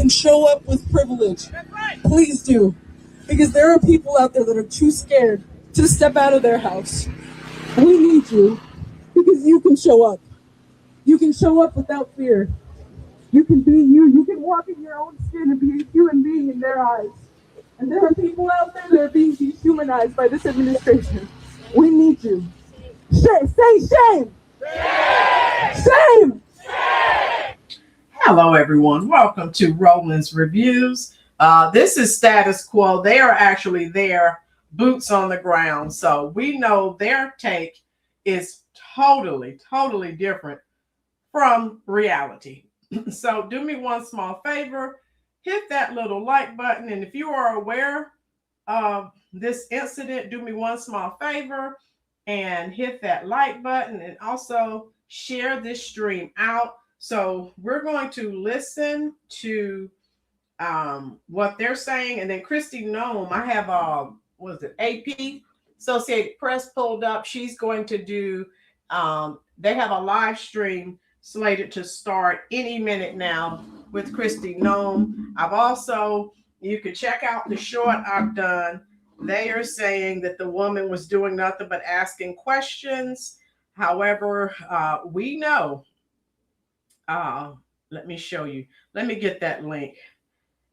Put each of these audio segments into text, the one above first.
and show up with privilege. Please do. Because there are people out there that are too scared to step out of their house. We need you because you can show up. You can show up without fear. You can be you. You can walk in your own skin and be a human being in their eyes. And there are people out there that are being dehumanized by this administration. We need you. Say shame! Shame! Hello, everyone. Welcome to Rolynn's Reviews. This is status quo. They are actually there, boots on the ground. So we know their take is totally different from reality. So do me one small favor, hit that little like button. And if you are aware of this incident, do me one small favor and hit that like button, and also share this stream out. So we're going to listen to what they're saying. And then Kristi Noem, I have AP, Associated Press, pulled up. She's going to do, they have a live stream slated to start any minute now with Kristi Noem. I've also, you can check out the short I've done. They are saying that the woman was doing nothing but asking questions. However, we know, let me show you. Let me get that link.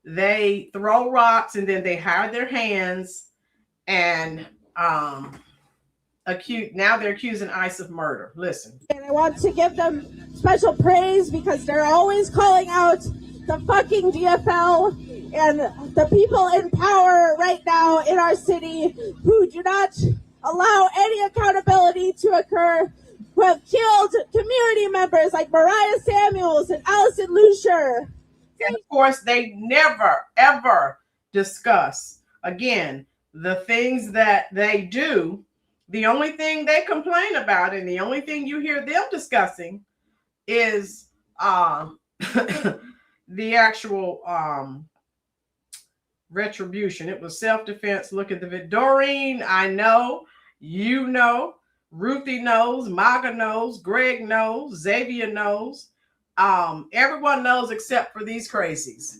They throw rocks and then they hide their hands and now they're accusing ICE of murder. Listen. And I want to give them special praise because they're always calling out the fucking DFL and the people in power right now in our city who do not allow any accountability to occur, who have killed community members like Mariah Samuels and Allison Lucier. And of course, they never, ever discuss, again, the things that they do. The only thing they complain about and the only thing you hear them discussing is the actual retribution. It was self-defense. Look at the video. Doreen, I know, you know, Ruthie knows, Maga knows, Greg knows, Xavier knows. Everyone knows except for these crazies.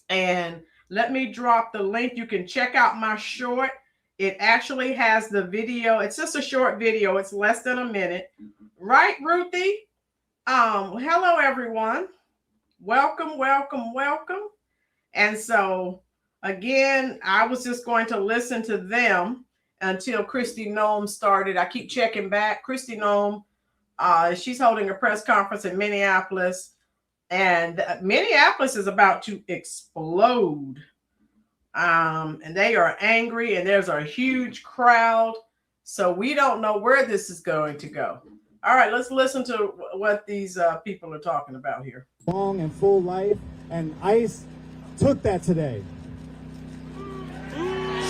And let me drop the link. You can check out my short. It actually has the video. It's just a short video. It's less than a minute. Right, Ruthie? Hello, everyone. Welcome. And so, again, I was just going to listen to them until Kristi Noem started. I keep checking back. Kristi Noem, she's holding a press conference in Minneapolis. And Minneapolis is about to explode. And they are angry, and there's a huge crowd. So we don't know where this is going to go. All right, let's listen to what these people are talking about here. Long and full life, and ICE took that today.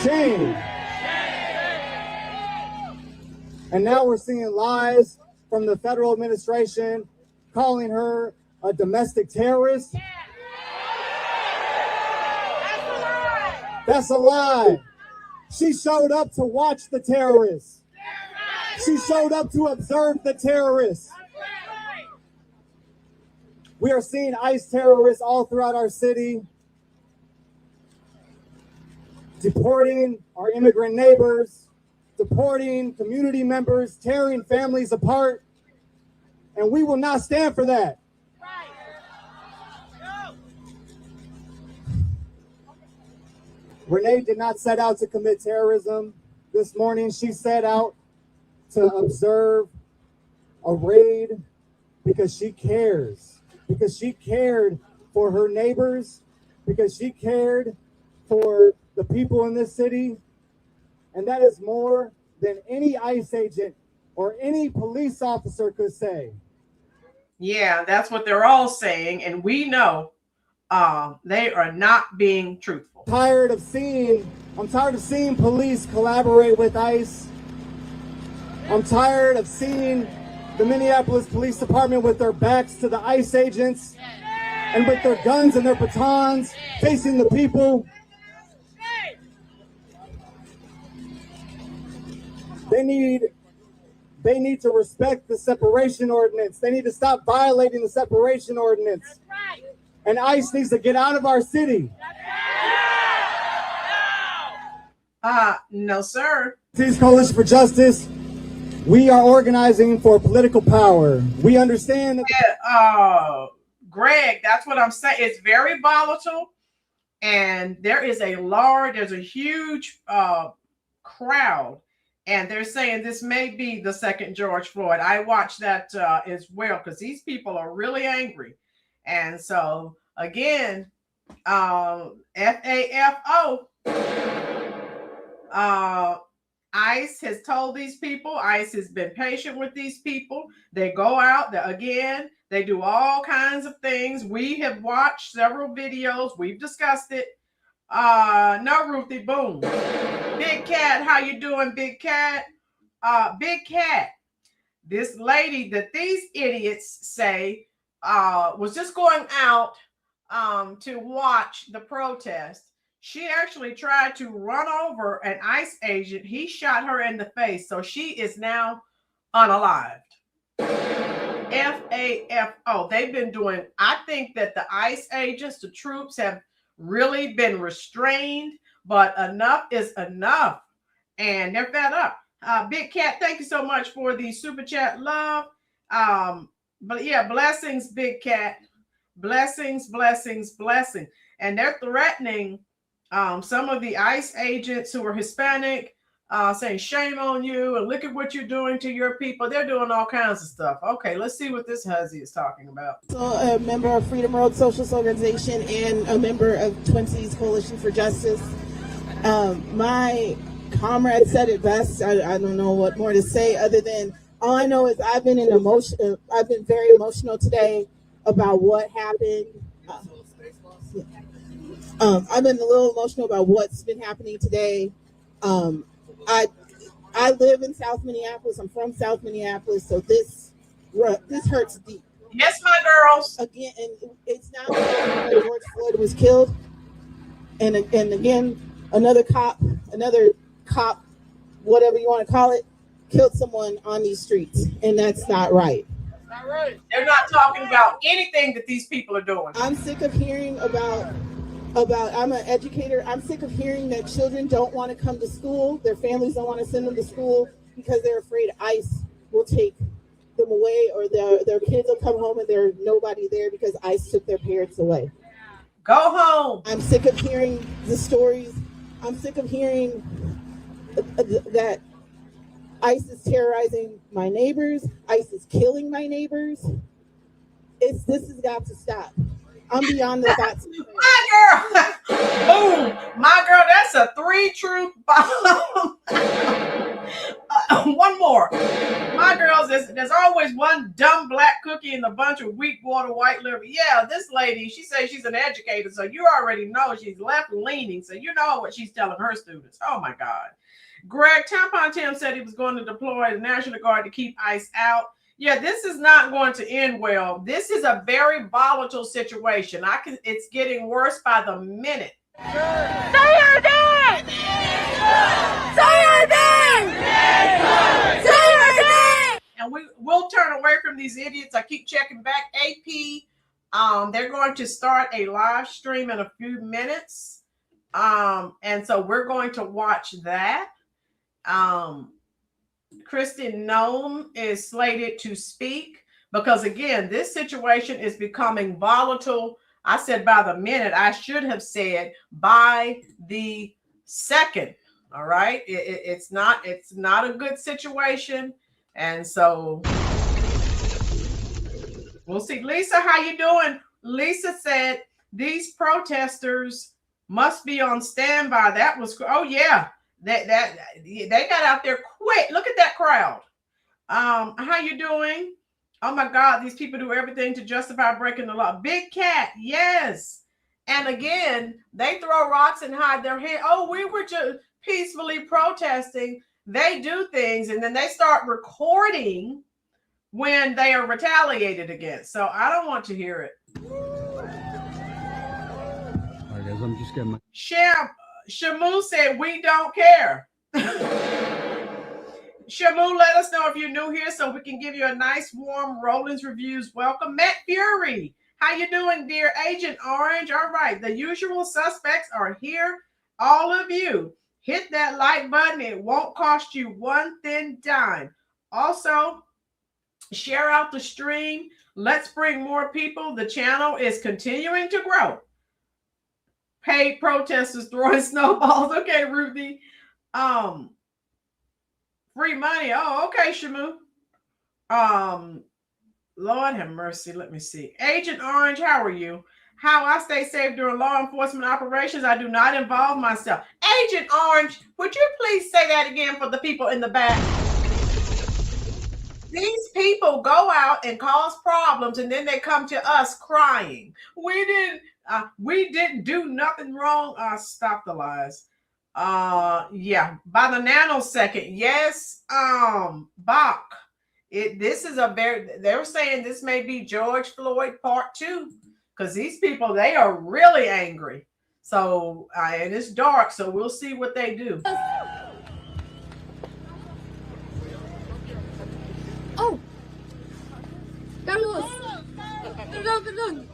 Shame. And now we're seeing lies from the federal administration calling her a domestic terrorist. That's a lie. She showed up to watch the terrorists. She showed up to observe the terrorists. We are seeing ICE terrorists all throughout our city, deporting our immigrant neighbors, deporting community members, tearing families apart, and we will not stand for that. Renee did not set out to commit terrorism. This morning, she set out to observe a raid because she cares, because she cared for her neighbors, because she cared for the people in this city. And that is more than any ICE agent or any police officer could say. Yeah, that's what they're all saying. And we know they are not being truthful. I'm tired of seeing police collaborate with ICE. I'm tired of seeing the Minneapolis Police Department with their backs to the ICE agents and with their guns and their batons facing the people. They need to respect the separation ordinance. They need to stop violating the separation ordinance. And ICE needs to get out of our city. No, sir. City's Coalition for Justice, we are organizing for political power. We understand that. Greg, that's what I'm saying. It's very volatile, and there's a huge crowd, and they're saying this may be the second George Floyd. I watched that as well, because these people are really angry. And so again, FAFO, ICE has told these people, ICE has been patient with these people. They go out, they do all kinds of things. We have watched several videos. We've discussed it. No, Ruthie, boom. Big Cat, how you doing, Big Cat? Big Cat, this lady that these idiots say was just going out to watch the protest. She actually tried to run over an ICE agent. He shot her in the face. So she is now unalived. FAFO. They've been doing, I think that the ICE agents, the troops have really been restrained, but enough is enough. And they're fed up. Big Cat, thank you so much for the super chat love. But yeah, blessings, Big Cat. Blessings, blessings, blessings. And they're threatening some of the ICE agents who are Hispanic, saying shame on you and look at what you're doing to your people. They're doing all kinds of stuff. Okay, let's see what this hussy is talking about. So a member of Freedom Road Socialist Organization and a member of Twin Cities Coalition for Justice. My comrade said it best. I don't know what more to say other than all I know is I've been very emotional today about what happened. I've been a little emotional about what's been happening today. I live in South Minneapolis. I'm from South Minneapolis, so this hurts deep. Yes, my girls. Again, and it's not that George Floyd was killed, and again, another cop, whatever you want to call it, killed someone on these streets, and that's not right. Not right. They're not talking about anything that these people are doing. I'm sick of hearing about I'm an educator. I'm sick of hearing that children don't want to come to school. Their families don't want to send them to school because they're afraid ICE will take them away, or their kids will come home and there's nobody there because ICE took their parents away. Go home. I'm sick of hearing the stories. I'm sick of hearing that ICE is terrorizing my neighbors. ICE is killing my neighbors. This has got to stop. I'm beyond the thoughts. My girl, boom, my girl, that's a 3 truth bomb. One more. My girls, there's always one dumb black cookie in a bunch of weak water white liver. Yeah, this lady, she says she's an educator, so you already know she's left leaning, so you know what she's telling her students. Oh my God. Greg, Tampon Tim said he was going to deploy the National Guard to keep ICE out. Yeah, this is not going to end well. This is a very volatile situation. It's getting worse by the minute. Say your name! Say your name! Say your name! And we'll turn away from these idiots. I keep checking back. AP, they're going to start a live stream in a few minutes. And so we're going to watch that. Kristen Noem is slated to speak because, again, this situation is becoming volatile. I said by the minute. I should have said by the second. All right. It's not a good situation. And so we'll see. Lisa, how you doing? Lisa said these protesters must be on standby. That was, oh yeah. They got out there quick. Look at that crowd. How you doing? Oh my God, these people do everything to justify breaking the law. Big Cat, yes. And again, they throw rocks and hide their head. Oh, we were just peacefully protesting. They do things and then they start recording when they are retaliated against. So I don't want to hear it. All right, guys, I'm just getting my Shamu said, we don't care. Shamu, let us know if you're new here so we can give you a nice, warm Rollins Reviews welcome. Matt Fury, How you doing, dear Agent Orange? All right, the usual suspects are here. All of you, hit that like button. It won't cost you one thin dime. Also, share out the stream. Let's bring more people. The channel is continuing to grow. Paid protesters throwing snowballs. Okay, Ruthie. Free money. Oh, okay, Shamu. Lord have mercy. Let me see. Agent Orange, how are you? How I stay safe during law enforcement operations. I do not involve myself. Agent Orange, would you please say that again for the people in the back? These people go out and cause problems, and then they come to us crying. We didn't do nothing wrong. Stop the lies. Yeah, by the nanosecond. Yes, Bach. This is they're saying this may be George Floyd part 2, because these people, they are really angry. So, and it's dark, so we'll see what they do. Oh! Carlos! Perdón.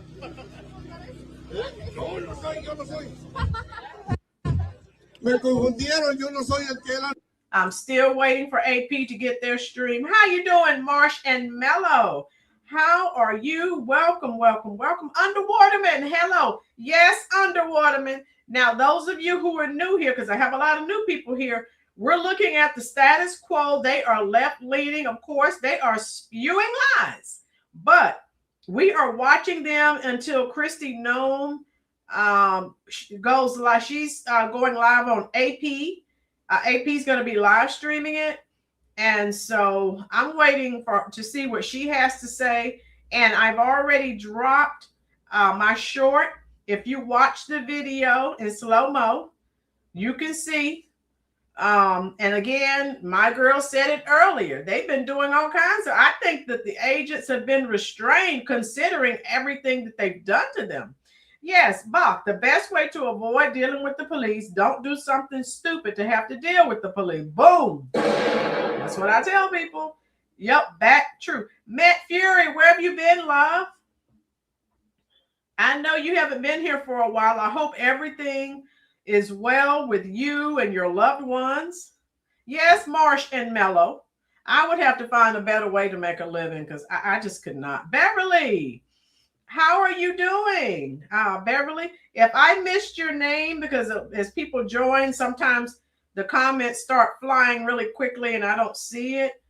No, yo no soy. Me confundieron, yo no soy el que era. I'm still waiting for AP to get their stream. How you doing, Marsh and Mello? How are you? Welcome. Underwaterman, hello. Yes, Underwaterman. Now, those of you who are new here, because I have a lot of new people here, we're looking at the status quo. They are left-leaning. Of course, they are spewing lies. But we are watching them until Christy Nome goes live. She's going live on AP. AP is going to be live streaming it. And so I'm waiting to see what she has to say. And I've already dropped my short. If you watch the video in slow-mo, you can see. And again, my girl said it earlier. They've been doing all kinds of, I think that the agents have been restrained considering everything that they've done to them. Yes, Bach, the best way to avoid dealing with the police, don't do something stupid to have to deal with the police. Boom. That's what I tell people. Yep, back true. Matt Fury, where have you been, love? I know you haven't been here for a while. I hope everything is well with you and your loved ones. Yes, Marsh and Mello. I would have to find a better way to make a living because I just could not. Beverly, how are you doing? Beverly, if I missed your name, because as people join, sometimes the comments start flying really quickly and I don't see it.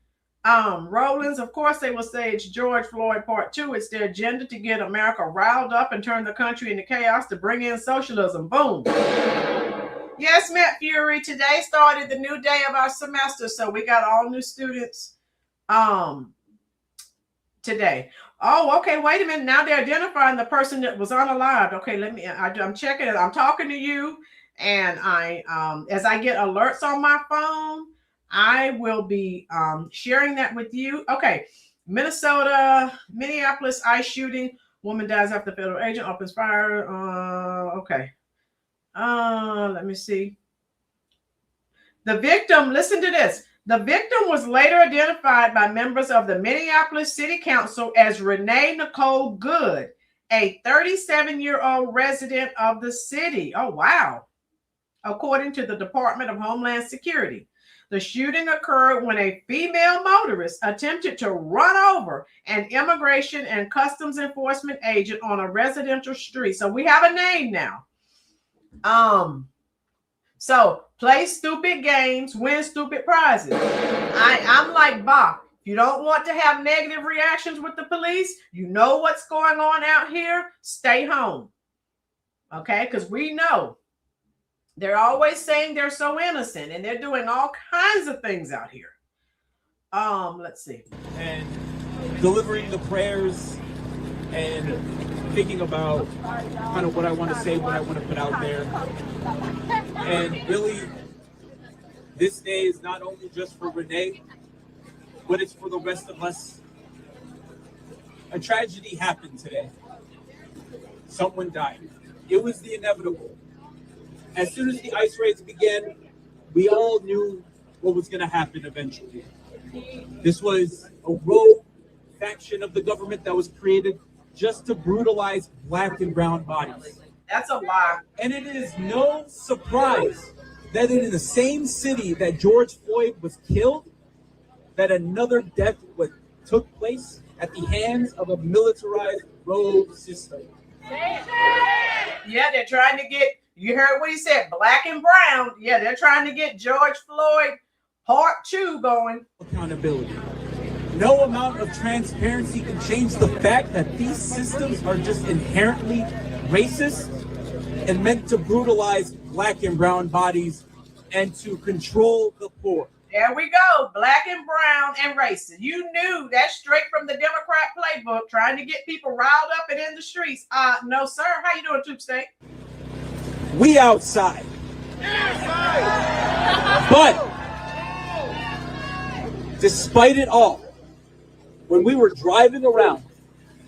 Rollins, of course, they will say it's George Floyd part 2. It's their agenda to get America riled up and turn the country into chaos to bring in socialism. Boom. Yes, Matt Fury, today started the new day of our semester. So we got all new students today. Oh, okay. Wait a minute. Now they're identifying the person that was unalived. Okay, I'm checking it. I'm talking to you. And as I get alerts on my phone, I will be sharing that with you. Okay. Minneapolis ICE shooting. Woman dies after federal agent opens fire. Okay. Let me see. The victim, listen to this. The victim was later identified by members of the Minneapolis City Council as Renee Nicole Good, a 37-year-old resident of the city. Oh, wow. According to the Department of Homeland Security. The shooting occurred when a female motorist attempted to run over an immigration and customs enforcement agent on a residential street. So we have a name now. So play stupid games, win stupid prizes. I'm like Bob. If you don't want to have negative reactions with the police, you know what's going on out here, stay home. Okay, because we know they're always saying they're so innocent and they're doing all kinds of things out here. Let's see. And delivering the prayers and thinking about kind of what I want to say, what I want to put out there. And really, this day is not only just for Renee, but it's for the rest of us. A tragedy happened today. Someone died. It was the inevitable. As soon as the ICE raids began, we all knew what was going to happen eventually. This was a rogue faction of the government that was created just to brutalize Black and brown bodies. That's a lie. And it is no surprise that in the same city that George Floyd was killed, that another death took place at the hands of a militarized rogue system. Yeah, they're trying to get, you heard what he said, Black and brown. Yeah, they're trying to get George Floyd Part 2 going. Accountability. No amount of transparency can change the fact that these systems are just inherently racist and meant to brutalize Black and brown bodies and to control the poor. There we go. Black and brown and racist. You knew that straight from the Democrat playbook, trying to get people riled up and in the streets. No, sir. How you doing, Troop State? We outside. But despite it all, when we were driving around,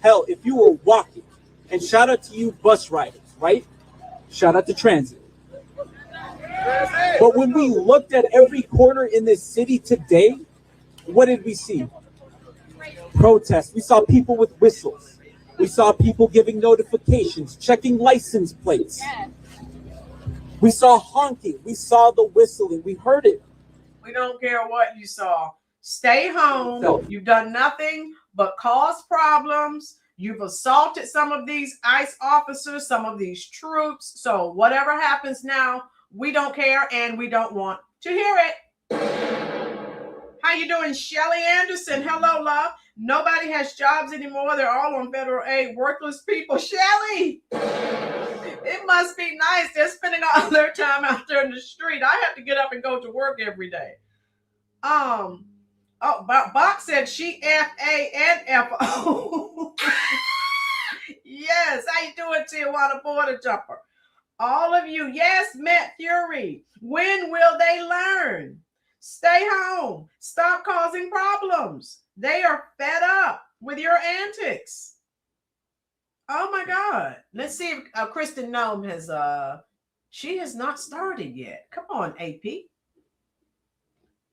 hell, if you were walking, and shout out to you bus riders, right? Shout out to transit. But when we looked at every corner in this city today, what did we see? Protests. We saw people with whistles. We saw people giving notifications, checking license plates. We saw honking. We saw the whistling. We heard it. We don't care what you saw. Stay home. You've done nothing but cause problems. You've assaulted some of these ICE officers, some of these troops. So whatever happens now, we don't care and we don't want to hear it. How you doing, Shelly Anderson? Hello, love. Nobody has jobs anymore. They're all on federal aid. Worthless people. Shelly, it must be nice. They're spending all their time out there in the street. I have to get up and go to work every day. Oh, Bach said she F-A and F-O. Yes, how you doing, Tijuana border jumper? All of you, yes, Matt Fury. When will they learn? Stay home. Stop causing problems. They are fed up with your antics. Oh my God. Let's see if Kristen Nome has, she has not started yet. Come on, AP.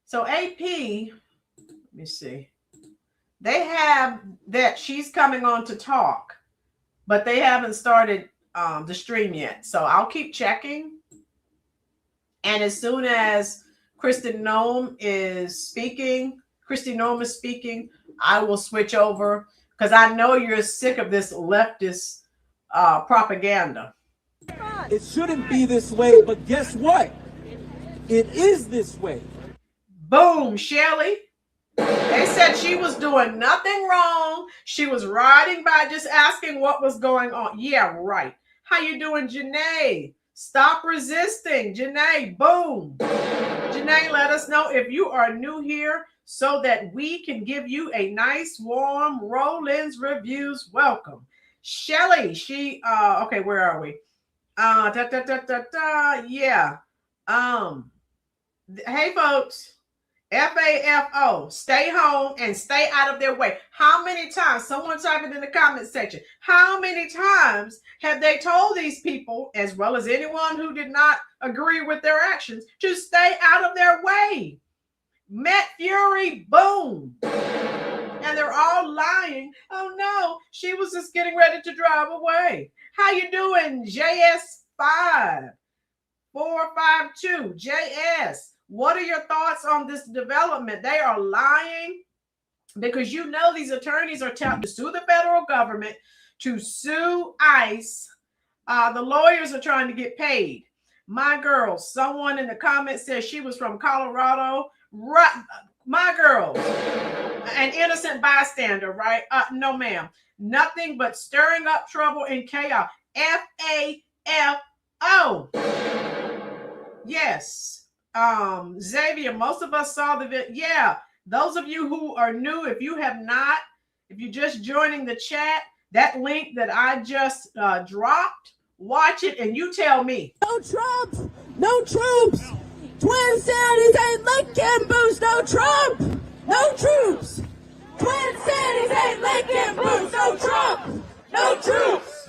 So AP, let me see. They have that she's coming on to talk, but they haven't started the stream yet. So I'll keep checking. And as soon as Kristen Nome is speaking, I will switch over because I know you're sick of this leftist propaganda. It shouldn't be this way, but guess what? It is this way. Boom, Shelly. They said she was doing nothing wrong. She was riding by just asking what was going on. Yeah, right. How you doing, Janae? Stop resisting. Janae, boom. Janae, let us know if you are new here so that we can give you a nice, warm Rolynn's Reviews welcome. Shelly, she, okay, where are we? Yeah. Hey, folks. FAFO, stay home and stay out of their way. How many times, someone type it in the comment section, how many times have they told these people, as well as anyone who did not agree with their actions, to stay out of their way? Matt Fury, boom. And they're all lying. Oh no, she was just getting ready to drive away. How you doing, JS5 452 JS? What are your thoughts on this development? They are lying because you know these attorneys are telling to sue the federal government, to sue ICE. The lawyers are trying to get paid. My girl, someone in the comments says she was from Colorado. Right, my girl, an innocent bystander, right? No, ma'am. Nothing but stirring up trouble and chaos. FAFO. Yes. Xavier, most of us saw the video. Yeah, those of you who are new, if you have not, if you're just joining the chat, that link that I just dropped, watch it and you tell me. No Trump, no troops. Twin Cities ain't licking boots. No Trump, no troops. Twin Cities ain't licking boots. No Trump, no troops.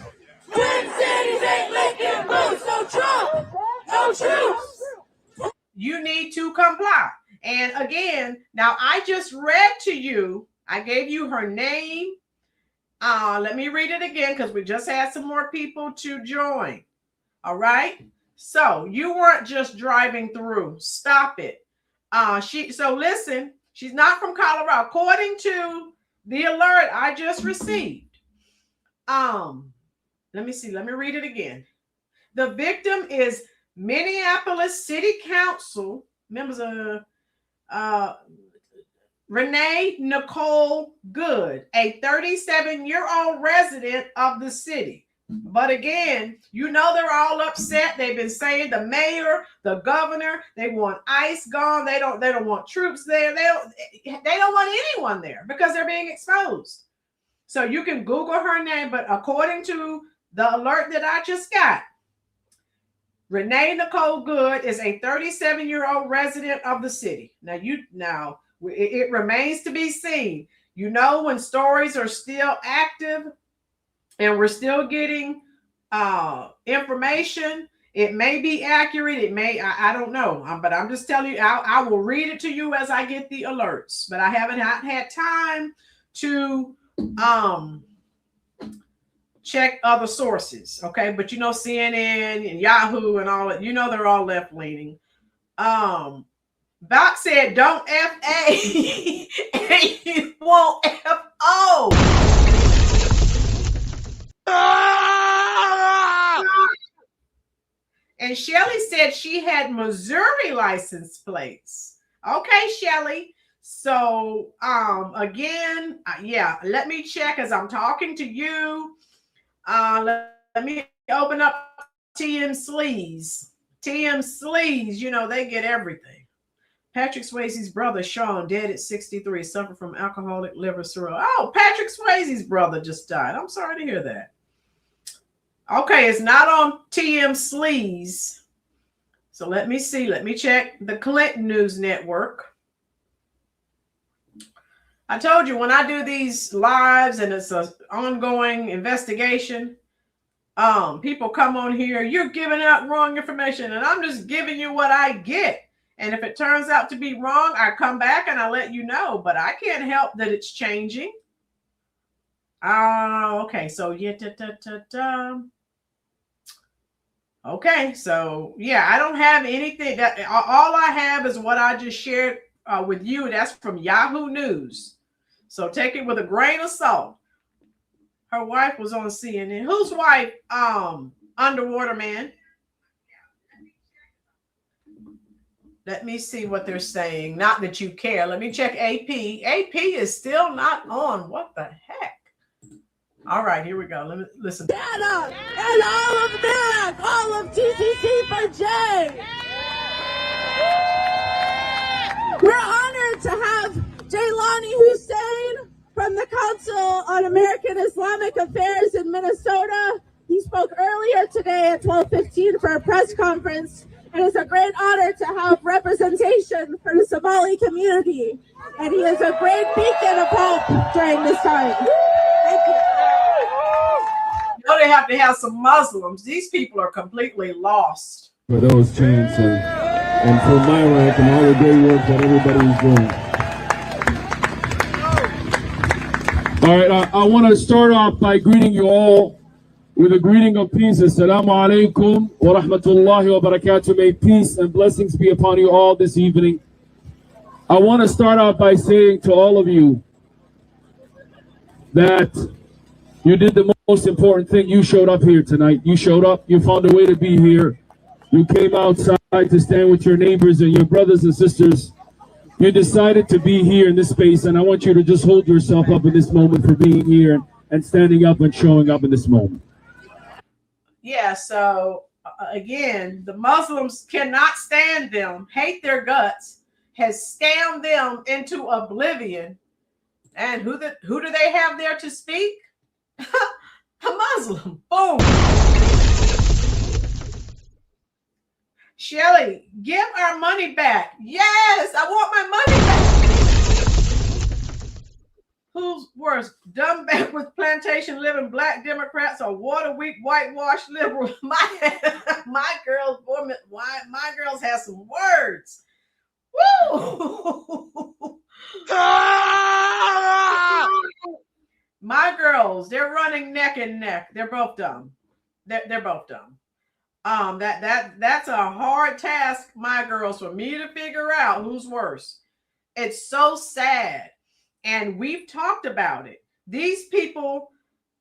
Twin Cities ain't licking boots. No Trump, no troops. You need to comply. And again, now I just read to you, I gave you her name Let me read it again because we just had some more people to join. All right. So you weren't just driving through. Stop it. So listen, she's not from Colorado. According to the alert I just received. Let me see. Let me read it again. The victim is Minneapolis City Council members of Renee Nicole Good, a 37-year-old resident of the city. But again, you know they're all upset. They've been saying the mayor, the governor, they want ICE gone. They don't want troops there. They don't want anyone there because they're being exposed. So you can Google her name, but according to the alert that I just got, Renee Nicole Good is a 37-year-old resident of the city. Now it remains to be seen. You know, when stories are still active and we're still getting information, it may be accurate. It may, I don't know. But I'm just telling you, I will read it to you as I get the alerts. But I haven't had time to check other sources. Okay. But you know, CNN and Yahoo and all that, you know, they're all left leaning. Doc said, don't F-A and you won't F-O. And Shelly said she had Missouri license plates. Okay, Shelly. So, again, let me check as I'm talking to you. Let me open up TM Sleaze. TM Sleaze, you know, they get everything. Patrick Swayze's brother, Sean, dead at 63, suffered from alcoholic liver cirrhosis. Oh, Patrick Swayze's brother just died. I'm sorry to hear that. Okay, it's not on TM Sleaze. So let me see. Let me check the Clinton News Network. I told you when I do these lives and it's an ongoing investigation, people come on here, you're giving out wrong information, and I'm just giving you what I get. And if it turns out to be wrong, I come back and I let you know, but I can't help that it's changing. Okay, so okay, so yeah, I don't have anything. That all I have is what I just shared with you. That's from Yahoo News. So take it with a grain of salt. Her wife was on CNN. Whose wife? Underwater Man. Let me see what they're saying. Not that you care. Let me check AP. AP is still not on. What the heck? All right, here we go. Let me listen. Dana and all of MAC, all of TCC for Jay. We're honored to have Jaylani Hussein from the Council on American Islamic Affairs in Minnesota. He spoke earlier today at 12:15 for a press conference. And it's a great honor to have representation for the Somali community. And he is a great beacon of hope during this time. Thank you. You know, they have to have some Muslims. These people are completely lost. For those chants and for my rank and all the great work that everybody is doing. All right, I want to start off by greeting you all with a greeting of peace. Assalamu alaikum wa rahmatullahi wa barakatuh. May peace and blessings be upon you all this evening. I want to start off by saying to all of you that you did the most important thing. You showed up here tonight. You showed up. You found a way to be here. You came outside to stand with your neighbors and your brothers and sisters. You decided to be here in this space, and I want you to just hold yourself up in this moment for being here and standing up and showing up in this moment. Yeah, so again, the Muslims cannot stand them, hate their guts, has stamped them into oblivion. And who do they have there to speak? A Muslim. Boom. Shelly, give our money back. Yes, I want my money back. Who's worse, dumb backwards plantation living black Democrats or water weak whitewashed liberals? My girls have some words. Woo! My My girls, they're running neck and neck. They're both dumb. They're both dumb. That's a hard task, my girls, for me to figure out who's worse. It's so sad. And we've talked about it. These people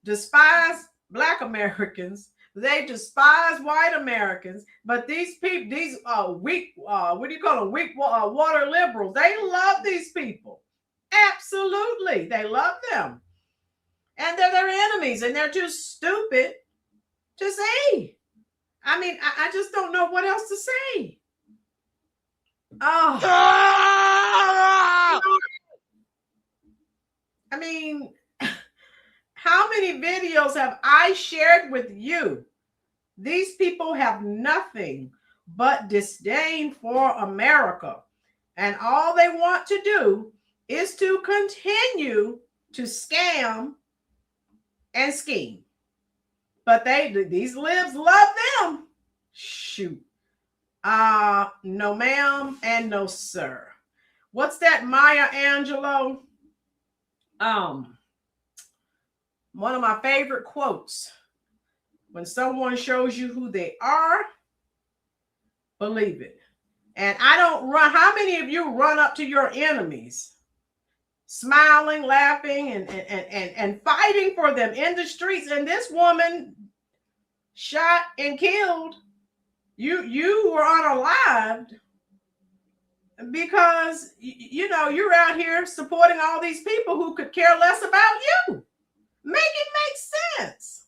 despise Black Americans. They despise white Americans. But these people, these weak, what do you call them? Weak water liberals, they love these people. Absolutely. They love them. And they're their enemies, and they're too stupid to say. I mean, I just don't know what else to say. Oh. I mean, how many videos have I shared with you? These people have nothing but disdain for America. And all they want to do is to continue to scam and scheme. But these libs love them. Shoot. No ma'am and no sir. What's that, Maya Angelou? One of my favorite quotes. When someone shows you who they are, believe it. And I don't run. How many of you run up to your enemies, smiling, laughing, and fighting for them in the streets? And this woman shot and killed. You were unalived because you're out here supporting all these people who could care less about you. Make it make sense.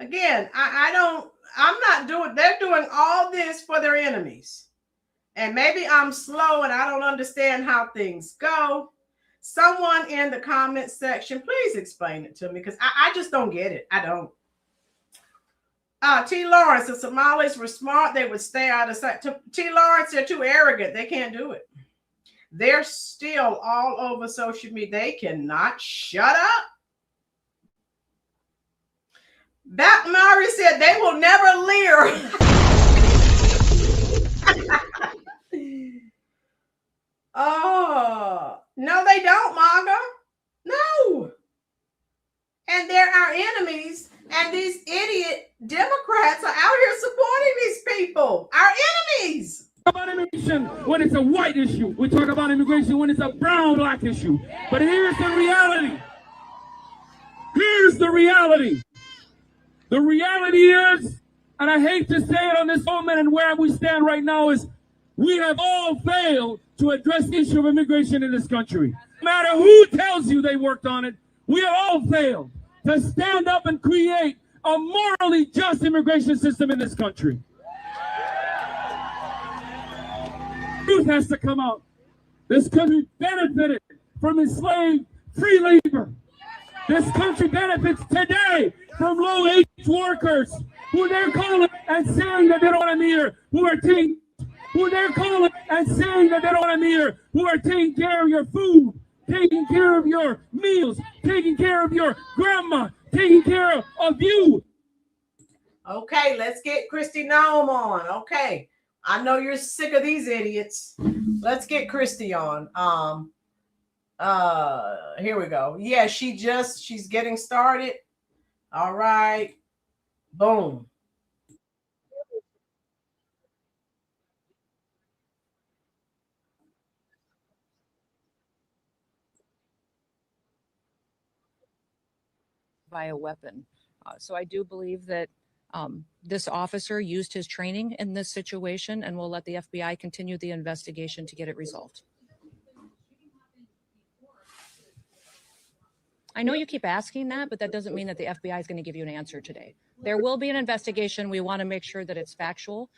Again, I'm not doing, they're doing all this for their enemies. And maybe I'm slow and I don't understand how things go. Someone in the comment section, please explain it to me, because I just don't get it. I don't. T. Lawrence, the Somalis were smart. They would stay out of sight. T. Lawrence, they're too arrogant. They can't do it. They're still all over social media. They cannot shut up. Bat Mari said they will never leer. Oh, no, they don't, Maga. No. And they're our enemies. And these idiot Democrats are out here supporting these people, our enemies. About immigration when it's a white issue. We talk about immigration when it's a brown, black issue. But here's the reality. Here's the reality. The reality is, and I hate to say it on this moment and where we stand right now, is we have all failed to address the issue of immigration in this country. No matter who tells you they worked on it, we have all failed to stand up and create a morally just immigration system in this country. Truth has to come out. This country benefited from enslaved free labor. This country benefits today from low-wage workers who they're calling and saying that they don't want them here, who are taking care of your food, taking care of your meals, taking care of your grandma, taking care of you. Okay, let's get Christy Naum on. Okay, I know you're sick of these idiots. Let's get Christy on. Here we go. Yeah, she's getting started. All right. Boom. By a weapon. So I do believe that this officer used his training in this situation, and we'll let the FBI continue the investigation to get it resolved. I know you keep asking that, but that doesn't mean that the FBI is going to give you an answer today. There will be an investigation. We want to make sure that it's factual.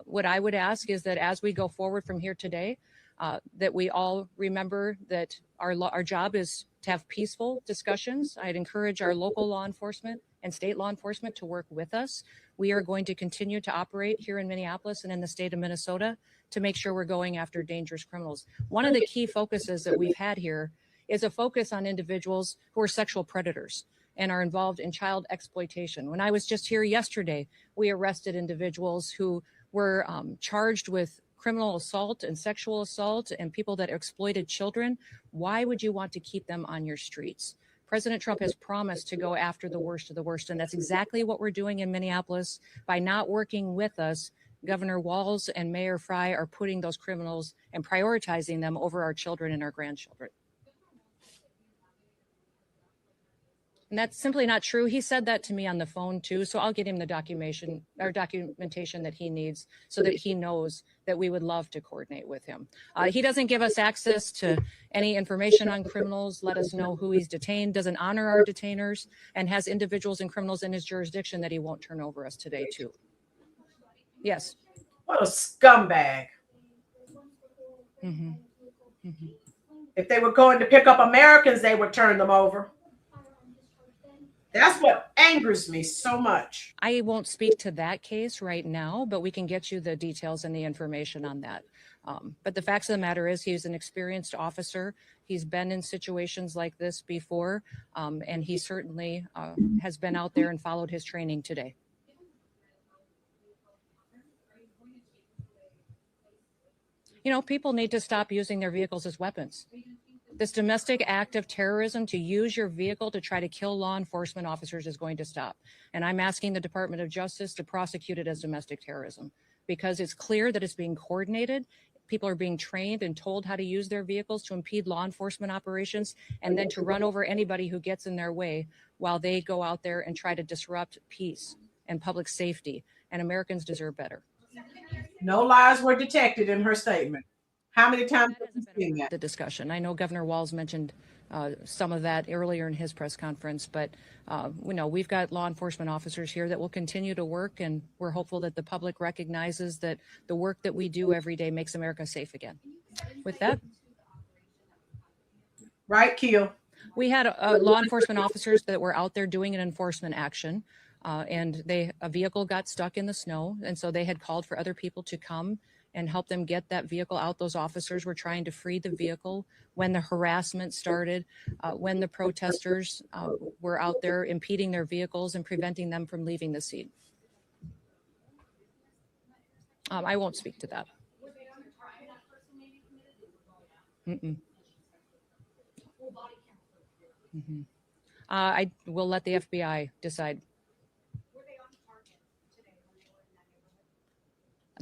What I would ask is that as we go forward from here today, that we all remember that our job is to have peaceful discussions. I'd encourage our local law enforcement and state law enforcement to work with us. We are going to continue to operate here in Minneapolis and in the state of Minnesota to make sure we're going after dangerous criminals. One of the key focuses that we've had here is a focus on individuals who are sexual predators and are involved in child exploitation. When I was just here yesterday, we arrested individuals who were charged with criminal assault and sexual assault and people that exploited children. Why would you want to keep them on your streets? President Trump has promised to go after the worst of the worst, and that's exactly what we're doing in Minneapolis. By not working with us, Governor Walz and Mayor Frey are putting those criminals and prioritizing them over our children and our grandchildren. And that's simply not true. He said that to me on the phone too. So I'll get him the documentation that he needs so that he knows that we would love to coordinate with him. He doesn't give us access to any information on criminals, let us know who he's detained, doesn't honor our detainers, and has individuals and criminals in his jurisdiction that he won't turn over us today too. Yes. What a scumbag. Mm-hmm. Mm-hmm. If they were going to pick up Americans, they would turn them over. That's what angers me so much. I won't speak to that case right now, but we can get you the details and the information on that. But the facts of the matter is he's an experienced officer. He's been in situations like this before, and he certainly has been out there and followed his training today. You know, people need to stop using their vehicles as weapons. This domestic act of terrorism to use your vehicle to try to kill law enforcement officers is going to stop. And I'm asking the Department of Justice to prosecute it as domestic terrorism because it's clear that it's being coordinated. People are being trained and told how to use their vehicles to impede law enforcement operations and then to run over anybody who gets in their way while they go out there and try to disrupt peace and public safety. And Americans deserve better. No lies were detected in her statement. How many times have you seen that? The discussion. I know Governor Walz mentioned some of that earlier in his press conference, but we know we've got law enforcement officers here that will continue to work, and we're hopeful that the public recognizes that the work that we do every day makes America safe again. With that, right, Keel. We had law enforcement officers that were out there doing an enforcement action, and a vehicle got stuck in the snow, and so they had called for other people to come and help them get that vehicle out. Those officers were trying to free the vehicle when the harassment started, when the protesters were out there impeding their vehicles and preventing them from leaving the scene. I won't speak to that. Mm-mm. Mm-hmm. I will let the FBI decide.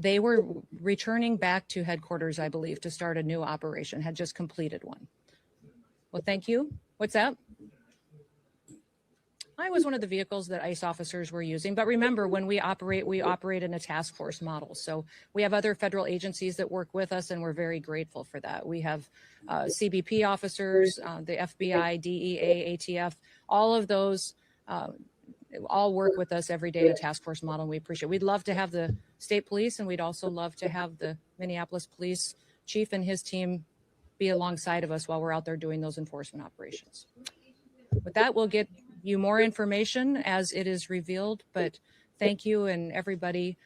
They were returning back to headquarters, I believe, to start a new operation, had just completed one. Well, thank you. What's that? I was one of the vehicles that ICE officers were using. But remember, when we operate in a task force model. So we have other federal agencies that work with us, and we're very grateful for that. We have CBP officers, the FBI, DEA, ATF, all of those all work with us every day in a task force model, and we appreciate it. We'd love to have the state police, and we'd also love to have the Minneapolis police chief and his team be alongside of us while we're out there doing those enforcement operations. With that, we'll get you more information as it is revealed, but thank you and everybody.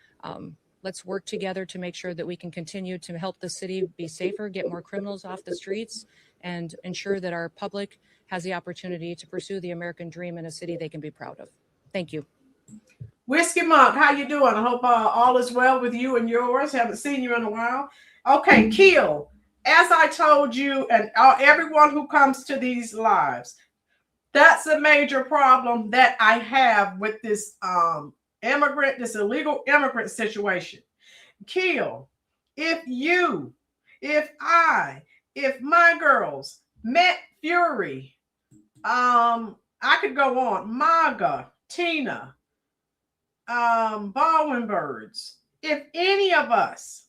Let's work together to make sure that we can continue to help the city be safer, get more criminals off the streets, and ensure that our public has the opportunity to pursue the American dream in a city they can be proud of. Thank you. Whiskey Monk, how you doing? I hope all is well with you and yours. Haven't seen you in a while. Okay, Keel, as I told you and everyone who comes to these lives, that's a major problem that I have with this this illegal immigrant situation. Keel, if my girls met Fury, I could go on, MAGA, Tina, Baldwin Birds, if any of us,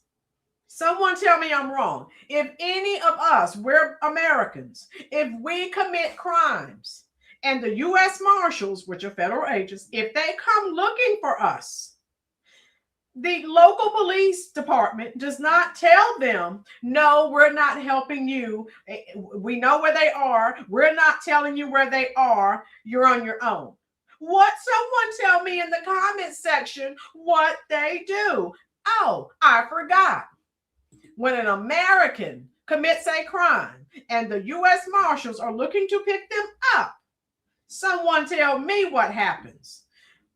someone tell me I'm wrong, if any of us, we're Americans, if we commit crimes and the U.S. Marshals, which are federal agents, if they come looking for us, the local police department does not tell them, no, we're not helping you. We know where they are. We're not telling you where they are. You're on your own. What? Someone tell me in the comment section what they do. Oh, I forgot. When an American commits a crime and the U.S. Marshals are looking to pick them up, someone tell me what happens.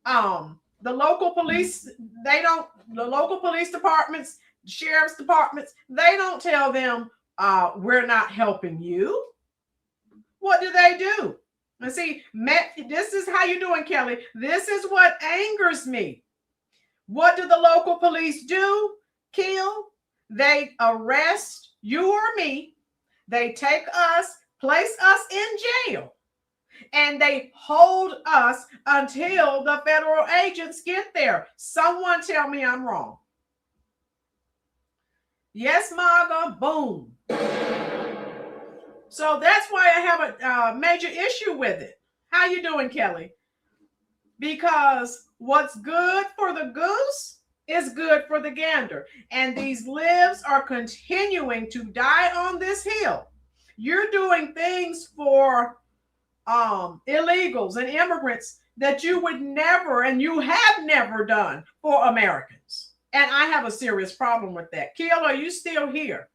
The local police, the local police departments, sheriff's departments, they don't tell them, we're not helping you. What do? And see, this is how you doing, Kelly. This is what angers me. What do the local police do? Kill. They arrest you or me. They take us, place us in jail, and they hold us until the federal agents get there. Someone tell me I'm wrong. Yes, MAGA, boom. So that's why I have a major issue with it. How you doing, Kelly? Because what's good for the goose is good for the gander. And these lives are continuing to die on this hill. You're doing things for illegals and immigrants that you would never, and you have never done for Americans. And I have a serious problem with that. Kiel, are you still here?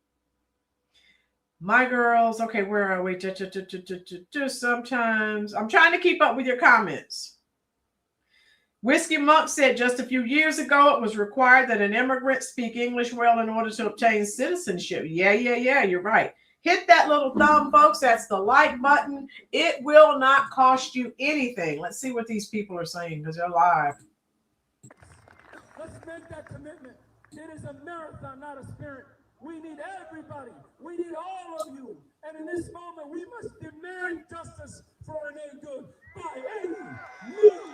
My girls, okay, where are we? Sometimes I'm trying to keep up with your comments. Whiskey Monk said just a few years ago it was required that an immigrant speak English well in order to obtain citizenship. Yeah, you're right. Hit that little thumb, folks. That's the like button. It will not cost you anything. Let's see what these people are saying because they're live. Let's make that commitment. It is a marathon, not a sprint. We need everybody. We need all of you. And in this moment, we must demand justice for Renee Good by any means necessary.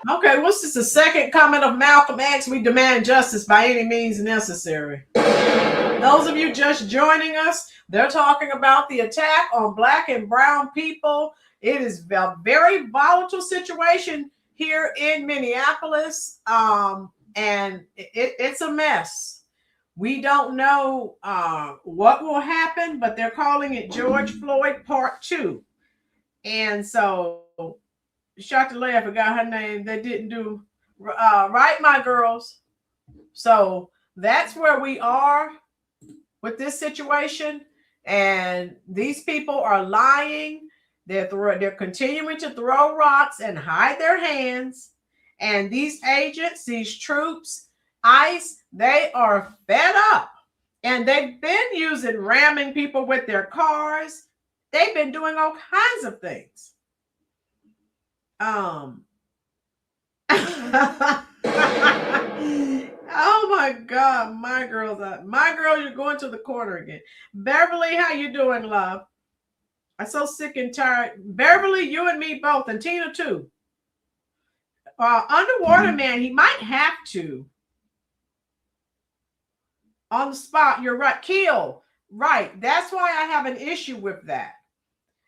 Okay, what's this? The second comment of Malcolm X? We demand justice by any means necessary. Those of you just joining us, they're talking about the attack on Black and brown people. It is a very volatile situation here in Minneapolis, and it's a mess. We don't know what will happen, but they're calling it George Floyd Part 2. And so, Charlotte, I forgot her name. They didn't do right, my girls. So that's where we are with this situation. And these people are lying. They're continuing to throw rocks and hide their hands. And these agents, these troops, ICE, they are fed up. And they've been using ramming people with their cars. They've been doing all kinds of things. Oh my God, my girl, you're going to the corner again. Beverly, how you doing, love? I'm so sick and tired. Beverly, you and me both, and Tina too. Underwater man, he might have to. On the spot, you're right. Kill, right. That's why I have an issue with that.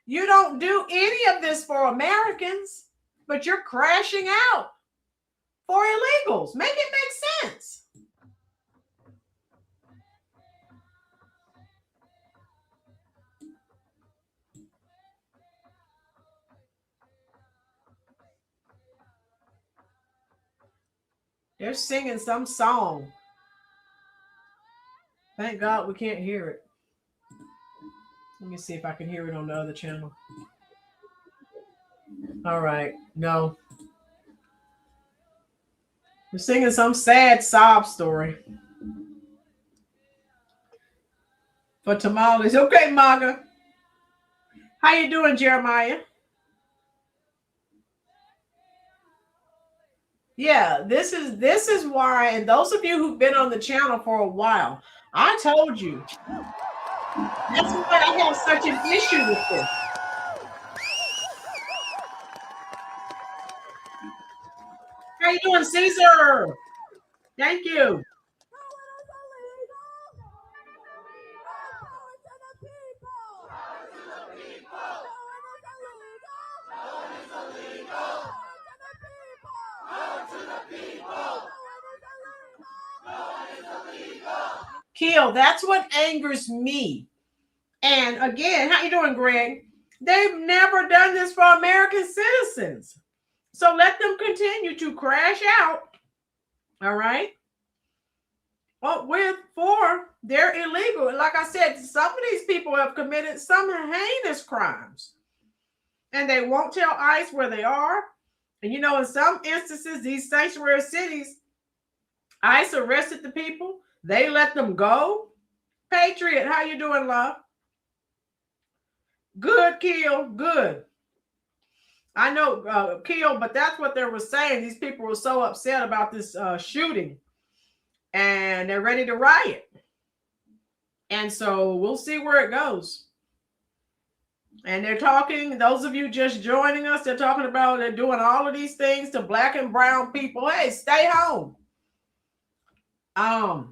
You don't do any of this for Americans, but you're crashing out for illegals. Make it make sense. They're singing some song. Thank God we can't hear it. Let me see if I can hear it on the other channel. All right. No. They're singing some sad sob story. For tamales. Okay, MAGA. How you doing, Jeremiah? Yeah, this is why, and those of you who've been on the channel for a while, I told you. That's why I have such an issue with this. How you doing, Caesar? Thank you. Kill, that's what angers me. And again, how you doing, Greg? They've never done this for American citizens. So let them continue to crash out. All right. Well, they're illegal. Like I said, some of these people have committed some heinous crimes. And they won't tell ICE where they are. And you know, in some instances, these sanctuary cities, ICE arrested the people. They let them go. Patriot, how you doing, love? Good, Kill. Good. I know, Kill, but that's what they were saying. These people were so upset about this shooting, and they're ready to riot. And so we'll see where it goes. And they're talking, those of you just joining us, they're talking about they're doing all of these things to black and brown people. Hey, stay home.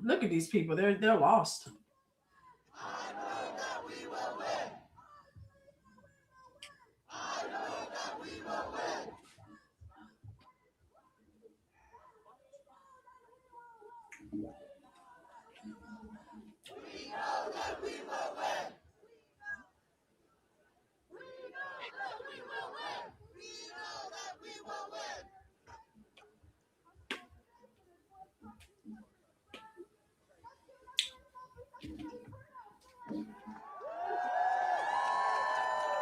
Look at these people. They're lost.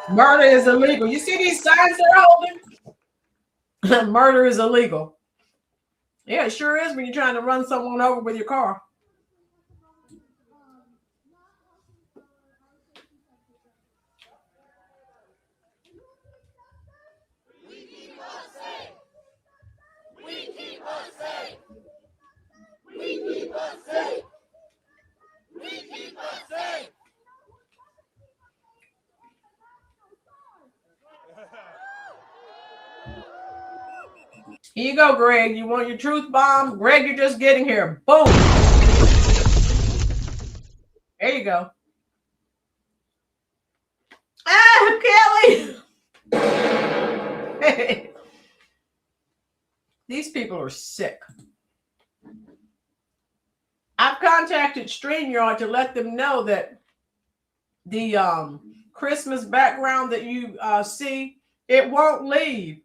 Murder is illegal. You see these signs they're holding? Murder is illegal. Yeah, it sure is when you're trying to run someone over with your car. We keep us safe. We keep us safe. We keep us safe. We keep us safe. Here you go, Greg. You want your truth bomb? Greg, you're just getting here. Boom. There you go. Ah, Kelly. These people are sick. I've contacted StreamYard to let them know that the Christmas background that you see, it won't leave.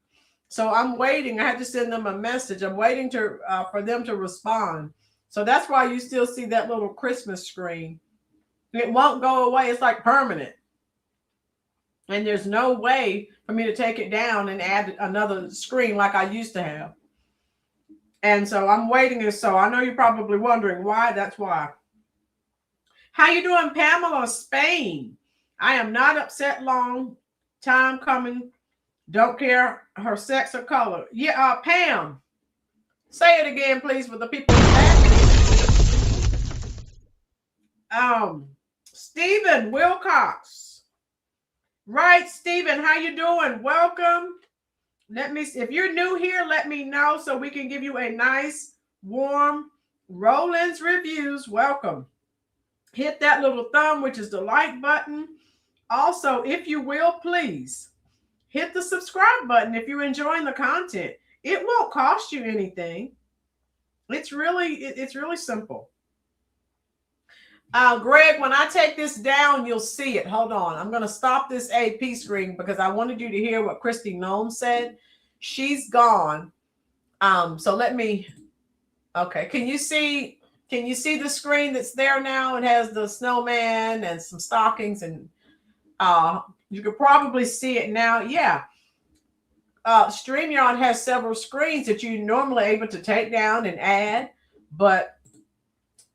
So I'm waiting. I had to send them a message. I'm waiting to for them to respond. So that's why you still see that little Christmas screen. It won't go away. It's like permanent. And there's no way for me to take it down and add another screen like I used to have. And so I'm waiting. And so I know you're probably wondering why. That's why. How you doing, Pamela, Spain? I am not upset. Long time coming. Don't care her sex or color. Yeah, Pam. Say it again, please, for the people in the back. Stephen Wilcox. Right, Stephen, how you doing? Welcome. Let me, if you're new here, let me know so we can give you a nice, warm Rolynn's Reviews. Welcome. Hit that little thumb, which is the like button. Also, if you will, please hit the subscribe button if you're enjoying the content. It won't cost you anything. It's really simple. Greg, when I take this down, you'll see it. Hold on. I'm going to stop this AP screen because I wanted you to hear what Christy Nome said. She's gone. So let me, okay. Can you see the screen that's there now? It has the snowman and some stockings, and you could probably see it now. Yeah. StreamYard has several screens that you're normally able to take down and add, but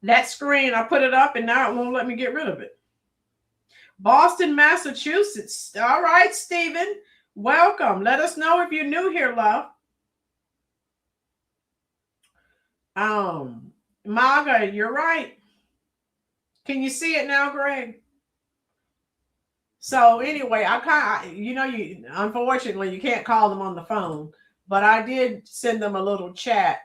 that screen, I put it up and now it won't let me get rid of it. Boston, Massachusetts. All right, Stephen, welcome. Let us know if you're new here, love. Maga, you're right. Can you see it now, Greg? So anyway, unfortunately, you can't call them on the phone, but I did send them a little chat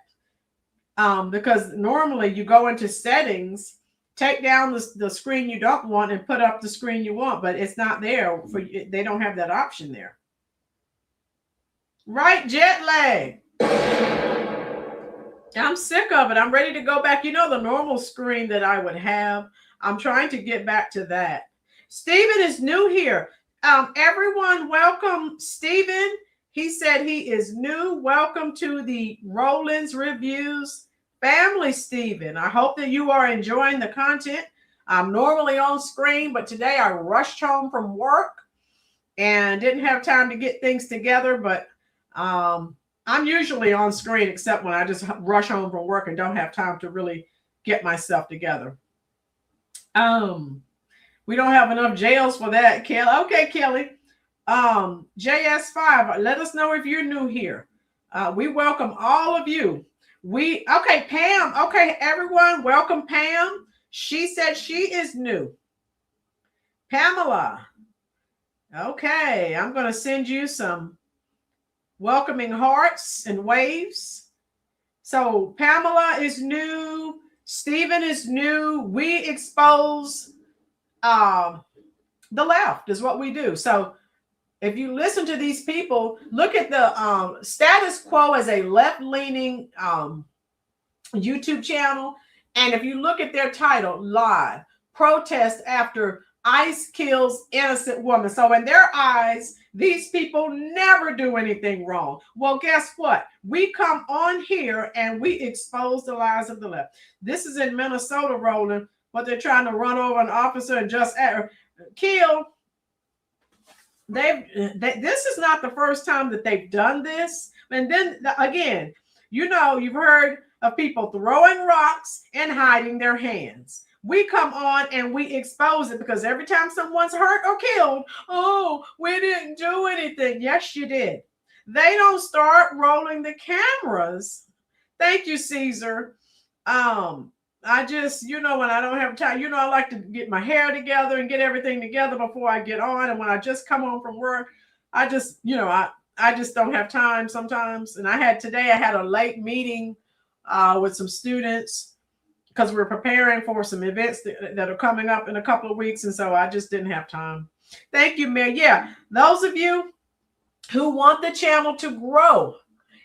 because normally you go into settings, take down the screen you don't want and put up the screen you want, but it's not there for you. They don't have that option there. Right, jet lag. I'm sick of it. I'm ready to go back. You know, the normal screen that I would have, I'm trying to get back to that. Stephen is new here. Everyone, welcome Stephen. He said he is new. Welcome to the Rolynn's Reviews family, Stephen. I hope that you are enjoying the content. I'm normally on screen, but today I rushed home from work and didn't have time to get things together. But I'm usually on screen, except when I just rush home from work and don't have time to really get myself together. We don't have enough jails for that, Kelly. Okay, Kelly. JS5, let us know if you're new here. We welcome all of you. Okay, Pam. Okay, everyone, welcome Pam. She said she is new. Pamela. Okay, I'm going to send you some welcoming hearts and waves. So Pamela is new. Stephen is new. We expose the left is what we do. So if you listen to these people, look at the Status Quo as a left-leaning YouTube channel. And if you look at their title, Live, Protest After ICE Kills Innocent Woman. So in their eyes, these people never do anything wrong. Well, guess what? We come on here and we expose the lies of the left. This is in Minnesota, Rolynn, but they're trying to run over an officer and just kill. This is not the first time that they've done this. And then again, you've heard of people throwing rocks and hiding their hands. We come on and we expose it because every time someone's hurt or killed, oh, we didn't do anything. Yes, you did. They don't start rolling the cameras. Thank you, Caesar. I just, when I don't have time, I like to get my hair together and get everything together before I get on. And when I just come home from work, I just, I just don't have time sometimes. And today I had a late meeting with some students because we're preparing for some events that are coming up in a couple of weeks. And so I just didn't have time. Thank you, Mary. Yeah, those of you who want the channel to grow,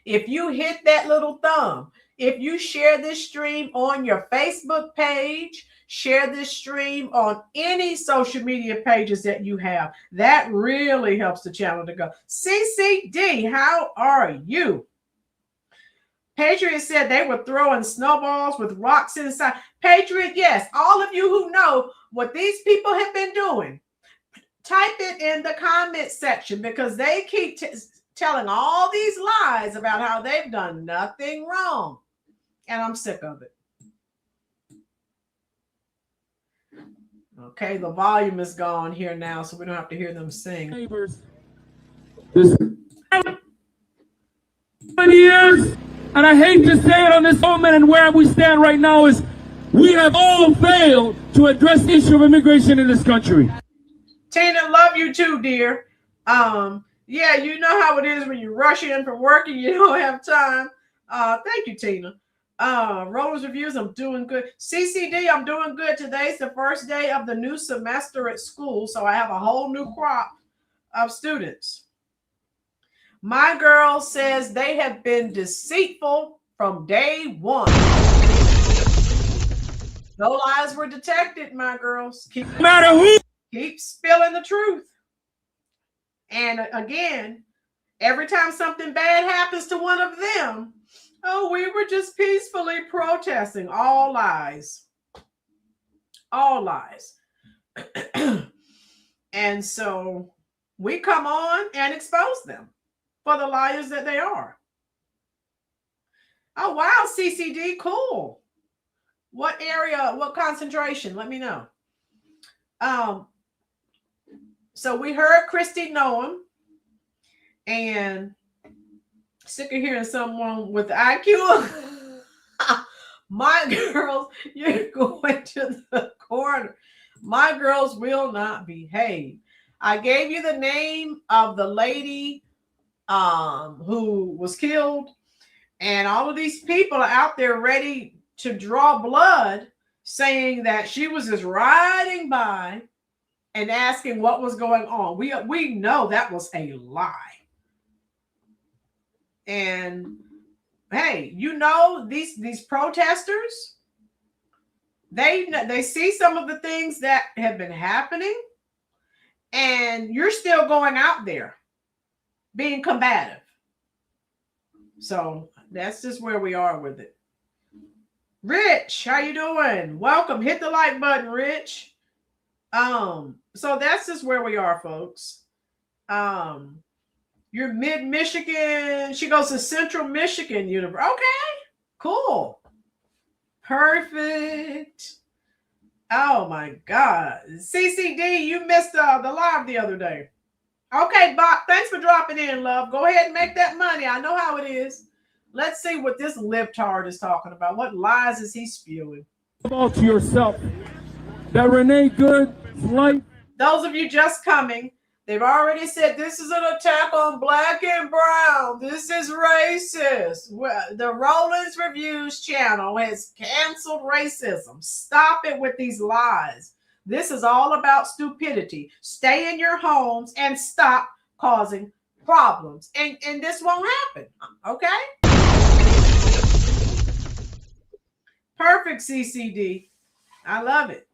if you hit that little thumb, if you share this stream on your Facebook page, share this stream on any social media pages that you have, that really helps the channel to go. CCD, how are you? Patriot said they were throwing snowballs with rocks inside. Patriot, yes. All of you who know what these people have been doing, type it in the comment section because they keep telling all these lies about how they've done nothing wrong. And I'm sick of it. Okay, the volume is gone here now, so we don't have to hear them sing. Neighbors. This years, and I hate to say it on this moment, and where we stand right now is we have all failed to address the issue of immigration in this country. Tina, love you too, dear. Yeah, you know how it is when you rush in from work and you don't have time. Thank you, Tina. Rollers Reviews, I'm doing good. CCD, I'm doing good. Today's the first day of the new semester at school, so I have a whole new crop of students. My girl says they have been deceitful from day one. No lies were detected, my girls. Keep spilling the truth. And again, every time something bad happens to one of them, oh, we were just peacefully protesting. All lies. All lies. And so we come on and expose them for the liars that they are. Oh, wow, CCD, cool. What area, what concentration? Let me know. So we heard Christy Noam, and sick of hearing someone with IQ. My girls, you're going to the corner. My girls will not behave. I gave you the name of the lady who was killed, and all of these people are out there ready to draw blood, saying that she was just riding by and asking what was going on. We know that was a lie. And hey, these protesters, they see some of the things that have been happening, and you're still going out there being combative. So that's just where we are with it. Rich, how you doing? Welcome. Hit the like button, Rich. So that's just where we are, folks. You're mid-Michigan. She goes to Central Michigan University. Okay, cool. Perfect. Oh my God. CCD, you missed the live the other day. Okay, Bob, thanks for dropping in, love. Go ahead and make that money. I know how it is. Let's see what this libtard is talking about. What lies is he spewing? About yourself. That Renee Good's life. Those of you just coming, they've already said this is an attack on black and brown. This is racist. The Rollins Reviews channel has canceled racism. Stop it with these lies. This is all about stupidity. Stay in your homes and stop causing problems. And this won't happen. Okay? Perfect, CCD. I love it.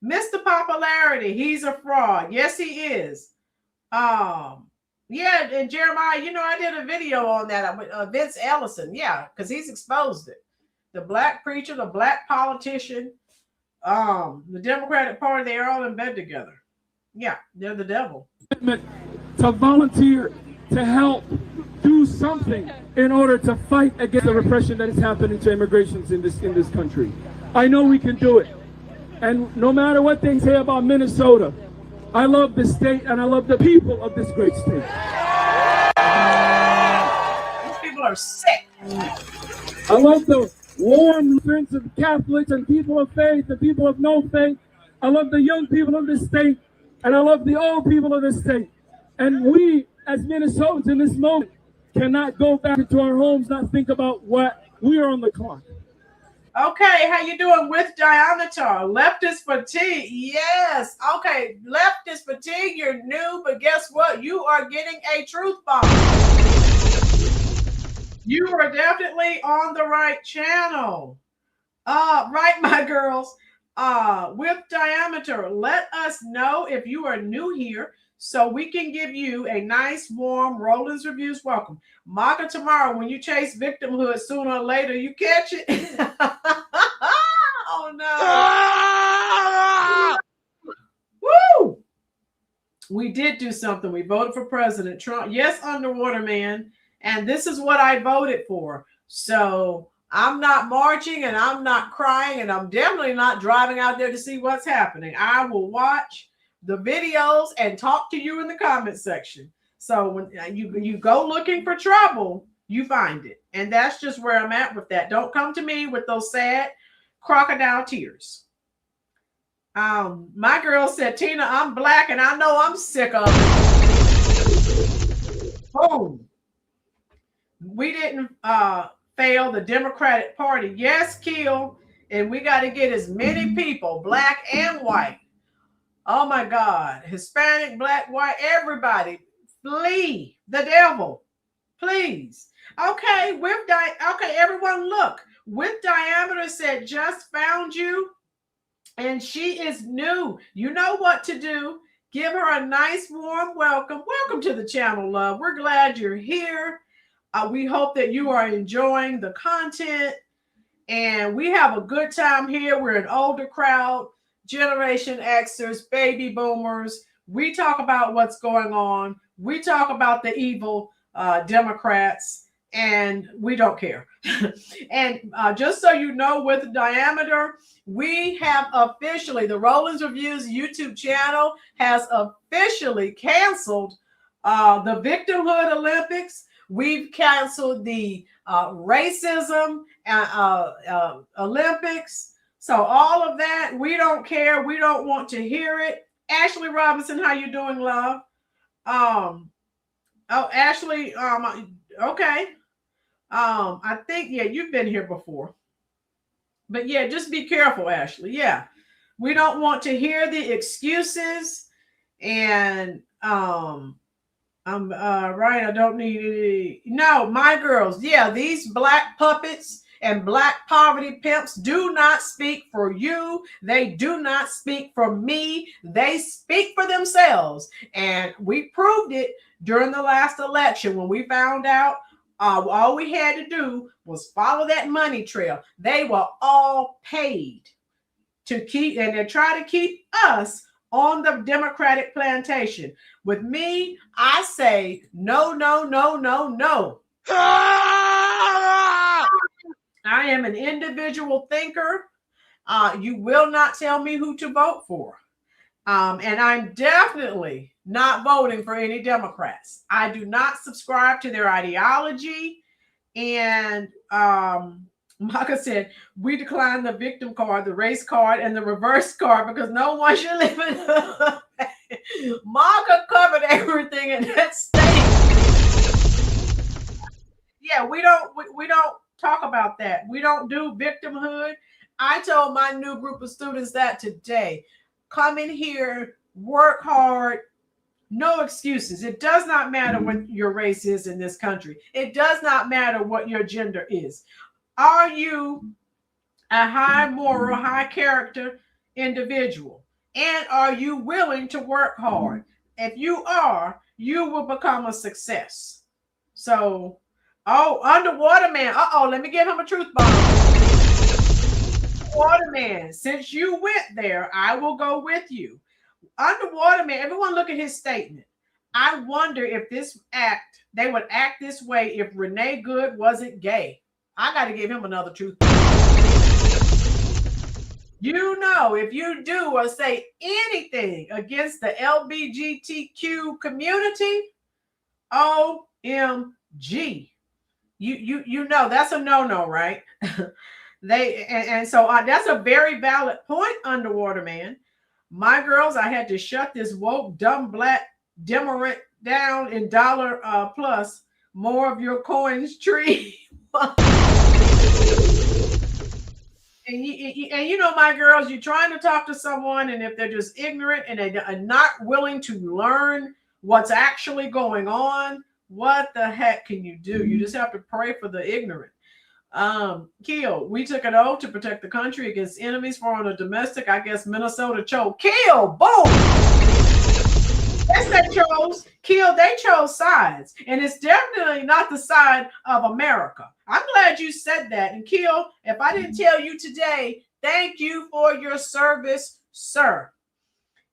Mr. Popularity, he's a fraud. Yes, he is. Yeah, and Jeremiah, you know, I did a video on that with Vince Ellison. Yeah, because he's exposed it. The black preacher, the black politician, the Democratic Party, they're all in bed together. Yeah, they're the devil. To volunteer, to help, do something in order to fight against the repression that is happening to immigrants in this country. I know we can do it. And no matter what they say about Minnesota, I love the state and I love the people of this great state. These people are sick. I love the warm friends of Catholics and people of faith and people of no faith. I love the young people of this state and I love the old people of this state. And we, as Minnesotans in this moment, cannot go back into our homes, not think about what we are on the clock. Okay, how you doing with diameter? Leftist fatigue. Yes. Okay, leftist fatigue, you're new, but guess what? You are getting a truth bomb. You are definitely on the right channel. Right, my girls. With diameter, let us know if you are new here so we can give you a nice, warm Rollins Reviews welcome. Maka tomorrow, when you chase victimhood, sooner or later, you catch it. Oh, no. Woo! We did do something. We voted for President Trump. Yes, Underwater Man. And this is what I voted for. So I'm not marching and I'm not crying and I'm definitely not driving out there to see what's happening. I will watch the videos and talk to you in the comment section. So when you go looking for trouble, you find it. And that's just where I'm at with that. Don't come to me with those sad crocodile tears. My girl said, Tina, I'm black and I know I'm sick of it. Boom. We didn't fail the Democratic Party. Yes, kill. And we got to get as many people, black and white. Oh my God. Hispanic, black, white, everybody. Flee the devil. Please. Okay, okay, everyone look. With Diameter said, just found you. And she is new. You know what to do. Give her a nice warm welcome. Welcome to the channel, love. We're glad you're here. We hope that you are enjoying the content. And we have a good time here. We're an older crowd, Generation Xers, baby boomers. We talk about what's going on. We talk about the evil Democrats, and we don't care. And just so you know, with Diameter, we have officially, the Rollins Reviews YouTube channel has officially canceled the Victimhood Olympics. We've canceled the racism Olympics. So all of that, we don't care. We don't want to hear it. Ashley Robinson, how you doing, love? Oh, Ashley, okay. I think, yeah, you've been here before. But yeah, just be careful, Ashley. Yeah. We don't want to hear the excuses. And I'm right. I don't need any. No, my girls. Yeah, these black puppets and black poverty pimps do not speak for you. They do not speak for me. They speak for themselves. And we proved it during the last election when we found out all we had to do was follow that money trail. They were all paid to keep, and they try to keep us on the Democratic plantation. With me, I say no, no, no, no, no. I am an individual thinker. You will not tell me who to vote for. And I'm definitely not voting for any Democrats. I do not subscribe to their ideology. And like I said, we decline the victim card, the race card, and the reverse card because no one should live in MAGA covered everything in that state. Yeah, we don't talk about that. We don't do victimhood. I told my new group of students that today. Come in here, work hard, no excuses. It does not matter what your race is in this country. It does not matter what your gender is. Are you a high moral, high character individual? And are you willing to work hard? If you are, you will become a success. So, Underwater Man. Let me give him a truth bomb. Underwater Man, since you went there, I will go with you. Underwater Man, everyone look at his statement. I wonder if they would act this way if Renee Good wasn't gay. I got to give him another truth. You know, if you do or say anything against the LGBTQ community, OMG. You know that's a no-no, right? So that's a very valid point, Underwater Man. My girls, I had to shut this woke, dumb, black demerent down in dollar plus more of your coins tree. And you know, my girls, you're trying to talk to someone, and if they're just ignorant and they are not willing to learn what's actually going on, what the heck can you do? You just have to pray for the ignorant. Kill. We took an oath to protect the country against enemies, foreign or domestic. I guess Minnesota chose. Kill. Boom. Yes, they chose. Kill. They chose sides, and it's definitely not the side of America. I'm glad you said that. And Kill, if I didn't tell you today, thank you for your service, sir.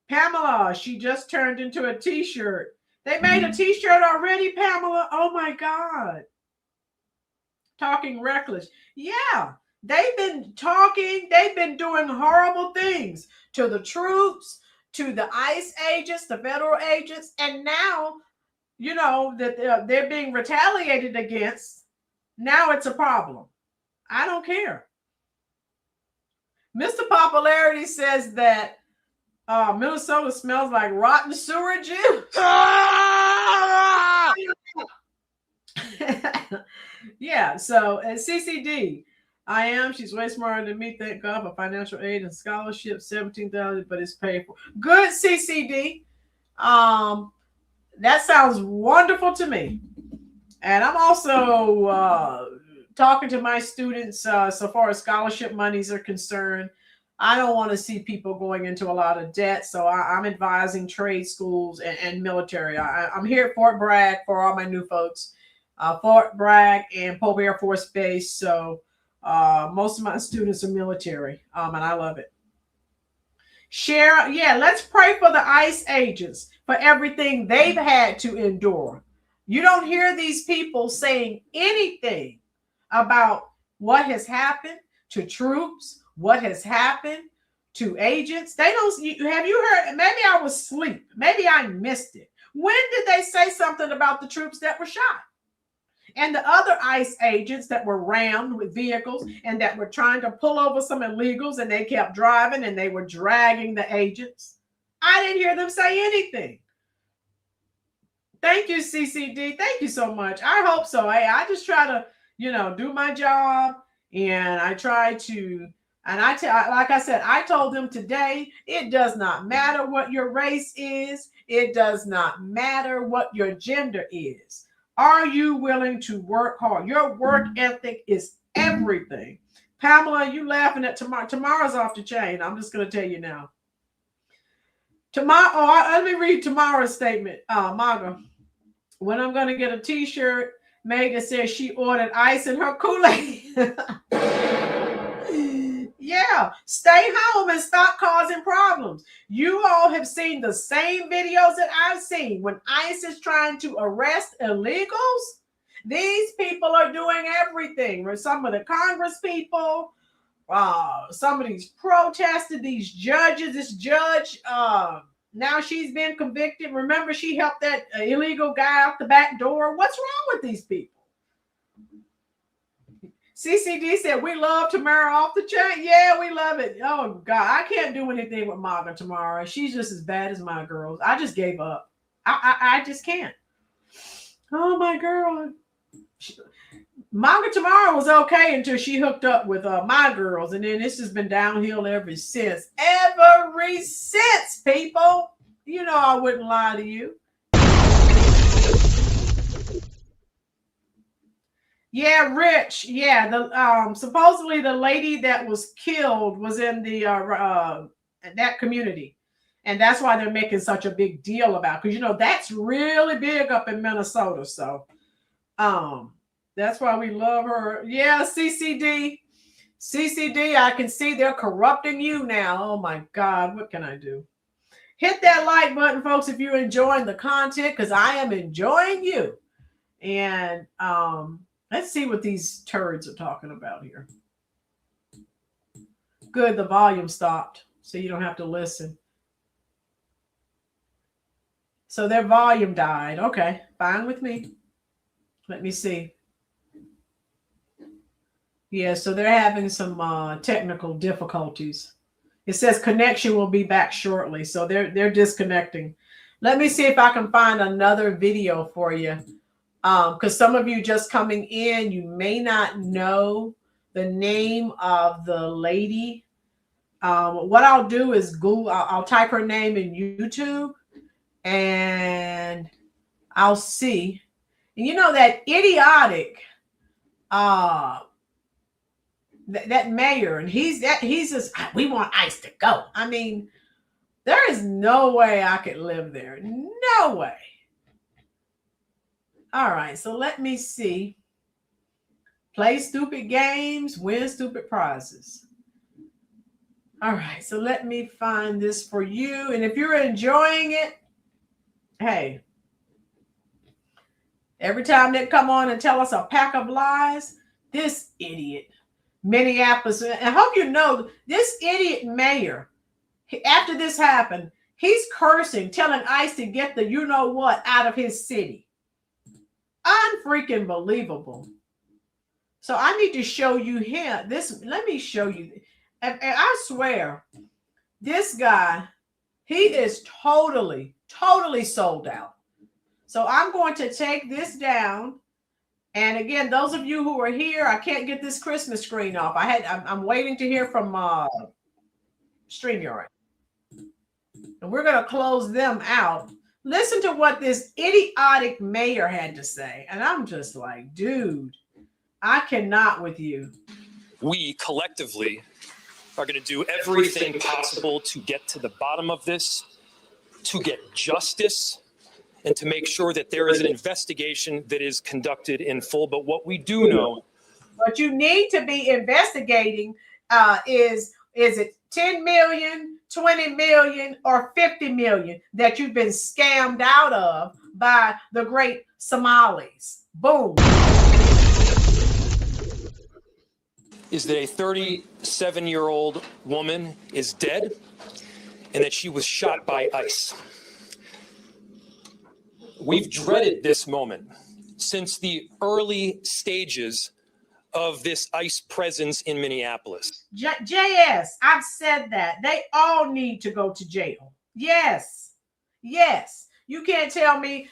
Pamela, she just turned into a t-shirt. They made a t-shirt already, Pamela. Oh my God. Talking reckless. Yeah, they've been talking. They've been doing horrible things to the troops, to the ICE agents, the federal agents. And now, you know, that they're being retaliated against. Now it's a problem. I don't care. Mr. Popularity says that Minnesota smells like rotten sewer juice. Yeah, so at CCD, she's way smarter than me, thank God for financial aid and scholarship, $17,000, but it's paid for. Good, CCD. That sounds wonderful to me. And I'm also talking to my students so far as scholarship monies are concerned. I don't want to see people going into a lot of debt, so I'm advising trade schools and military. I'm here at Fort Bragg for all my new folks. Fort Bragg and Pope Air Force Base. So most of my students are military, and I love it. Share, let's pray for the ICE agents for everything they've had to endure. You don't hear these people saying anything about what has happened to troops, what has happened to agents. They don't. Have you heard? Maybe I was asleep. Maybe I missed it. When did they say something about the troops that were shot? And the other ICE agents that were rammed with vehicles and that were trying to pull over some illegals, and they kept driving and they were dragging the agents. I didn't hear them say anything. Thank you, CCD. Thank you so much. I hope so. I just try to, do my job, and I try to, and like I said, I told them today, it does not matter what your race is. It does not matter what your gender is. Are you willing to work hard? Your work ethic is everything. Pamela, you laughing at tomorrow? Tomorrow's off the chain. I'm just going to tell you now. Tomorrow, let me read tomorrow's statement, MAGA. When I'm going to get a t-shirt made that says she ordered ice in her Kool-Aid. Yeah, stay home and stop causing problems. You all have seen the same videos that I've seen. When ICE is trying to arrest illegals, these people are doing everything. Some of the Congress people, somebody's protested, these judges, this judge, now she's been convicted. Remember, she helped that illegal guy out the back door. What's wrong with these people? CCD said, we love Tamara off the chain. Yeah, we love it. Oh, God. I can't do anything with Maga Tamara. She's just as bad as my girls. I just gave up. I just can't. Oh, my girl. Maga Tamara was okay until she hooked up with my girls. And then this has been downhill ever since. Ever since, people. You know I wouldn't lie to you. Yeah, Rich. Yeah, the supposedly the lady that was killed was in the that community, and that's why they're making such a big deal about. Because you know that's really big up in Minnesota. So, that's why we love her. Yeah, CCD, I can see they're corrupting you now. Oh my God, what can I do? Hit that like button, folks, if you're enjoying the content, because I am enjoying you. And let's see what these turds are talking about here. Good, the volume stopped, so you don't have to listen. So their volume died. Okay, fine with me. Let me see. Yeah, so they're having some technical difficulties. It says connection will be back shortly, so they're disconnecting. Let me see if I can find another video for you. Because some of you just coming in, you may not know the name of the lady. What I'll do is Google, I'll type her name in YouTube and I'll see. And you know that idiotic, that mayor, and he's just, we want ICE to go. I mean, there is no way I could live there. No way. All right, so let me see. Play stupid games, win stupid prizes. All right, so let me find this for you. And if you're enjoying it, hey, every time they come on and tell us a pack of lies, this idiot, Minneapolis, and I hope you know, this idiot mayor, after this happened, he's cursing, telling ICE to get the you-know-what out of his city. Unfreaking believable. So I need to show you him. Let me show you. And I swear, this guy, he is totally sold out. So I'm going to take this down. And again, those of you who are here, I can't get this Christmas screen off. I'm waiting to hear from StreamYard. And we're going to close them out. Listen to what this idiotic mayor had to say. And I'm just like, dude, I cannot with you. We collectively are going to do everything possible to get to the bottom of this, to get justice, and to make sure that there is an investigation that is conducted in full. But what we do know. What you need to be investigating is it 10 million, 20 million, or 50 million that you've been scammed out of by the great Somalis. Boom. Is that a 37-year-old woman is dead and that she was shot by ICE. We've dreaded this moment since the early stages of this ICE presence in Minneapolis. JS, I've said that. They all need to go to jail. Yes. Yes. You can't tell me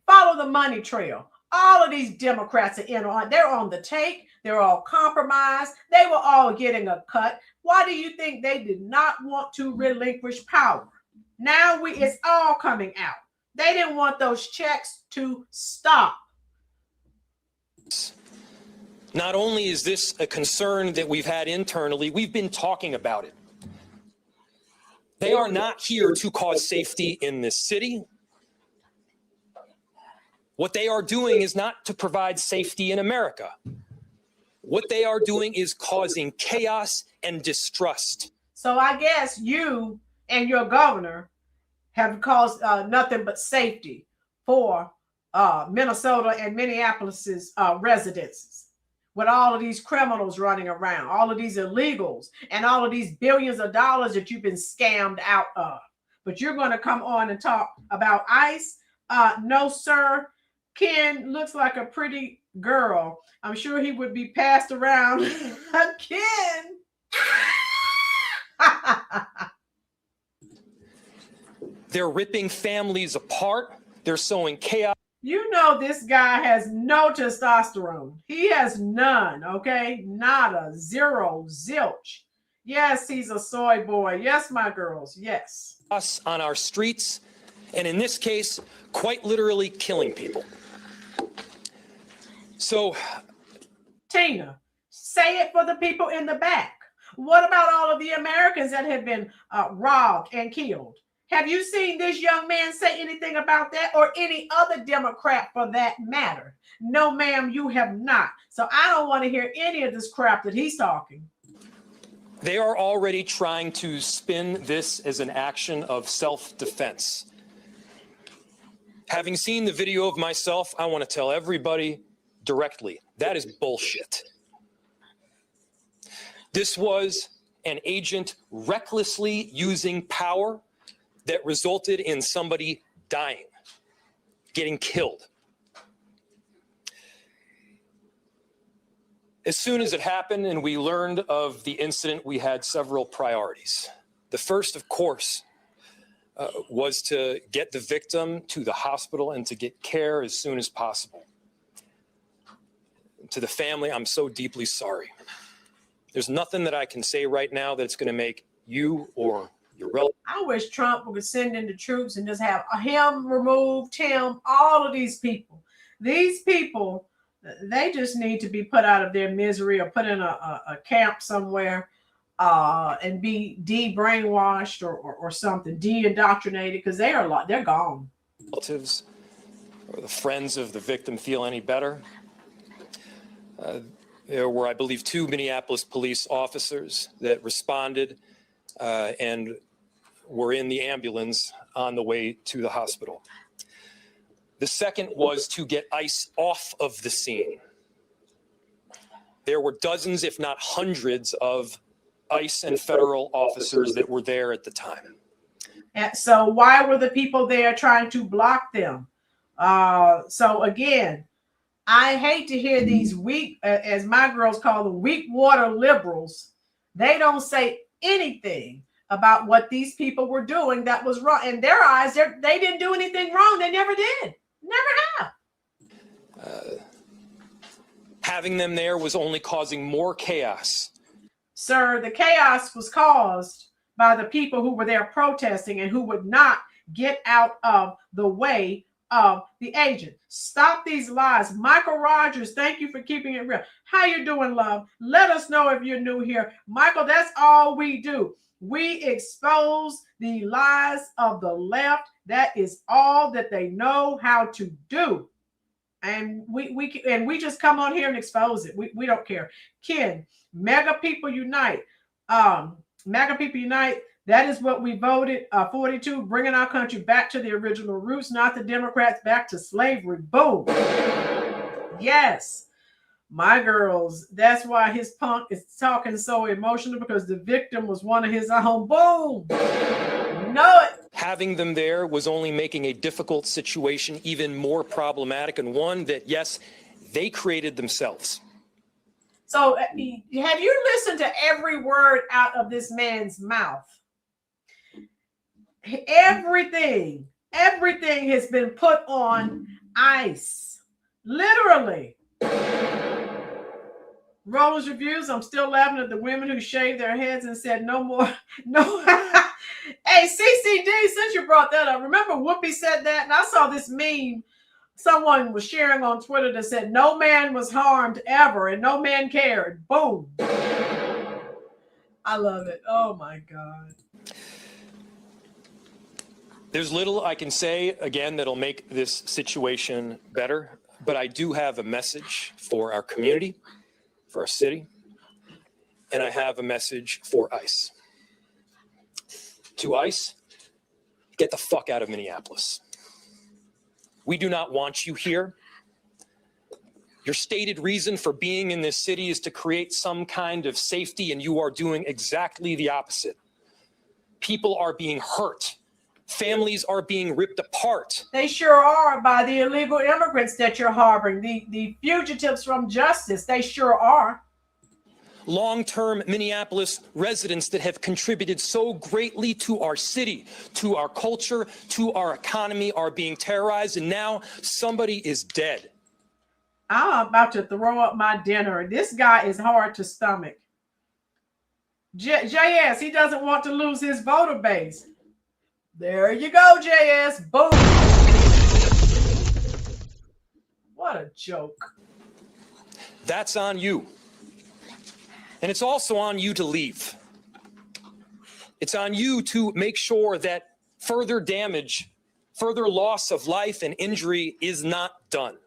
follow the money trail. All of these Democrats they're on the take. They're all compromised. They were all getting a cut. Why do you think they did not want to relinquish power? Now it's all coming out. They didn't want those checks to stop. Not only is this a concern that we've had internally, we've been talking about it. They are not here to cause safety in this city. What they are doing is not to provide safety in America. What they are doing is causing chaos and distrust. So I guess you and your governor have caused nothing but safety for Minnesota and Minneapolis's residents. with all of these criminals running around, all of these illegals, and all of these billions of dollars that you've been scammed out of. But you're going to come on and talk about ICE? No, sir. Ken looks like a pretty girl. I'm sure he would be passed around. Ken. They're ripping families apart. They're sowing chaos. You know this guy has no testosterone. He has none, okay? Nada, zero, zilch. Yes, he's a soy boy. Yes, my girls, yes. Us on our streets, and in this case, quite literally killing people. So, Tina, say it for the people in the back. What about all of the Americans that have been robbed and killed? Have you seen this young man say anything about that, or any other Democrat for that matter? No, ma'am, you have not. So I don't want to hear any of this crap that he's talking. they are already trying to spin this as an action of self-defense. Having seen the video of myself, I want to tell everybody directly, that is bullshit. This was an agent recklessly using power that resulted in somebody dying, getting killed. As soon as it happened and we learned of the incident, we had several priorities. The first, of course, was to get the victim to the hospital and to get care as soon as possible. To the family, I'm so deeply sorry. There's nothing that I can say right now that's going to make you or your relative. I wish Trump would send in the troops and just have him removed, him, all of these people. These people, they just need to be put out of their misery or put in a camp somewhere and be de-brainwashed or something, de-indoctrinated, because they're gone. Relatives or the friends of the victim feel any better. There were, I believe, 2 Minneapolis police officers that responded and were in the ambulance on the way to the hospital. The second was to get ICE off of the scene. There were dozens, if not hundreds, of ICE and federal officers that were there at the time. And so why were the people there trying to block them? So again, I hate to hear these weak, as my girls call them, weak water liberals. They don't say anything about what these people were doing that was wrong. In their eyes, they didn't do anything wrong. They never did. Never have. Having them there was only causing more chaos. Sir, the chaos was caused by the people who were there protesting and who would not get out of the way of the agent. Stop these lies. Michael Rogers, thank you for keeping it real. How you doing, love? Let us know if you're new here. Michael, that's all we do. We expose the lies of the left. That is all that they know how to do. And we just come on here and expose it. We don't care. Ken, MAGA people unite. MAGA people unite. That is what we voted. 42, bringing our country back to the original roots, not the Democrats back to slavery. Boom. Yes. My girls, that's why his punk is talking so emotional, because the victim was one of his own. Boom. Know it. Having them there was only making a difficult situation even more problematic, and one that, yes, they created themselves. So have you listened to every word out of this man's mouth? Everything has been put on ice. Literally. Roller's reviews. I'm still laughing at the women who shaved their heads and said no more. No. Hey, CCD, since you brought that up, remember Whoopi said that? And I saw this meme someone was sharing on Twitter that said no man was harmed ever and no man cared. Boom. I love it. Oh my God. There's little I can say, again, that'll make this situation better, but I do have a message for our community, for our city, and I have a message for ICE. To ICE, get the fuck out of Minneapolis. We do not want you here. Your stated reason for being in this city is to create some kind of safety, and you are doing exactly the opposite. People are being hurt. Families are being ripped apart. They sure are, by the illegal immigrants that you're harboring, the fugitives from justice. They sure are. Long-term Minneapolis residents that have contributed so greatly to our city, to our culture, to our economy are being terrorized, and now somebody is dead. I'm about to throw up my dinner. This guy is hard to stomach. JS, he doesn't want to lose his voter base. There you go, JS. Boom. What a joke. That's on you. And it's also on you to leave. It's on you to make sure that further damage, further loss of life and injury is not done.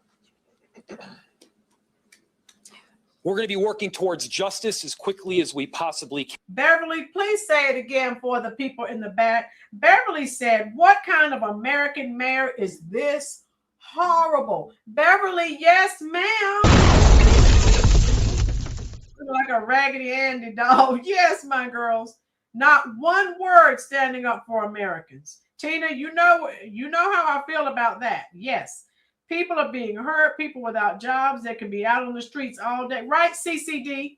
We're going to be working towards justice as quickly as we possibly can. Beverly, please say it again for the people in the back. Beverly said, what kind of American mayor is this? Horrible. Beverly, yes, ma'am. Like a Raggedy Andy doll. Yes, my girls. Not one word standing up for Americans. Tina, you know how I feel about that. Yes. People are being hurt. People without jobs that can be out on the streets all day. Right, CCD?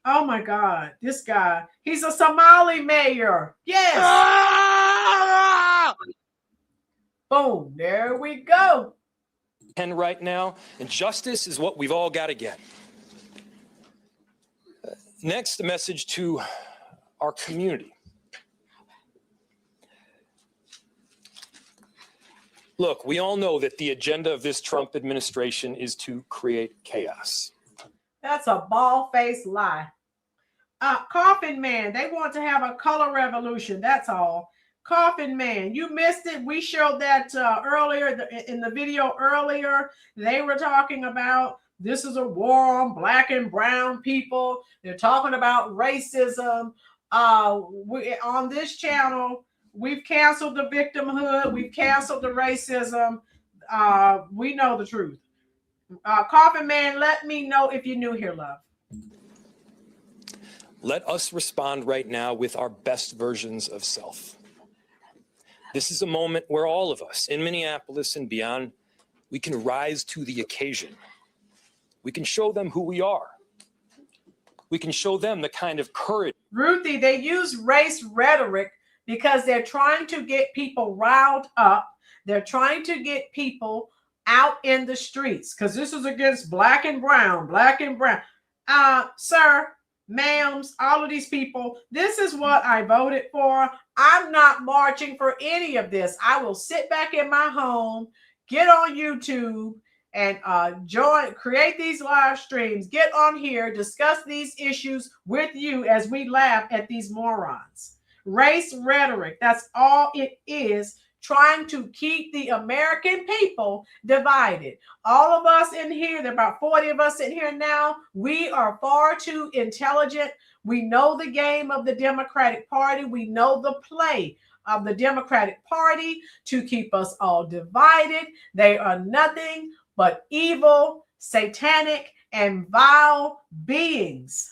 Oh, my God. This guy. He's a Somali mayor. Yes. Ah! Boom. There we go. And right now, and justice is what we've all got to get. Next, a message to our community. Look, we all know that the agenda of this Trump administration is to create chaos. That's a bald-faced lie. Coffin Man, they want to have a color revolution. That's all. Coffin Man, you missed it. We showed that earlier in the video earlier. They were talking about this is a war on black and brown people. They're talking about racism. On this channel, we've canceled the victimhood. We've canceled the racism. We know the truth. Coffin Man, let me know if you're new here, love. Let us respond right now with our best versions of self. This is a moment where all of us in Minneapolis and beyond, we can rise to the occasion. We can show them who we are. We can show them the kind of courage. Ruthie, they use race rhetoric because they're trying to get people riled up. They're trying to get people out in the streets because this is against black and brown, black and brown. Sir, ma'ams, all of these people, this is what I voted for. I'm not marching for any of this. I will sit back in my home, get on YouTube, and create these live streams, get on here, discuss these issues with you as we laugh at these morons. Race rhetoric, that's all it is, trying to keep the American people divided. All of us in here, there are about 40 of us in here now, we are far too intelligent. We know the game of the Democratic Party. We know the play of the Democratic Party to keep us all divided. They are nothing but evil, satanic, and vile beings.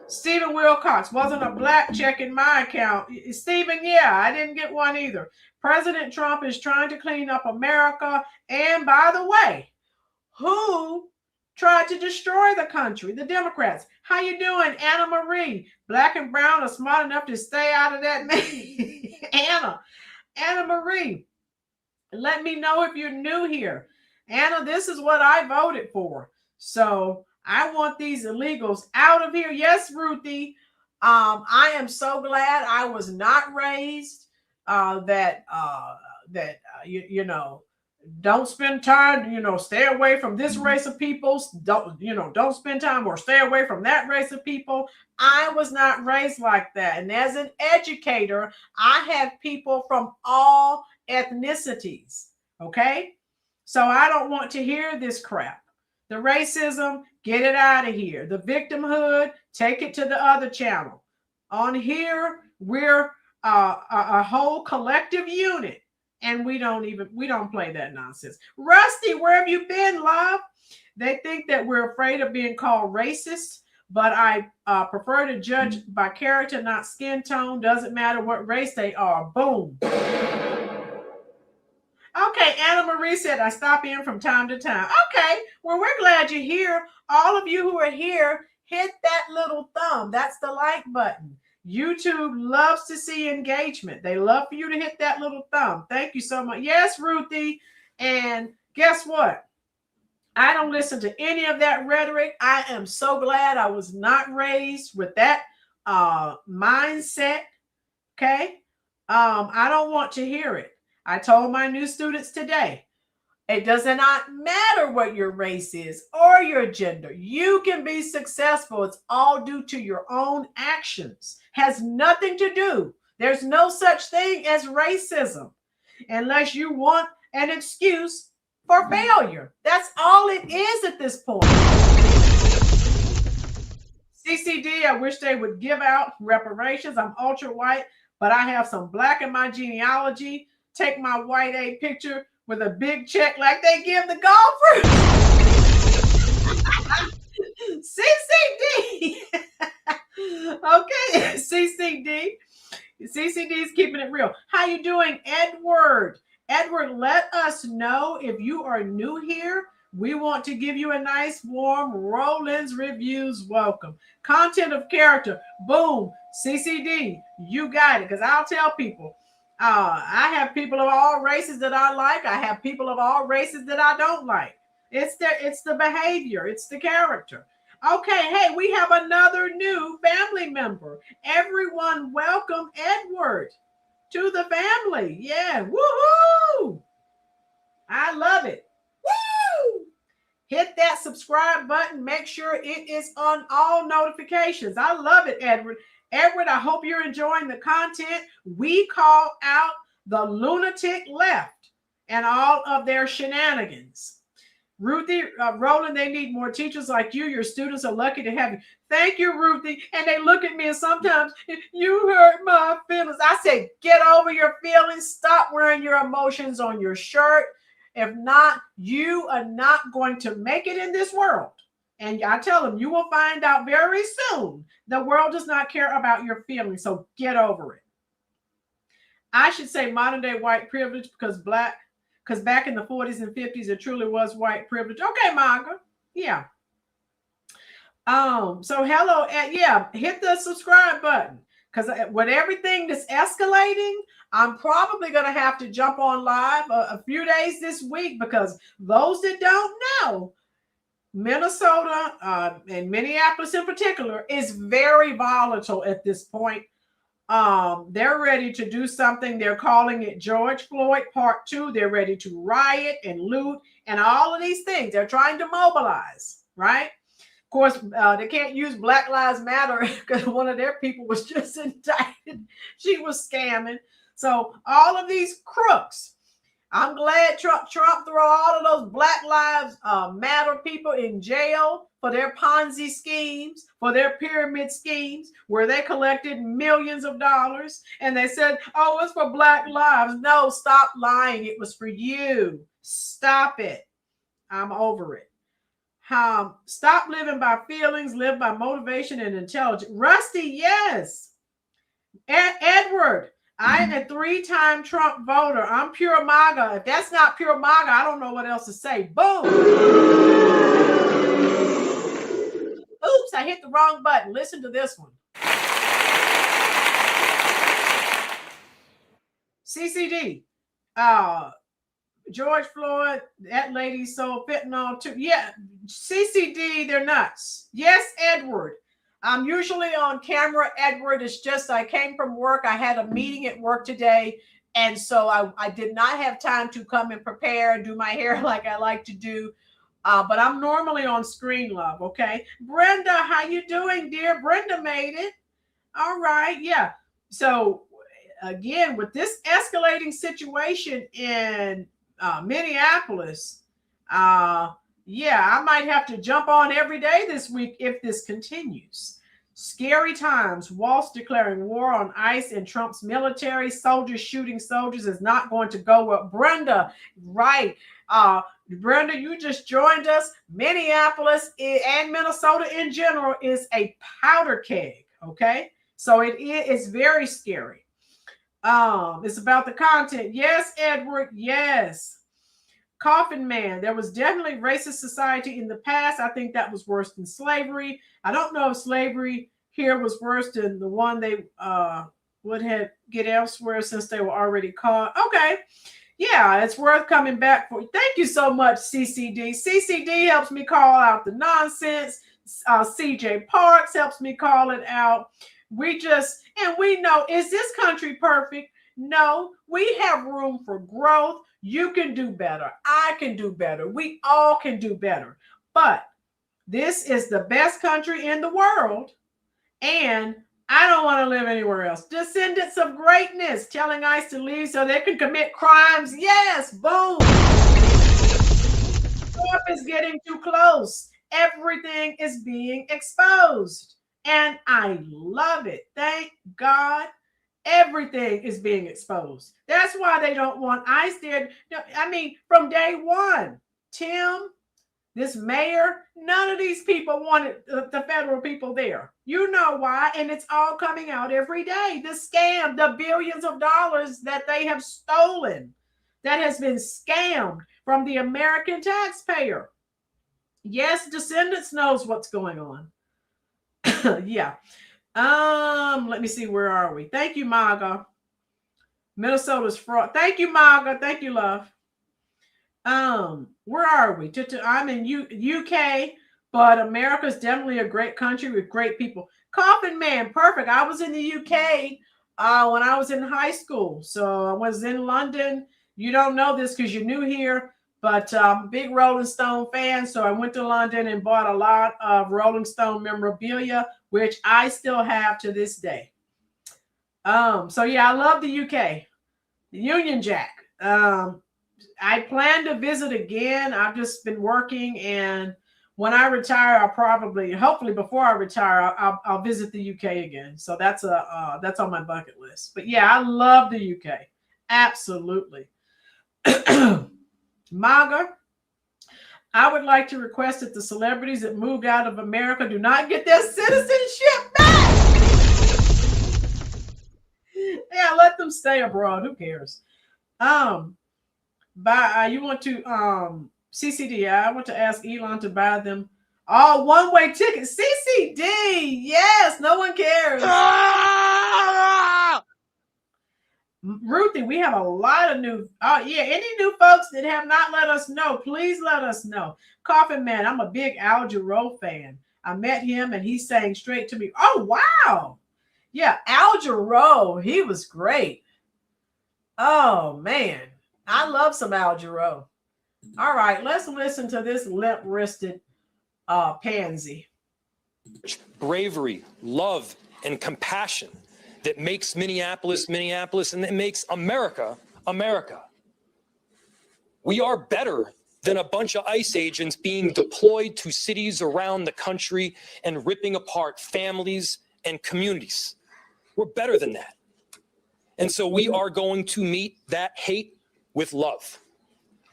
Stephen Wilcox, wasn't a black check in my account. Stephen, yeah, I didn't get one either. President Trump is trying to clean up America. And by the way, who tried to destroy the country? The Democrats. How you doing, Anna Marie? Black and brown are smart enough to stay out of that. Anna Marie. Let me know if you're new here. Anna, this is what I voted for. So I want these illegals out of here. Yes, Ruthie. I am so glad I was not raised don't spend time, stay away from this race of people. Don't spend time or stay away from that race of people. I was not raised like that. And as an educator, I have people from all ethnicities. Okay. So I don't want to hear this crap. The racism, get it out of here. The victimhood, take it to the other channel. On here, we're a whole collective unit. And we don't play that nonsense. Rusty, where have you been, love? They think that we're afraid of being called racist, but I prefer to judge by character, not skin tone. Doesn't matter what race they are. Boom. Okay, Anna Marie said I stop in from time to time. Okay, well, we're glad you're here. All of you who are here, hit that little thumb. That's the like button. YouTube loves to see engagement. They love for you to hit that little thumb. Thank you so much. Yes, Ruthie. And guess what? I don't listen to any of that rhetoric. I am so glad I was not raised with that mindset. Okay. I don't want to hear it. I told my new students today, it does not matter what your race is or your gender. You can be successful. It's all due to your own actions. Has nothing to do. There's no such thing as racism unless you want an excuse for failure. That's all it is at this point. CCD, I wish they would give out reparations. I'm ultra white, but I have some black in my genealogy. Take my white A picture with a big check like they give the golfers. CCD. Okay, CCD. CCD is keeping it real. How you doing, Edward? Edward, let us know if you are new here. We want to give you a nice, warm Rolynn's Reviews welcome. Content of character. Boom. CCD. You got it. Because I'll tell people, I have people of all races that I like. I have people of all races that I don't like. It's the behavior. It's the character. Okay, hey, we have another new family member. Everyone, welcome Edward to the family. Yeah, woohoo! I love it. Woo! Hit that subscribe button. Make sure it is on all notifications. I love it, Edward. Edward, I hope you're enjoying the content. We call out the lunatic left and all of their shenanigans. Ruthie, Rolynn, they need more teachers like you. Your students are lucky to have you. Thank you, Ruthie. And they look at me and sometimes, you hurt my feelings. I say, get over your feelings. Stop wearing your emotions on your shirt. If not, you are not going to make it in this world. And I tell them, you will find out very soon the world does not care about your feelings. So get over it. I should say modern day white privilege because back in the 40s and 50s, it truly was white privilege. Okay, Margaret. Yeah. So hello. Yeah, hit the subscribe button because with everything that's escalating, I'm probably going to have to jump on live a few days this week because those that don't know, Minnesota and Minneapolis in particular is very volatile at this point. They're ready to do something. They're calling it George Floyd Part 2. They're ready to riot and loot and all of these things. They're trying to mobilize, right? Of course, they can't use Black Lives Matter because one of their people was just indicted. She was scamming. So all of these crooks, I'm glad Trump threw all of those Black Lives Matter people in jail for their Ponzi schemes, for their pyramid schemes, where they collected millions of dollars. And they said, oh, it's for Black lives. No, stop lying. It was for you. Stop it. I'm over it. Stop living by feelings, live by motivation and intelligence. Rusty, yes. Edward, I am a 3-time Trump voter. I'm pure MAGA. If that's not pure MAGA, I don't know what else to say. Boom. Oops, I hit the wrong button. Listen to this one. CCD. George Floyd, that lady sold fentanyl too. Yeah, CCD, they're nuts. Yes, Edward. I'm usually on camera, Edward. It's just I came from work. I had a meeting at work today. And so I did not have time to come and prepare and do my hair like I like to do. But I'm normally on screen, love, okay? Brenda, how you doing, dear? Brenda made it. All right, yeah. So, again, with this escalating situation in Minneapolis, yeah, I might have to jump on every day this week if this continues. Scary times. Walz declaring war on ICE and Trump's military. Soldiers shooting soldiers is not going to go well. Brenda, right. Brenda, you just joined us. Minneapolis and Minnesota in general is a powder keg. Okay. So it's very scary. It's about the content. Yes, Edward. Yes. Coffin Man. There was definitely racist society in the past. I think that was worse than slavery. I don't know if slavery here was worse than the one they would have get elsewhere since they were already caught. Okay. Yeah, it's worth coming back for. Thank you so much, CCD. CCD helps me call out the nonsense. CJ Parks helps me call it out. We know, is this country perfect? No, we have room for growth. You can do better. I can do better. We all can do better. But this is the best country in the world. And I don't want to live anywhere else. Descendants of greatness telling ICE to leave so they can commit crimes. Yes, boom. Trump is getting too close. Everything is being exposed. And I love it. Thank God. Everything is being exposed. That's why they don't want ICE there. I mean, from day one, Tim, this mayor, none of these people wanted the federal people there. You know why, and it's all coming out every day. The scam, the billions of dollars that they have stolen, that has been scammed from the American taxpayer. Yes, Descendants knows what's going on. Yeah. Let me see, where are we? Thank you, Maga. Minnesota's fraud. Thank you, Maga. Thank you, love. Where are we? I'm in UK, but America's definitely a great country with great people. Coffin Man, perfect. I was in the UK when I was in high school. So I was in London. You don't know this because you're new here, but I'm a big Rolling Stone fan. So I went to London and bought a lot of Rolling Stone memorabilia, which I still have to this day. So yeah, I love the UK. The Union Jack. I plan to visit again. I've just been working, and when I retire, hopefully before I retire, I'll visit the UK again. So that's on my bucket list. But yeah, I love the UK. Absolutely. MAGA, I would like to request that the celebrities that moved out of America do not get their citizenship back. Yeah, let them stay abroad. Who cares? You want to CCD? I want to ask Elon to buy them all one-way tickets. CCD, yes. No one cares. Ruthie, we have a lot of new. Oh yeah, any new folks that have not let us know, please let us know. Coffin Man, I'm a big Al Jarreau fan. I met him and he sang straight to me. Oh wow, yeah, Al Jarreau, he was great. Oh man, I love some Al Jarreau. All right, let's listen to this limp-wristed pansy. Bravery, love, and compassion that makes Minneapolis, Minneapolis, and that makes America, America. We are better than a bunch of ICE agents being deployed to cities around the country and ripping apart families and communities. We're better than that. And so we are going to meet that hate with love.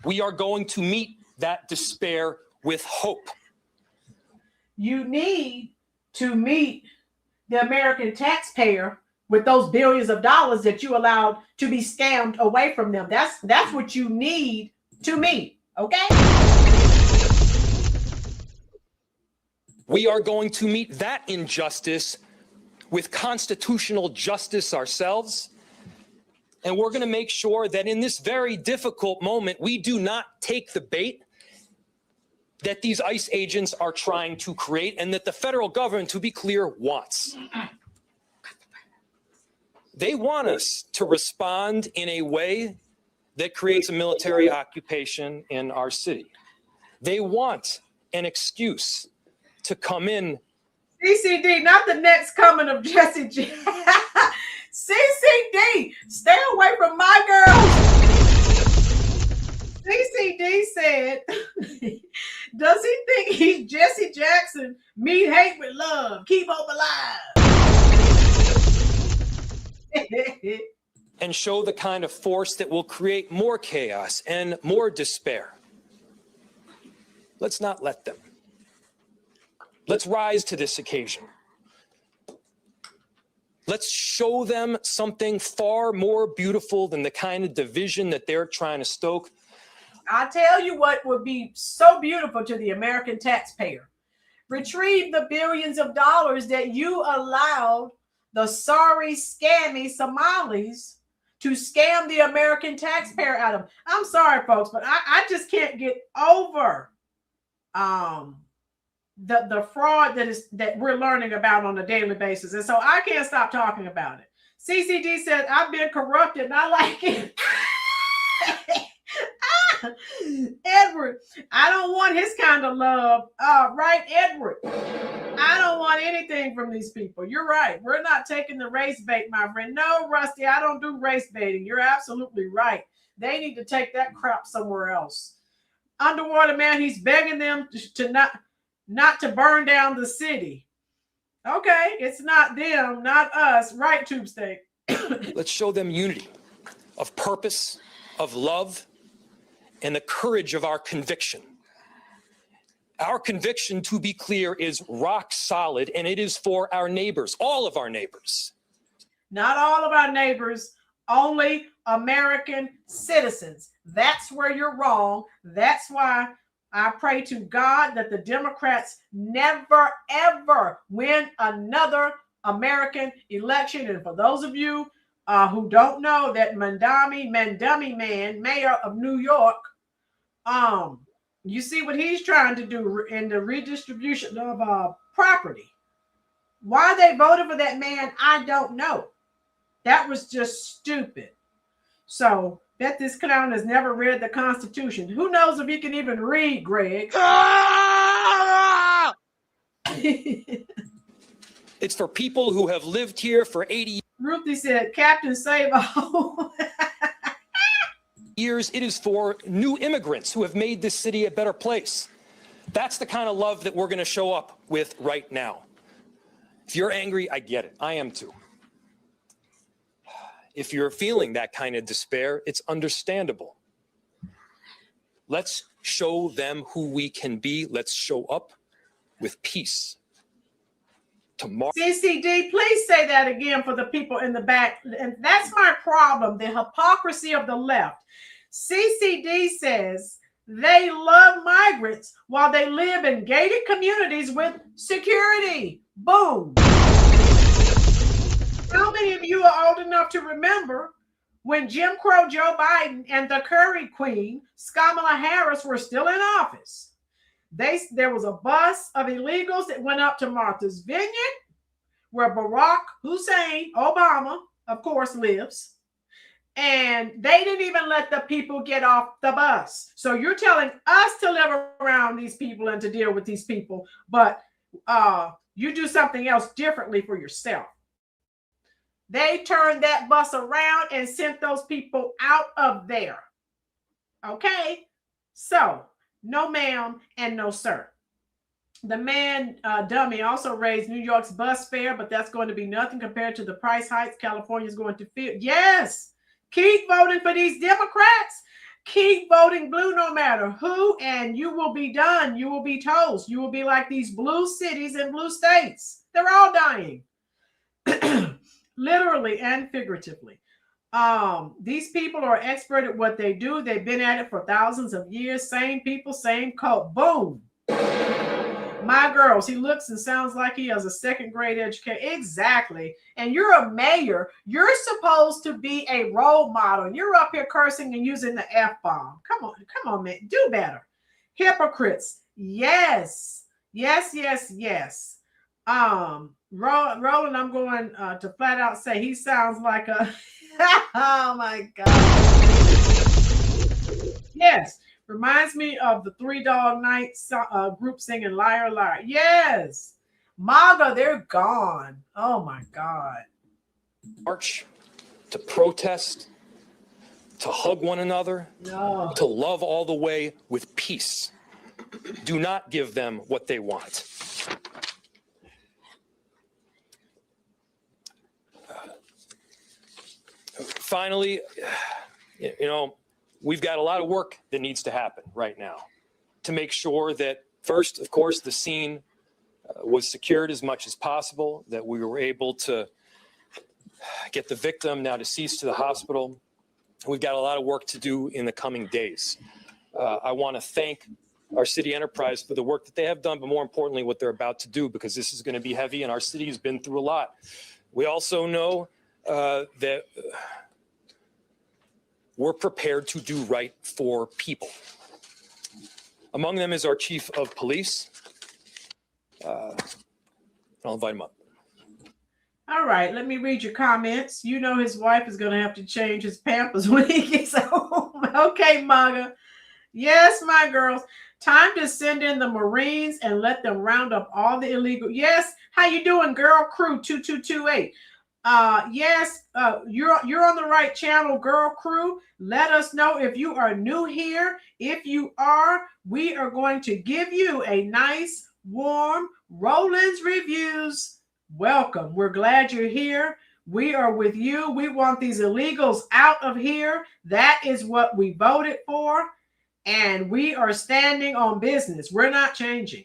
We are going to meet that despair with hope. You need to meet the American taxpayer with those billions of dollars that you allowed to be scammed away from them. That's what you need to meet, okay? We are going to meet that injustice with constitutional justice ourselves. And we're going to make sure that in this very difficult moment, we do not take the bait that these ICE agents are trying to create and that the federal government, to be clear, wants. They want us to respond in a way that creates a military occupation in our city. They want an excuse to come in. CCD, not the next coming of Jesse G. CCD, stay away from my girls. CCD said Does he think he's Jesse Jackson? Meet hate with love. Keep hope alive. And show the kind of force that will create more chaos and more despair. Let's not let them. Let's rise to this occasion. Let's show them something far more beautiful than the kind of division that they're trying to stoke. I tell you what would be so beautiful to the American taxpayer. Retrieve the billions of dollars that you allowed the sorry, scammy Somalis to scam the American taxpayer out of. I'm sorry, folks, but I just can't get over the fraud that we're learning about on a daily basis. And so I can't stop talking about it. CCD said, I've been corrupted and I like it. Edward, I don't want his kind of love. Right, Edward? I don't want anything from these people. You're right. We're not taking the race bait, my friend. No, Rusty, I don't do race baiting. You're absolutely right. They need to take that crap somewhere else. Underwater man, he's begging them to not to burn down the city. Okay, it's not them, not us. Right, Tube Steak. Let's show them unity of purpose, of love, and the courage of our conviction. Our conviction, to be clear, is rock solid, and it is for our neighbors, all of our neighbors. Not all of our neighbors, only American citizens. That's where you're wrong. That's why I pray to God that the Democrats never, ever win another American election. And for those of you who don't know that Mandami Man, mayor of New York, you see what he's trying to do in the redistribution of property. Why they voted for that man, I don't know. That was just stupid. So bet this clown has never read the Constitution. Who knows if he can even read, Greg? It's for people who have lived here for 80 years. Ruthie said, Captain Save-A. Years. It is for new immigrants who have made this city a better place. That's the kind of love that we're going to show up with right now. If you're angry, I get it. I am too. If you're feeling that kind of despair, it's understandable. Let's show them who we can be. Let's show up with peace. Tomorrow. CCD, please say that again for the people in the back. And that's my problem, the hypocrisy of the left. CCD says they love migrants while they live in gated communities with security. Boom. How many of you are old enough to remember when Jim Crow Joe Biden and the Curry Queen, Kamala Harris, were still in office? There was a bus of illegals that went up to Martha's Vineyard, where Barack Hussein Obama, of course, lives. And they didn't even let the people get off the bus. So you're telling us to live around these people and to deal with these people, but you do something else differently for yourself. They turned that bus around and sent those people out of there. Okay? So, no ma'am and no sir. The man, dummy, also raised New York's bus fare, but that's going to be nothing compared to the price hikes California is going to feel. Yes! Keep voting for these Democrats. Keep voting blue no matter who, and you will be done. You will be toast. You will be like these blue cities and blue states. They're all dying. Literally and figuratively. These people are expert at what they do. They've been at it for thousands of years. Same people, same cult. Boom. My girls, he looks and sounds like he has a second grade education. Exactly. And you're a mayor. You're supposed to be a role model. You're up here cursing and using the F-bomb. Come on, man. Do better. Hypocrites. Yes. Rolynn, I'm going to flat out say he sounds like a oh my God. Yes, reminds me of the 3 Dog Night group singing Liar Liar. Yes, MAGA, they're gone. Oh my God. March, to protest, to hug one another, No. to love all the way with peace. Do not give them what they want. Finally, we've got a lot of work that needs to happen right now to make sure that, first, of course, the scene was secured as much as possible, that we were able to get the victim, now deceased, to the hospital. We've got a lot of work to do in the coming days. I want to thank our city enterprise for the work that they have done, but more importantly, what they're about to do, because this is going to be heavy and our city has been through a lot. We also know that we're prepared to do right for people. Among them is our chief of police. I'll invite him up. All right, let me read your comments. You know his wife is going to have to change his Pampers when he gets home. Okay, MAGA. Yes, my girls. Time to send in the Marines and let them round up all the illegal. Yes, how you doing, girl? Crew 2228. Yes, you're on the right channel, girl crew. Let us know if you are new here. If you are, we are going to give you a nice, warm Rolynn's Reviews welcome. We're glad you're here. We are with you. We want these illegals out of here. That is what we voted for. And we are standing on business. We're not changing.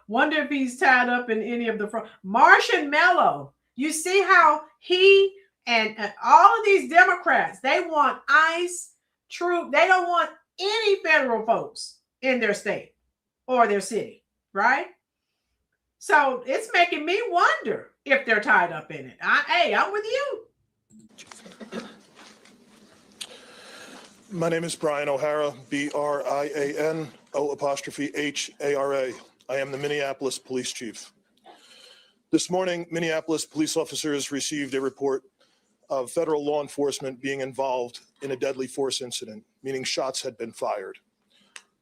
Wonder if he's tied up in any of the front. Martian Mello. You see how he and all of these Democrats, they want ICE, troop. They don't want any federal folks in their state or their city, right? So it's making me wonder if they're tied up in it. Hey, I'm with you. My name is Brian O'Hara, BRIANO''HARA. I am the Minneapolis Police Chief. This morning, Minneapolis police officers received a report of federal law enforcement being involved in a deadly force incident, meaning shots had been fired.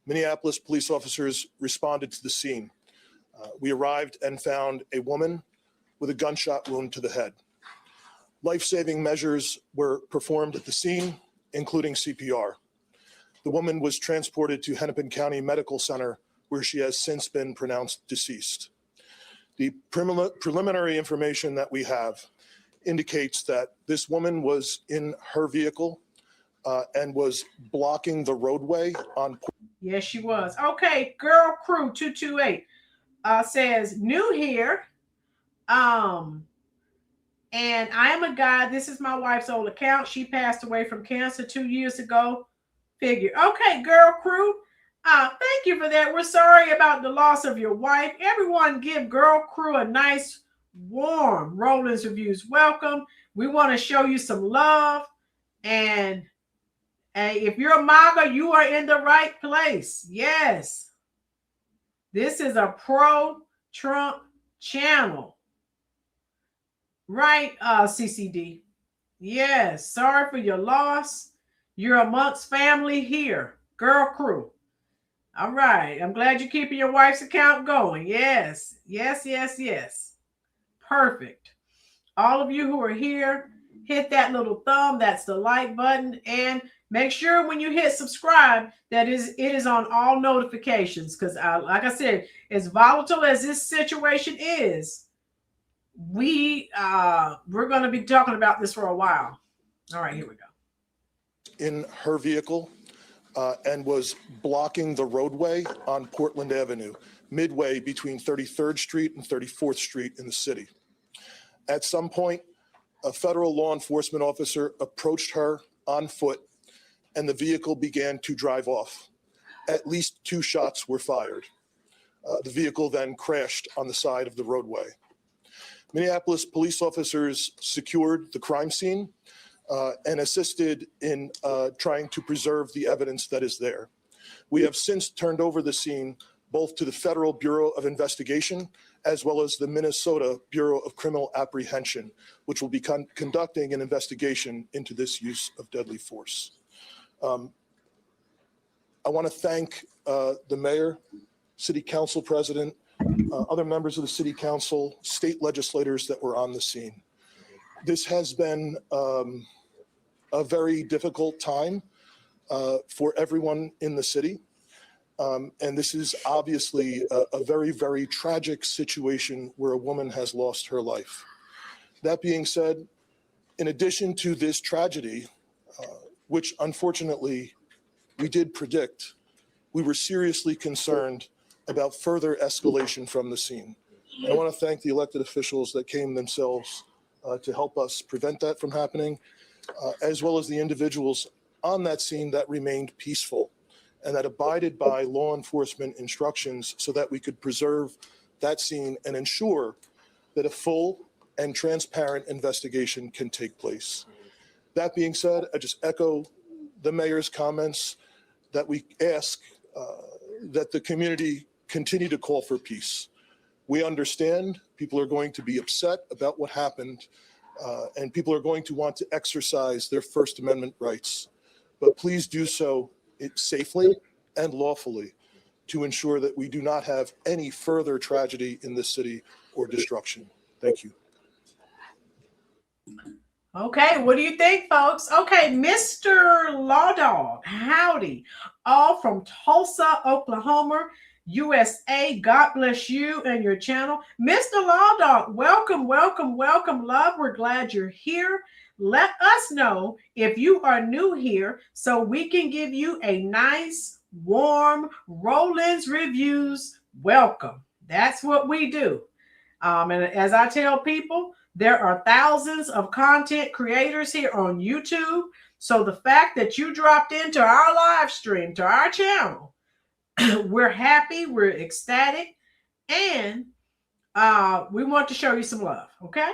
Minneapolis police officers responded to the scene. We arrived and found a woman with a gunshot wound to the head. Life-saving measures were performed at the scene, including CPR. The woman was transported to Hennepin County Medical Center, where she has since been pronounced deceased. The preliminary information that we have indicates that this woman was in her vehicle and was blocking the roadway on. Yes, she was. Okay, girl crew 228 says new here. And I am a guy. This is my wife's old account. She passed away from cancer 2 years ago. Figure. Okay, girl crew. Thank you for that. We're sorry about the loss of your wife. Everyone give girl crew a nice, warm Rolynn's Reviews welcome. We want to show you some love. And if you're a MAGA, you are in the right place. Yes. This is a pro-Trump channel. Right, CCD? Yes. Sorry for your loss. You're amongst family here. Girl crew. All right. I'm glad you're keeping your wife's account going. Yes. Yes, yes, yes. Perfect. All of you who are here, hit that little thumb. That's the like button. And make sure when you hit subscribe that it is on all notifications. Because like I said, as volatile as this situation is, we're going to be talking about this for a while. All right, here we go. In her vehicle and was blocking the roadway on Portland Avenue, midway between 33rd Street and 34th Street in the city. At some point, a federal law enforcement officer approached her on foot and the vehicle began to drive off. At least 2 shots were fired. The vehicle then crashed on the side of the roadway. Minneapolis police officers secured the crime scene and assisted in trying to preserve the evidence that is there. We have since turned over the scene both to the Federal Bureau of Investigation as well as the Minnesota Bureau of Criminal Apprehension, which will be conducting an investigation into this use of deadly force. I want to thank the mayor, city council president, other members of the city council, state legislators that were on the scene. This has been a very difficult time for everyone in the city. And this is obviously a very, very tragic situation where a woman has lost her life. That being said, in addition to this tragedy, which unfortunately we did predict, we were seriously concerned about further escalation from the scene. And I want to thank the elected officials that came themselves to help us prevent that from happening, as well as the individuals on that scene that remained peaceful and that abided by law enforcement instructions so that we could preserve that scene and ensure that a full and transparent investigation can take place. That being said, I just echo the mayor's comments that we ask that the community continue to call for peace. We understand people are going to be upset about what happened, and people are going to want to exercise their First Amendment rights. But please do so safely and lawfully to ensure that we do not have any further tragedy in this city or destruction. Thank you. Okay, what do you think, folks? Okay, Mr. Law Dog, howdy. All from Tulsa, Oklahoma, USA. God bless you and your channel. Mr. Law Dog, welcome, welcome, welcome, love. We're glad you're here. Let us know if you are new here so we can give you a nice, warm Rolynn's Reviews welcome. That's what we do. And as I tell people, there are thousands of content creators here on YouTube. So the fact that you dropped into our live stream, to our channel, we're happy, we're ecstatic, and we want to show you some love, okay?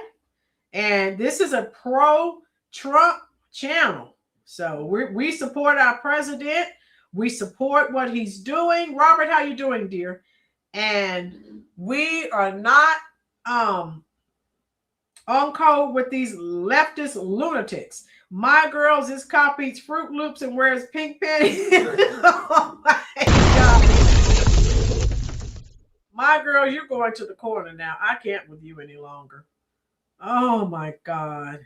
And this is a pro-Trump channel. So we support our president. We support what he's doing. Robert, how you doing, dear? And we are not on code with these leftist lunatics. My girls is copies Fruit Loops and wears pink panties. Oh my God. My girl, you're going to the corner now. I can't with you any longer. Oh my God.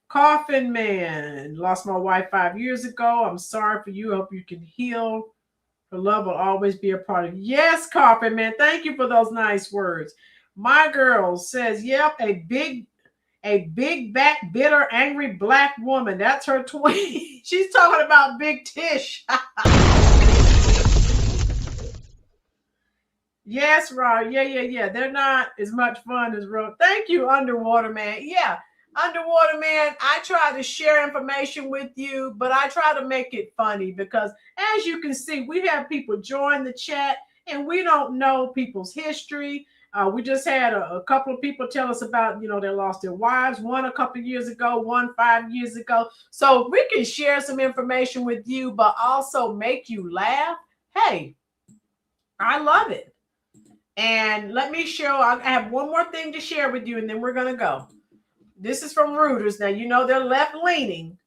Coffin Man. Lost my wife 5 years ago. I'm sorry for you. I hope you can heal. Her love will always be a part of you. Yes, Coffin Man. Thank you for those nice words. My girl says, yep, a big back, bitter, angry black woman. That's her tweet. She's talking about Big Tish. Yes, Rod. Yeah. They're not as much fun as Rod. Thank you, Underwater Man. Yeah, Underwater Man, I try to share information with you, but I try to make it funny because, as you can see, we have people join the chat and we don't know people's history. We just had a couple of people tell us about, they lost their wives, one a couple of years ago, one 5 years ago. So we can share some information with you, but also make you laugh. Hey, I love it. And let me show, I have one more thing to share with you, and then we're going to go. This is from Reuters. Now, they're left-leaning,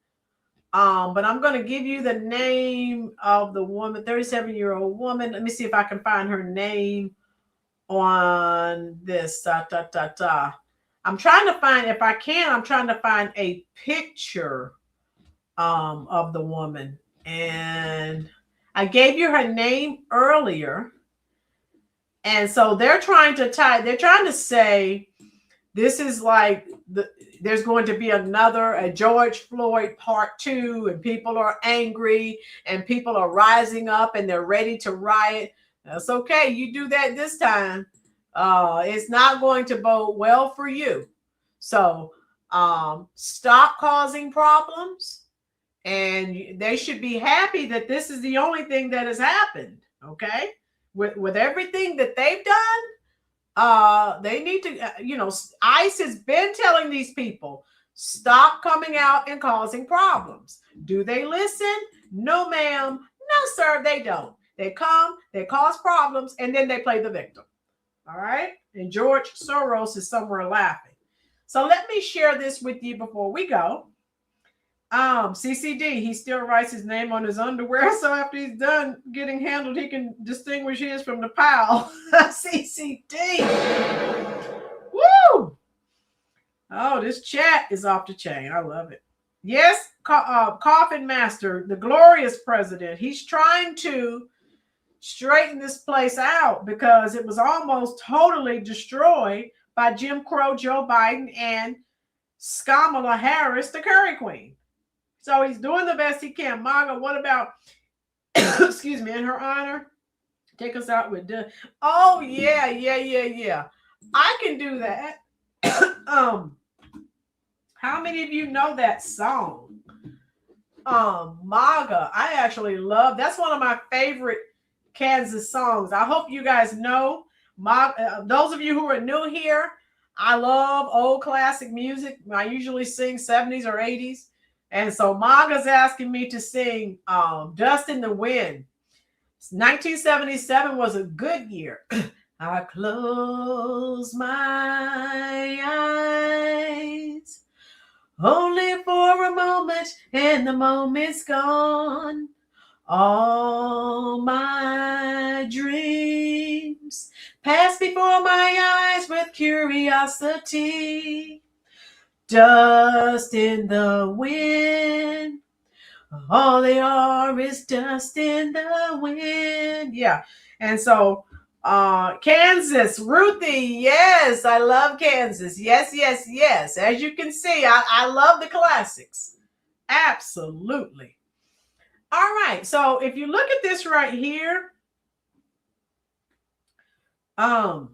but I'm going to give you the name of the woman, 37-year-old woman. Let me see if I can find her name on this. I'm trying to find, if I can, I'm trying to find a picture of the woman. And I gave you her name earlier. And so they're trying to say this is like there's going to be a George Floyd part 2, and people are angry and people are rising up and they're ready to riot. That's okay. You do that this time. It's not going to bode well for you. So stop causing problems. And they should be happy that this is the only thing that has happened. Okay. With everything that they've done, they need to, ICE has been telling these people, stop coming out and causing problems. Do they listen? No, ma'am. No, sir, they don't. They come, they cause problems, and then they play the victim. All right? And George Soros is somewhere laughing. So let me share this with you before we go. CCD, he still writes his name on his underwear, so after he's done getting handled, he can distinguish his from the pile. CCD. Woo! Oh, this chat is off the chain. I love it. Yes, Coffin Master, the glorious president, he's trying to straighten this place out because it was almost totally destroyed by Jim Crow Joe Biden and Kamala Harris, the Curry Queen. So he's doing the best he can. MAGA, what about, excuse me, in her honor? Take us out with, oh, yeah. I can do that. How many of you know that song? MAGA. I actually love, that's one of my favorite Kansas songs. I hope you guys know. Those of you who are new here, I love old classic music. I usually sing 70s or 80s. And so MAGA's asking me to sing Dust in the Wind. 1977 was a good year. I close my eyes only for a moment, and the moment's gone. All my dreams pass before my eyes with curiosity. Dust in the wind. All they are is dust in the wind. Yeah. And so Kansas, Ruthie, yes, I love Kansas. Yes. As you can see, I love the classics. Absolutely. All right. So if you look at this right here, and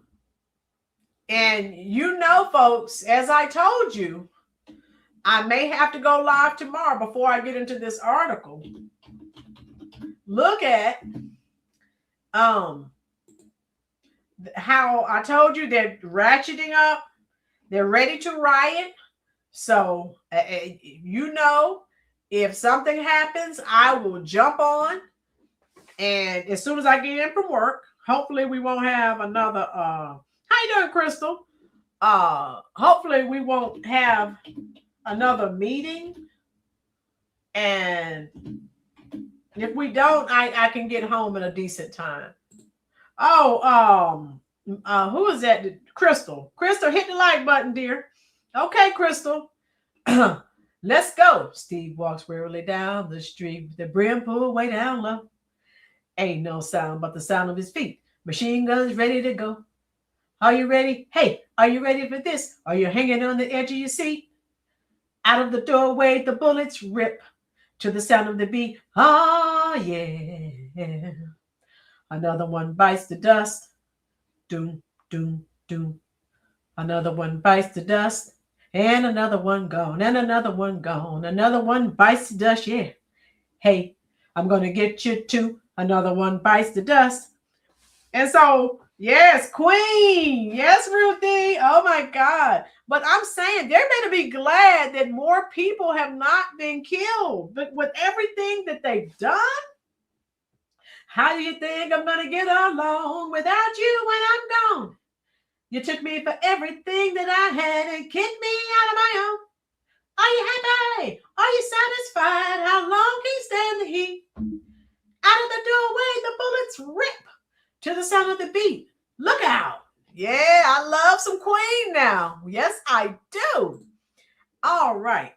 you know, folks, as I told you, I may have to go live tomorrow before I get into this article. Look at how I told you they're ratcheting up. They're ready to riot. So, you know, if something happens, I will jump on. And as soon as I get in from work, hopefully we won't have another, how you doing, Crystal? Hopefully we won't have another meeting, and if we don't, I can get home in a decent time. Who is that? Crystal, hit the like button, dear. Okay, Crystal. Let's go. Steve walks wearily down the street with the brim pulled way down low. Ain't no sound but the sound of his feet. Machine guns ready to go. Are you ready? Hey, are you ready for this? Are you hanging on the edge of your seat? Out of the doorway, the bullets rip to the sound of the beat. Oh, yeah. Another one bites the dust. Doom, doom, doom. Another one bites the dust. And another one gone. And another one gone. Another one bites the dust. Yeah. Hey, I'm going to get you too. Another one bites the dust. And so, yes, Queen. Yes, Ruthie. Oh, my God. But I'm saying they're going to be glad that more people have not been killed. But with everything that they've done, how do you think I'm going to get along without you when I'm gone? You took me for everything that I had and kicked me out of my own. Are you happy? Are you satisfied? How long can you stand the heat? Out of the doorway, the bullets rip to the sound of the beat. Look out. Yeah, I love some Queen now. Yes, I do. All right.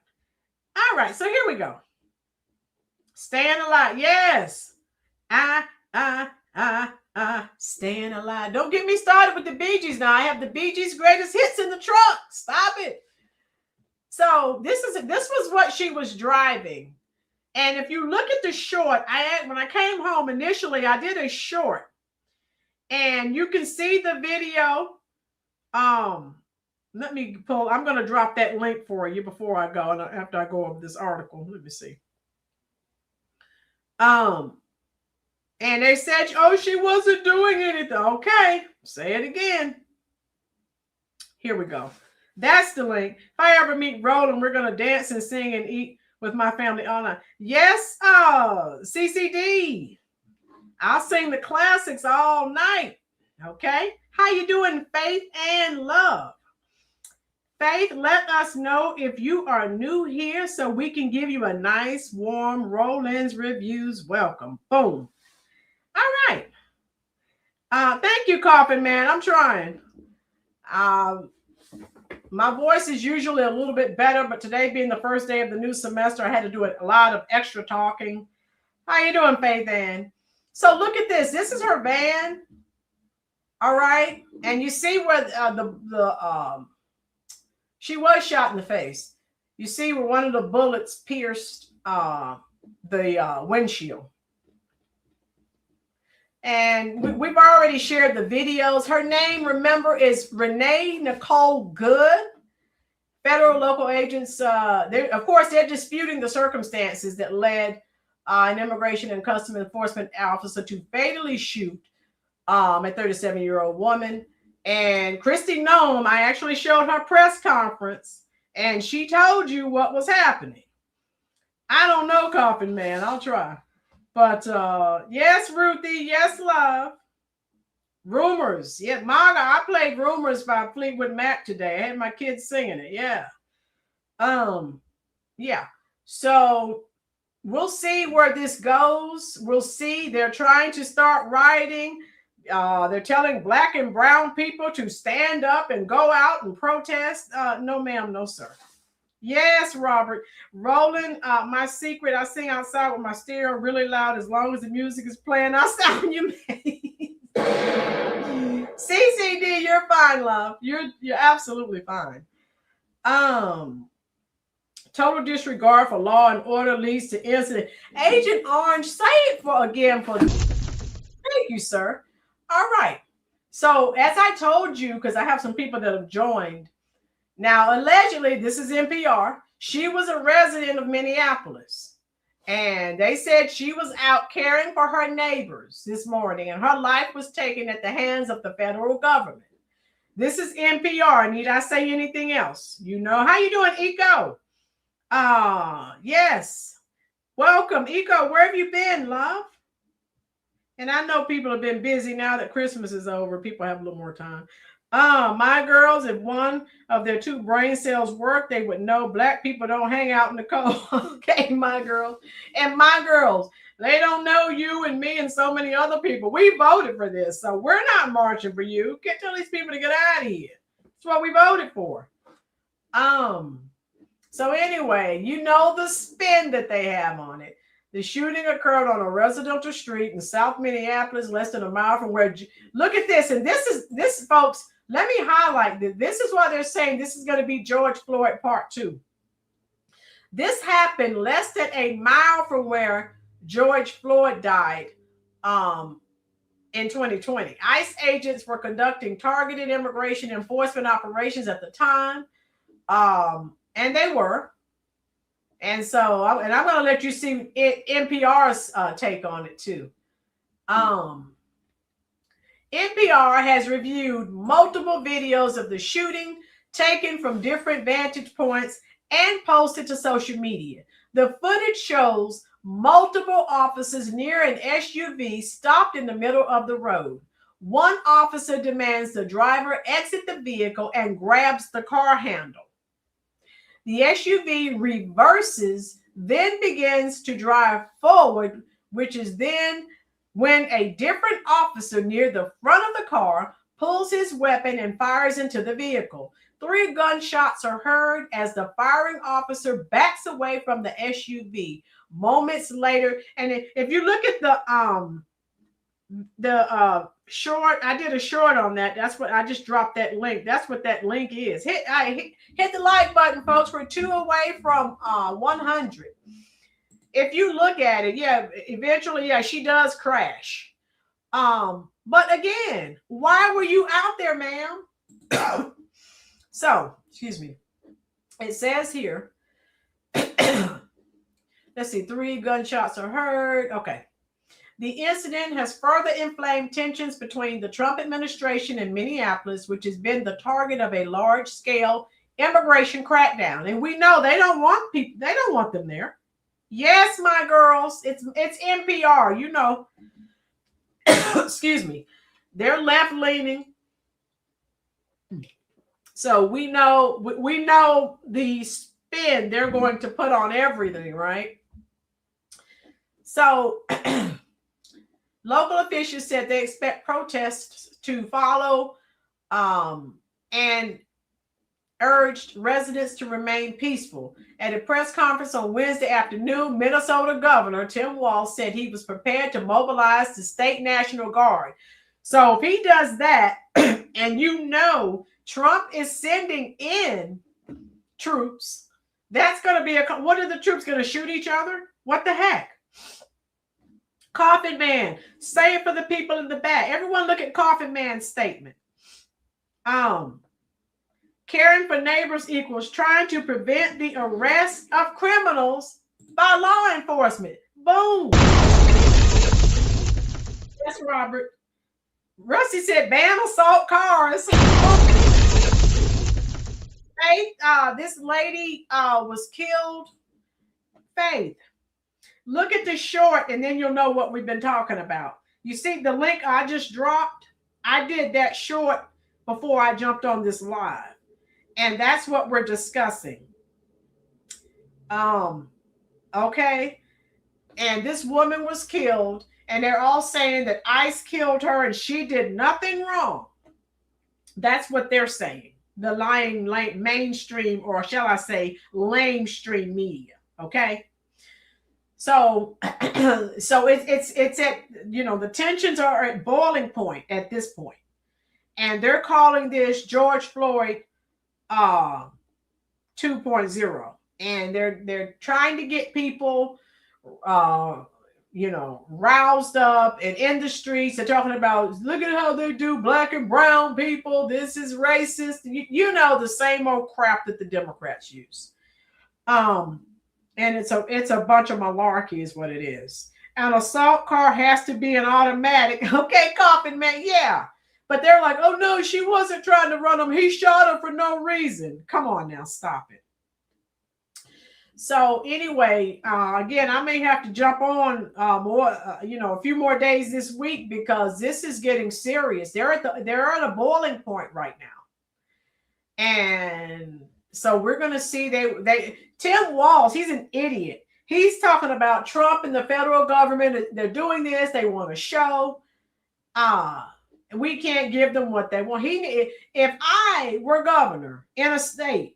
So here we go. Staying alive. Yes. Staying alive. Don't get me started with the Bee Gees now. I have the Bee Gees greatest hits in the trunk. Stop it. So this was what she was driving. And if you look at the short, when I came home initially, I did a short. And you can see the video. Let me pull. I'm going to drop that link for you before I go, and after I go over this article. Let me see. And they said, oh, she wasn't doing anything. Okay, say it again. Here we go. That's the link. If I ever meet Rolynn, we're going to dance and sing and eat with my family all night. Yes, CCD. I'll sing the classics all night. Okay. How you doing, Faith and Love? Faith, let us know if you are new here so we can give you a nice, warm Rolynn's Reviews welcome. Boom. All right. Thank you, Coffin Man. I'm trying. My voice is usually a little bit better, but today being the first day of the new semester, I had to do a lot of extra talking. How you doing, Faith Ann? So look at this. This is her van. All right. And you see where she was shot in the face. You see where one of the bullets pierced the windshield. And we've already shared the videos. Her name, remember, is Renee Nicole Good. Federal local agents, of course, they're disputing the circumstances that led an immigration and customs enforcement officer to fatally shoot a 37-year-old woman. And Christy Nome, I actually showed her press conference, and she told you what was happening. I don't know, Coffin Man. I'll try. But yes, Ruthie. Yes, love. Rumors. Yeah, Marga, I played Rumors by Fleetwood Mac today. I had my kids singing it. Yeah. Yeah. So we'll see where this goes. We'll see. They're trying to start rioting. They're telling black and brown people to stand up and go out and protest. No, ma'am. No, sir. Yes, Robert. Rolynn, my secret, I sing outside with my stereo really loud as long as the music is playing outside when you make. CCD, you're fine, love. You're absolutely fine. Total disregard for law and order leads to incident. Agent Orange, say it again. Thank you, sir. All right. So as I told you, because I have some people that have joined. Now, allegedly, this is NPR. She was a resident of Minneapolis. And they said she was out caring for her neighbors this morning, and her life was taken at the hands of the federal government. This is NPR. Need I say anything else? You know how you doing, Eco? Yes. Welcome, Eco. Where have you been, love? And I know people have been busy now that Christmas is over. People have a little more time. My girls, if one of their two brain cells worked, they would know black people don't hang out in the cold. Okay, my girls. And my girls, they don't know you and me and so many other people. We voted for this, so we're not marching for you. Can't tell these people to get out of here. That's what we voted for. So anyway, you know the spin that they have on it. The shooting occurred on a residential street in South Minneapolis, less than a mile from where. Look at this, and this, folks. Let me highlight this. This is why they're saying this is going to be George Floyd Part 2. This happened less than a mile from where George Floyd died in 2020. ICE agents were conducting targeted immigration enforcement operations at the time, and they were. And so, I'm going to let you see NPR's take on it too. NPR has reviewed multiple videos of the shooting taken from different vantage points and posted to social media. The footage shows multiple officers near an SUV stopped in the middle of the road. One officer demands the driver exit the vehicle and grabs the car handle. The SUV reverses, then begins to drive forward, which is then when a different officer near the front of the car pulls his weapon and fires into the vehicle. 3 gunshots are heard as the firing officer backs away from the SUV. Moments later, and if you look at the short, I did a short on that. That's what I just dropped that link. That's what that link is. Hit the like button, folks. We're 2 away from 100. If you look at it, yeah, eventually, yeah, she does crash. But again, why were you out there, ma'am? So, excuse me. It says here, let's see, 3 gunshots are heard. Okay. The incident has further inflamed tensions between the Trump administration and Minneapolis, which has been the target of a large-scale immigration crackdown. And we know they don't want people, they don't want them there. Yes, my girls, it's NPR, you know. Excuse me. They're left-leaning. So we know the spin they're going to put on everything, right? So local officials said they expect protests to follow. And urged residents to remain peaceful. At a press conference on Wednesday afternoon, Minnesota Governor Tim Walz said he was prepared to mobilize the state National Guard. So if he does that, and you know Trump is sending in troops, that's going to be what are the troops going to shoot each other? What the heck? Coffin Man, say it for the people in the back. Everyone look at Coffin Man's statement. Caring for neighbors equals trying to prevent the arrest of criminals by law enforcement. Boom. Yes, Robert. Rusty said ban assault cars. Faith, this lady was killed. Faith, look at the short and then you'll know what we've been talking about. You see the link I just dropped? I did that short before I jumped on this live. And that's what we're discussing. Okay. And this woman was killed, and they're all saying that ICE killed her and she did nothing wrong. That's what they're saying. The lying mainstream, or shall I say, lamestream media. Okay. So, it's at, the tensions are at boiling point at this point. And they're calling this George Floyd 2.0, and they're trying to get people roused up and in the streets. They're talking about, look at how they do black and brown people, this is racist, the same old crap that the Democrats use. And it's a bunch of malarkey is what it is. An assault car has to be an automatic. Okay, Coffin Man, yeah. But they're like, oh no, she wasn't trying to run him. He shot her for no reason. Come on now, stop it. So anyway, again, I may have to jump on a few more days this week because this is getting serious. They're at a boiling point right now. And so we're going to see Tim Walz, he's an idiot. He's talking about Trump and the federal government. They're doing this. They want to show. We can't give them what they want. If I were governor in a state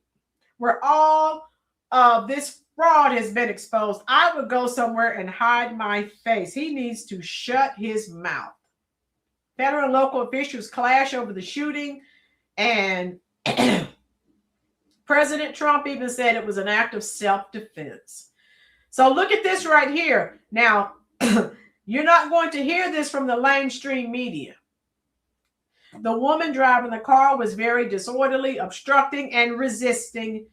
where all of this fraud has been exposed, I would go somewhere and hide my face. He needs to shut his mouth. Federal and local officials clash over the shooting, and President Trump even said it was an act of self-defense. So look at this right here. Now, you're not going to hear this from the mainstream media. The woman driving the car was very disorderly, obstructing and resisting,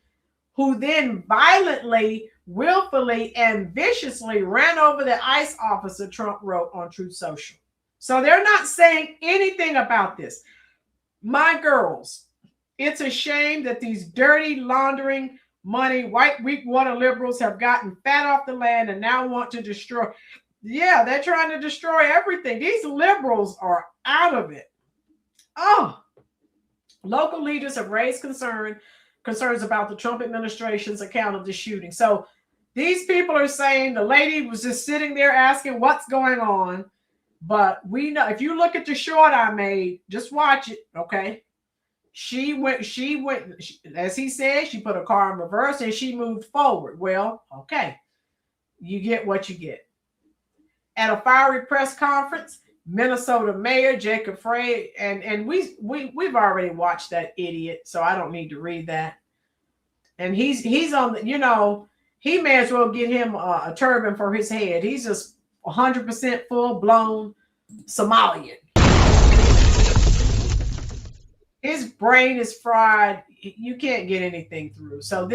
who then violently, willfully, and viciously ran over the ICE officer, Trump wrote on Truth Social. So they're not saying anything about this. My girls, it's a shame that these dirty, laundering money, white, weak water liberals have gotten fat off the land and now want to destroy. Yeah, they're trying to destroy everything. These liberals are out of it. Oh, local leaders have raised concerns about the Trump administration's account of the shooting. So these people are saying the lady was just sitting there asking what's going on. But we know, if you look at the short I made, just watch it, okay? She went, as he said, she put her car in reverse and she moved forward. Well, okay, you get what you get. At a fiery press conference, Minnesota Mayor Jacob Frey, and we've already watched that idiot, so I don't need to read that. And he's on the, he may as well get him a turban for his head. He's just 100% full blown Somalian. His brain is fried. You can't get anything through. So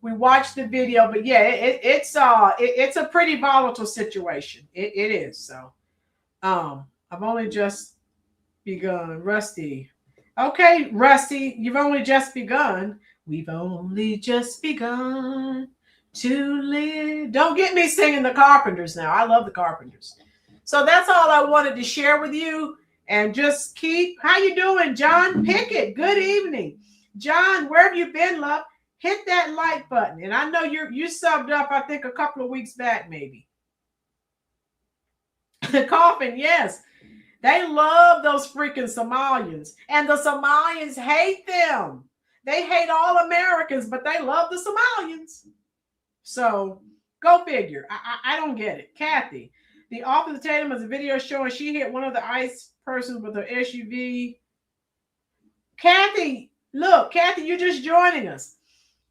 we watched the video, but yeah, it's a pretty volatile situation. It is. So. I've only just begun. Rusty. Okay, Rusty, you've only just begun. We've only just begun to live. Don't get me singing the Carpenters now. I love the Carpenters. So that's all I wanted to share with you. And just how you doing, John Pickett? Good evening. John, where have you been, love? Hit that like button. And I know you subbed up, I think, a couple of weeks back, maybe. Coffin, yes. They love those freaking Somalians. And the Somalians hate them. They hate all Americans, but they love the Somalians. So go figure. I don't get it. Kathy, the Officer Tatum has a video showing she hit one of the ICE persons with her SUV. Kathy, look, Kathy, you're just joining us.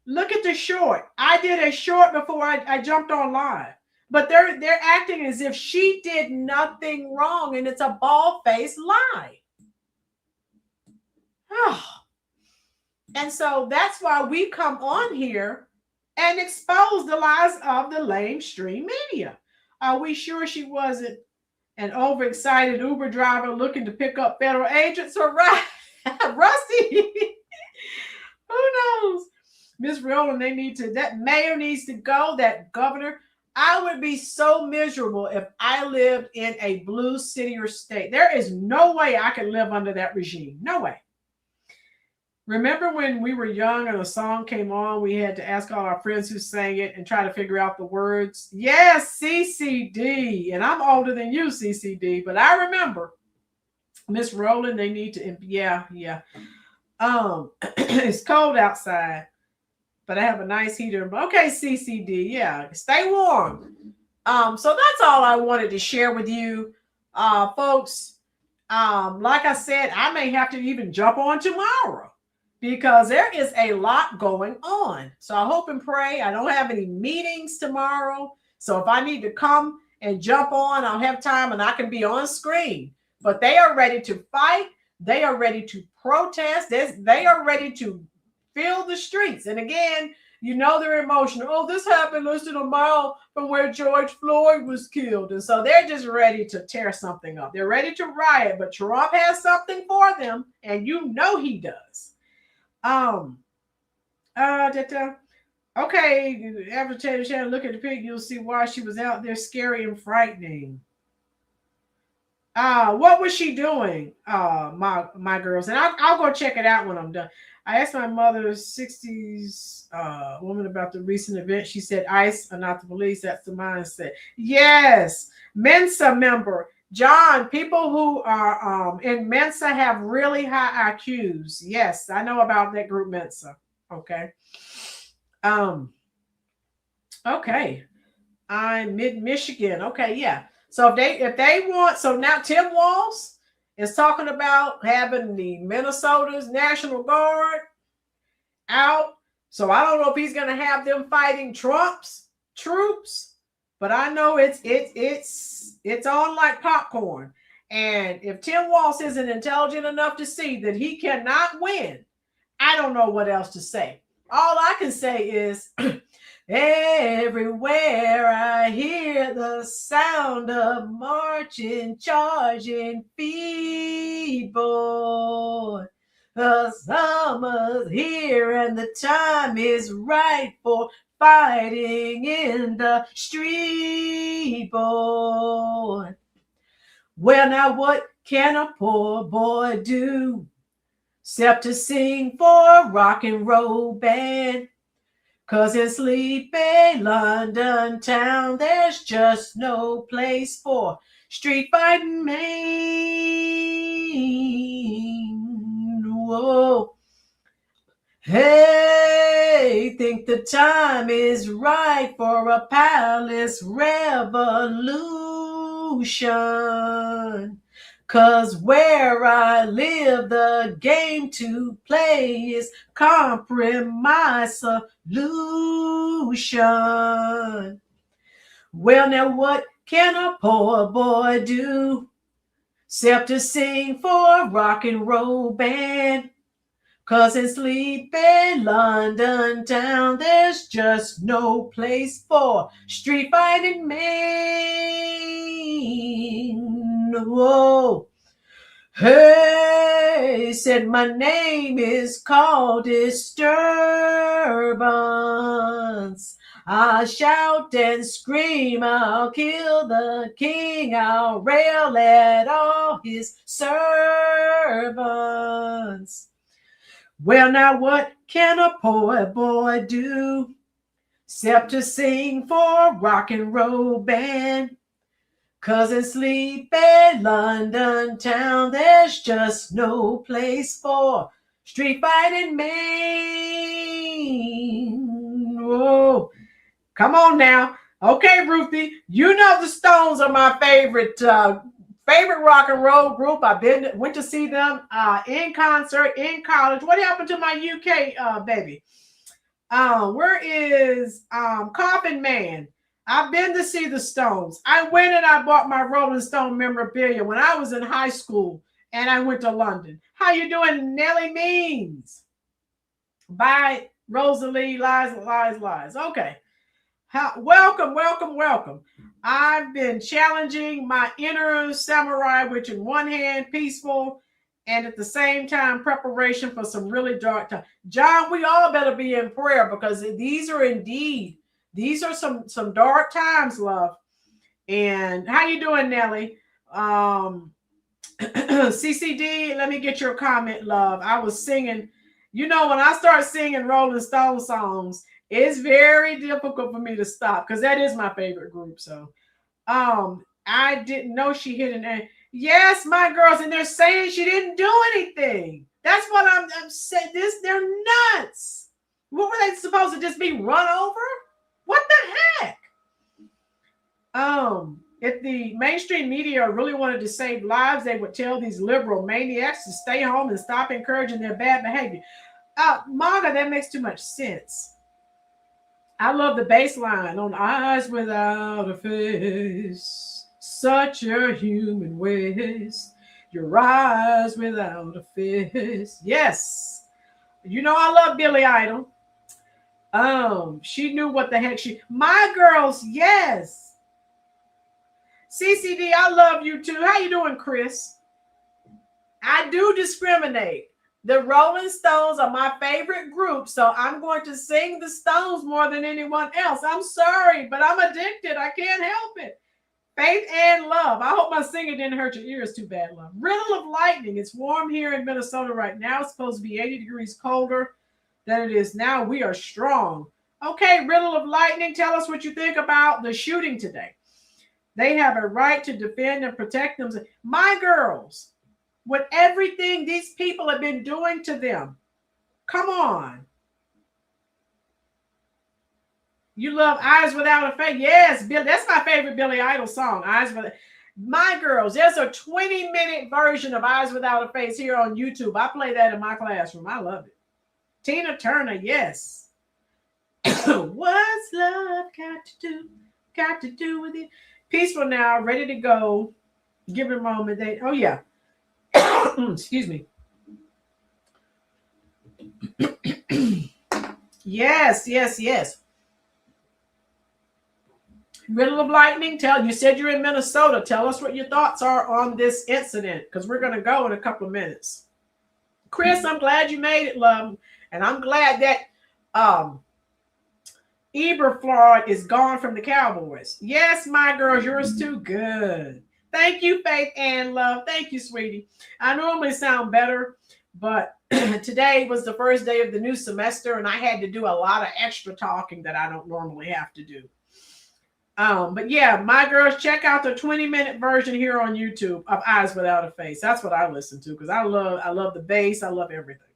Look at the short. I did a short before I jumped on live. But they're acting as if she did nothing wrong, and it's a bald-faced lie. Oh. And so that's why we come on here and expose the lies of the lamestream media. Are we sure she wasn't an overexcited Uber driver looking to pick up federal agents? Or right, Rusty? Who knows? Miss Rolynn, that mayor needs to go, that governor. I would be so miserable if I lived in a blue city or state. There is no way I could live under that regime. No way. Remember when we were young and a song came on, we had to ask all our friends who sang it and try to figure out the words? Yes, CCD. And I'm older than you, CCD, but I remember. Miss Rolynn, they need to, yeah. It's cold outside, but I have a nice heater. Okay, CCD, yeah, stay warm. So that's all I wanted to share with you, folks. Like I said, I may have to even jump on tomorrow, because there is a lot going on. So I hope and pray. I don't have any meetings tomorrow. So if I need to come and jump on, I'll have time and I can be on screen. But they are ready to fight. They are ready to protest. They are ready to fill the streets. And again, you know they're emotional. Oh, this happened less than a mile from where George Floyd was killed. And so they're just ready to tear something up. They're ready to riot. But Trump has something for them. And you know he does. Okay, after Taylor Shannon, look at the pig, you'll see why she was out there scary and frightening. What was she doing? My girls, and I'll go check it out when I'm done. I asked my mother's 60s woman about the recent event. She said ICE are not the police. That's the mindset. Yes, Mensa member. John, people who are in Mensa have really high IQs. Yes, I know about that group Mensa. Okay. Okay. I'm mid-Michigan. Okay, yeah. So if they want, so now Tim Walz is talking about having the Minnesota's National Guard out. So I don't know if he's gonna have them fighting Trump's troops. But I know it's on like popcorn. And if Tim Walz isn't intelligent enough to see that he cannot win, I don't know what else to say. All I can say is, everywhere I hear the sound of marching, charging feet, boy, the summer's here and the time is right for fighting in the street, boy. Well, now what can a poor boy do except to sing for a rock and roll band? 'Cause in sleepy London town, there's just no place for street fighting man. Whoa. Hey, think the time is right for a palace revolution. 'Cause where I live, the game to play is compromise solution. Well, now what can a poor boy do except to sing for a rock and roll band? 'Cause in sleepy London town, there's just no place for street fighting men. Whoa. Hey, said my name is called disturbance. I'll shout and scream, I'll kill the king, I'll rail at all his servants. Well, now what can a poor boy do except to sing for a rock and roll band? 'Cause in sleepy London town, there's just no place for Street fighting man. Whoa. Come on now. Okay, Ruthie. You know the Stones are my favorite rock and roll group. Went to see them in concert in college. What happened to my UK baby? Where is Coffin Man? I've been to see the Stones. I went and I bought my Rolling Stone memorabilia when I was in high school and I went to London. How you doing, Nellie Means? By Rosalie Lies. Okay. Welcome. I've been challenging my inner samurai, which in one hand, peaceful, and at the same time, preparation for some really dark times. John, we all better be in prayer because these are some dark times, love. And how you doing, Nellie? CCD, let me get your comment, love. I was singing. You know, when I start singing Rolling Stone songs, it's very difficult for me to stop because that is my favorite group. So I didn't know she hit an A. Yes, my girls, and they're saying she didn't do anything. That's what I'm saying. They're nuts. What were they supposed to just be run over? What the heck? If the mainstream media really wanted to save lives, they would tell these liberal maniacs to stay home and stop encouraging their bad behavior. Maga, that makes too much sense. I love the bass line on Eyes Without a Face. Such a human waste. Your eyes without a face. Yes. You know I love Billy Idol. She knew what the heck my girls, yes. CCD, I love you too. How you doing, Chris? I do discriminate. The Rolling Stones are my favorite group, so I'm going to sing the Stones more than anyone else. I'm sorry, but I'm addicted. I can't help it. Faith and love. I hope my singing didn't hurt your ears too bad, love. Riddle of lightning. It's warm here in Minnesota right now. It's supposed to be 80 degrees colder than it is now. We are strong. Okay, Riddle of lightning. Tell us what you think about the shooting today. They have a right to defend and protect themselves. My girls, with everything these people have been doing to them, come on. You love Eyes Without a Face. Yes, Bill, that's my favorite Billy Idol song. My girls, there's a 20-minute version of Eyes Without a Face here on YouTube. I play that in my classroom. I love it. Tina Turner, yes. What's love got to do with it? Peaceful now, ready to go. Give it a moment. Oh, yeah. Excuse me. Yes. Riddle of lightning. You said you're in Minnesota. Tell us what your thoughts are on this incident because we're going to go in a couple of minutes. Chris, I'm glad you made it, love. And I'm glad that Eberflard is gone from the Cowboys. Yes, my girls, yours too. Good. Thank you, Faith and love. Thank you, sweetie. I normally sound better, but today was the first day of the new semester, and I had to do a lot of extra talking that I don't normally have to do. But yeah, my girls, check out the 20-minute version here on YouTube of Eyes Without a Face. That's what I listen to because I love the bass. I love everything.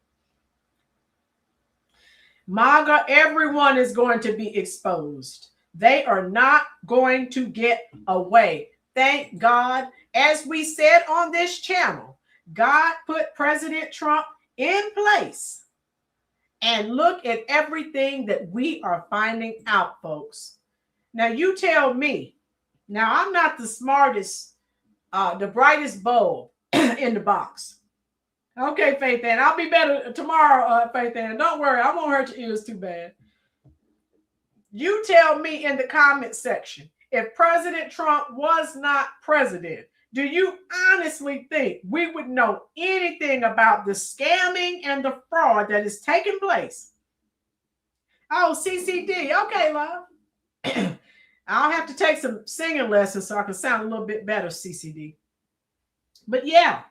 MAGA, everyone is going to be exposed. They are not going to get away. Thank God. As we said on this channel, God put President Trump in place. And look at everything that we are finding out, folks. Now, you tell me. Now, I'm not the smartest, the brightest bulb in the box. Okay, Faith Ann. I'll be better tomorrow, Faith Ann. Don't worry. I won't hurt your ears too bad. You tell me in the comment section, if President Trump was not president, do you honestly think we would know anything about the scamming and the fraud that is taking place? Oh, CCD. Okay, love. I'll have to take some singing lessons so I can sound a little bit better, CCD. But yeah.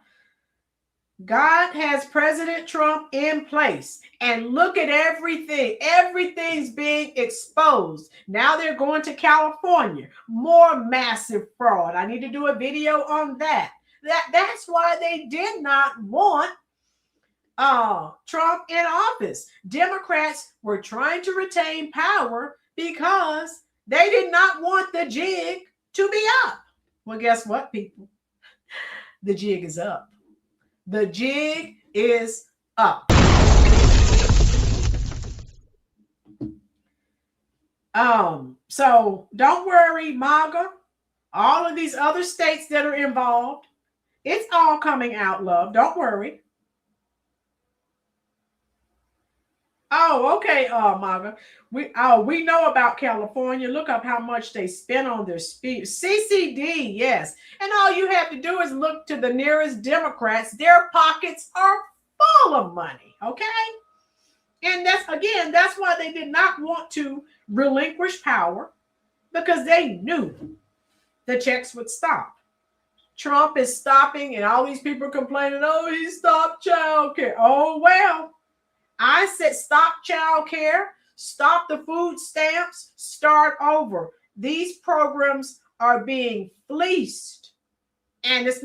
God has President Trump in place. And look at everything. Everything's being exposed. Now they're going to California. More massive fraud. I need to do a video on that. That's why they did not want Trump in office. Democrats were trying to retain power because they did not want the jig to be up. Well, guess what, people? The jig is up. The jig is up. So don't worry, MAGA. All of these other states that are involved, it's all coming out, love. Don't worry. Oh, okay, MAGA. We know about California. Look up how much they spent on their speech. CCD, yes. And all you have to do is look to the nearest Democrats. Their pockets are full of money, okay? And that's why they did not want to relinquish power, because they knew the checks would stop. Trump is stopping, and all these people are complaining, oh, he stopped child care. Oh, well, I said stop child care, stop the food stamps, start over. These programs are being fleeced. And it's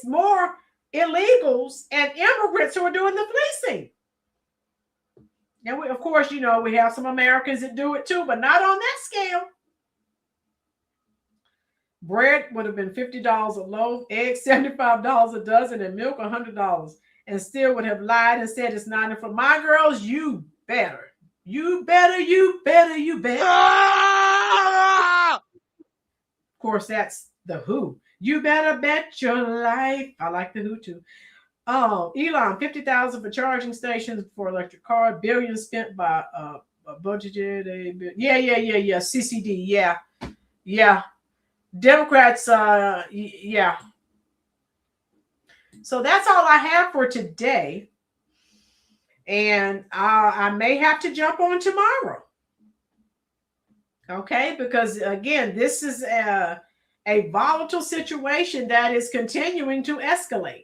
more illegals and immigrants who are doing the fleecing. And we, of course, we have some Americans that do it too, but not on that scale. Bread would have been $50 a loaf, eggs $75 a dozen, and milk $100, and still would have lied and said it's not. And for my girls, you better. Of course, that's the Who. You better bet your life. I like the Who too. Oh, Elon, $50,000 for charging stations for electric car, billions spent by budgeted. Yeah. CCD, yeah. Democrats, yeah. So that's all I have for today. And I may have to jump on tomorrow. Okay, because again, this is a volatile situation that is continuing to escalate.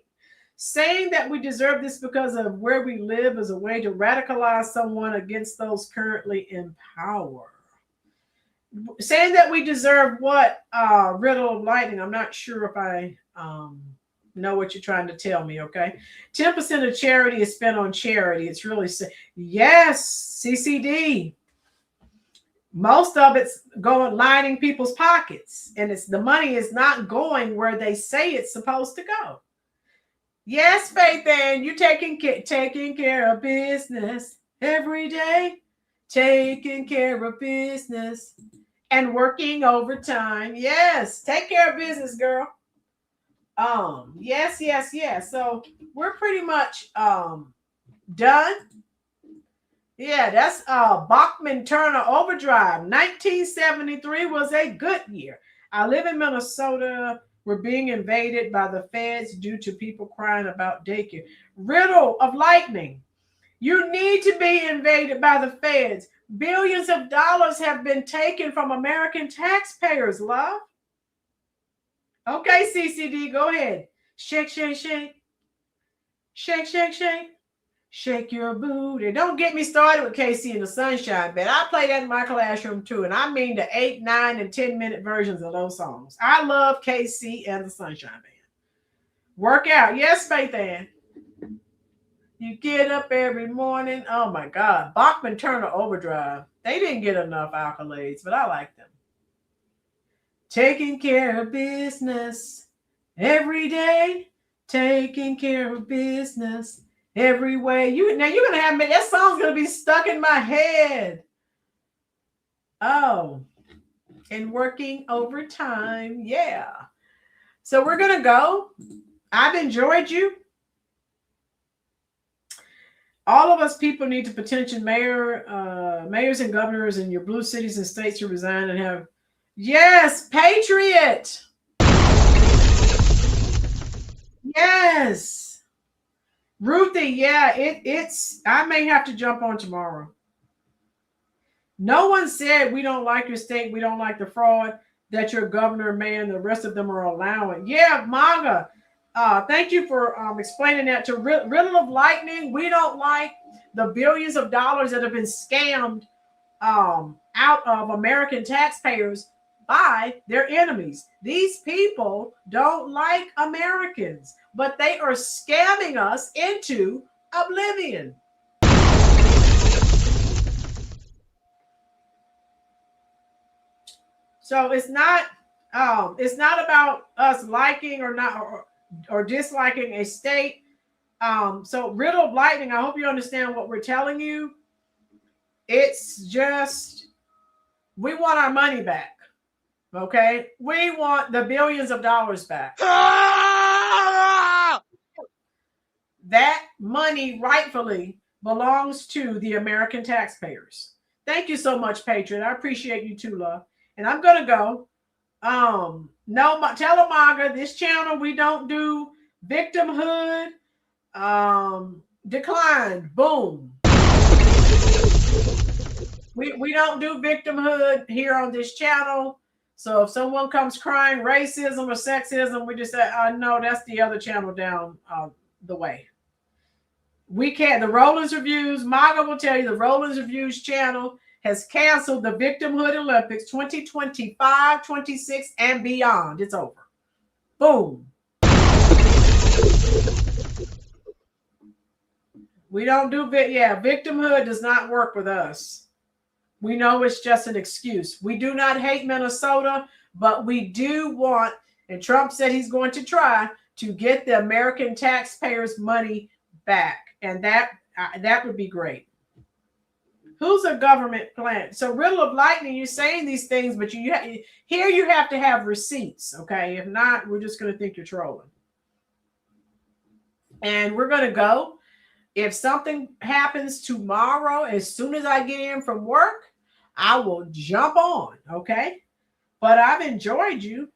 Saying that we deserve this because of where we live is a way to radicalize someone against those currently in power. Saying that we deserve what? Riddle of lightning. I'm not sure if I know what you're trying to tell me, okay? 10% of charity is spent on charity. It's really, yes, CCD. Most of it's going lining people's pockets, and the money is not going where they say it's supposed to go. Yes, Faith Ann, you taking care of business every day, taking care of business and working overtime. Yes, take care of business, girl. Yes. So we're pretty much done. Yeah, that's Bachman Turner Overdrive. 1973 was a good year. I live in Minnesota. We're being invaded by the feds due to people crying about daycare. Riddle of lightning. You need to be invaded by the feds. Billions of dollars have been taken from American taxpayers, love. Okay, CCD, go ahead. Shake. Shake your booty. Don't get me started with KC and the Sunshine Band. I play that in my classroom too, and I mean the 8, 9, and 10-minute versions of those songs. I love KC and the Sunshine Band. Work out. Yes, Faith Ann. You get up every morning. Oh my God. Bachman Turner Overdrive. They didn't get enough accolades, but I like them. Taking care of business every day. Taking care of business every way. You're gonna have me. That song's gonna be stuck in my head. Oh, and working overtime. Yeah. So we're gonna go. I've enjoyed you. All of us people need to petition mayors and governors in your blue cities and states to resign and have. Yes, Patriot. Yes. Ruthie, yeah, it's I may have to jump on tomorrow. No one said we don't like your state, we don't like the fraud that your governor, mayor, and the rest of them are allowing. Yeah, MAGA. Thank you for explaining that to Riddle of Lightning. We don't like the billions of dollars that have been scammed out of American taxpayers by their enemies. These people don't like Americans, but they are scamming us into oblivion. So it's not about us liking or not or disliking a state. So riddle of lightning, I hope you understand what we're telling you. It's just, we want our money back. Okay, we want the billions of dollars back. That money rightfully belongs to the American taxpayers. Thank you so much, Patriot. I appreciate you too, love. And I'm gonna go. No, Telemaga, this channel, we don't do victimhood. Declined. Boom. We don't do victimhood here on this channel. So if someone comes crying racism or sexism, we just say, no, that's the other channel down the way. We can't. The Rolyn's Reviews, Maga will tell you, the Rolyn's Reviews channel has canceled the Victimhood Olympics 2025, 26, and beyond. It's over. Boom. We don't do victimhood does not work with us. We know it's just an excuse. We do not hate Minnesota, but we do want, and Trump said he's going to try to get the American taxpayers' money back. And that would be great. Who's a government plant? So riddle of lightning, you're saying these things, but you have to have receipts, okay? If not, we're just going to think you're trolling. And we're going to go. If something happens tomorrow, as soon as I get in from work, I will jump on, okay? But I've enjoyed you.